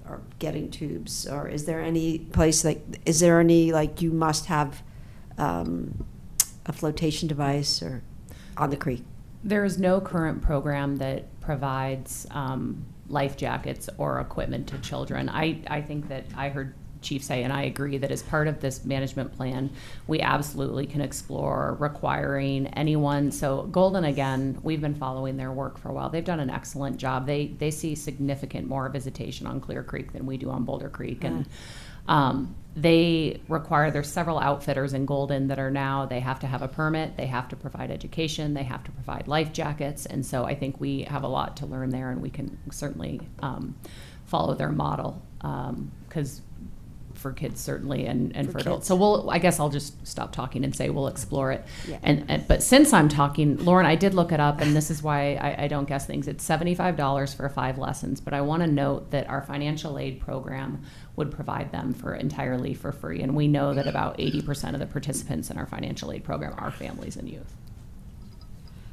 or getting tubes, or is there any place you must have a flotation device or on the creek? There is no current program that provides life jackets or equipment to children. I think that I heard Chief say, and I agree, that as part of this management plan, we absolutely can explore requiring anyone. So Golden, again, we've been following their work for a while. They've done an excellent job. They see significant more visitation on Clear Creek than we do on Boulder Creek. And they require, there's several outfitters in Golden that are now, they have to have a permit, they have to provide education, they have to provide life jackets. And so I think we have a lot to learn there, and we can certainly follow their model because for kids certainly and for adults. So I guess I'll just stop talking and say we'll explore it. Yeah. But since I'm talking, Lauren, I did look it up, and this is why I don't guess things. It's $75 for 5 lessons, but I want to note that our financial aid program would provide them entirely for free. And we know that about 80% of the participants in our financial aid program are families and youth.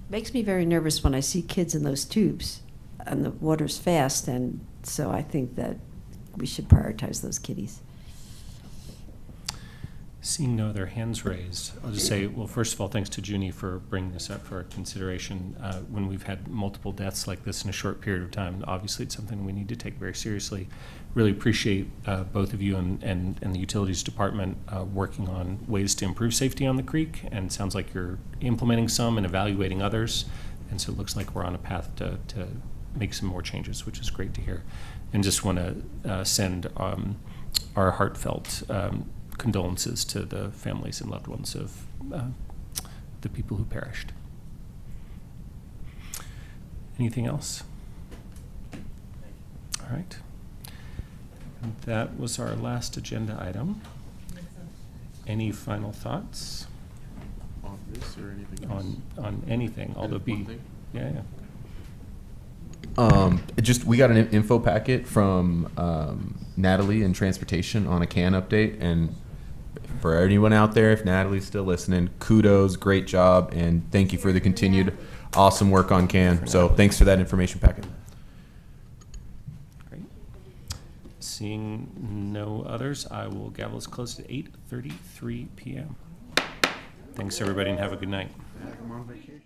Makes me very nervous when I see kids in those tubes and the water's fast, and so I think that we should prioritize those kiddies. Seeing no other hands raised, I'll just say, well, first of all, thanks to Junie for bringing this up for our consideration. When we've had multiple deaths like this in a short period of time, obviously it's something we need to take very seriously. Really appreciate both of you and the Utilities Department working on ways to improve safety on the creek, and it sounds like you're implementing some and evaluating others, and so it looks like we're on a path to make some more changes, which is great to hear. And just want to send our heartfelt condolences to the families and loved ones of the people who perished. Anything else? All right. And that was our last agenda item. Any final thoughts? On this or anything else? On anything, although yeah. We got an info packet from Natalie in Transportation on a CAN update, and for anyone out there, if Natalie's still listening, kudos, great job, and thank you for the continued awesome work on CAN. So thanks for that information packet. Great. Seeing no others, I will gavel us closed at 8:33 p.m. Thanks everybody, and have a good night. I'm on vacation.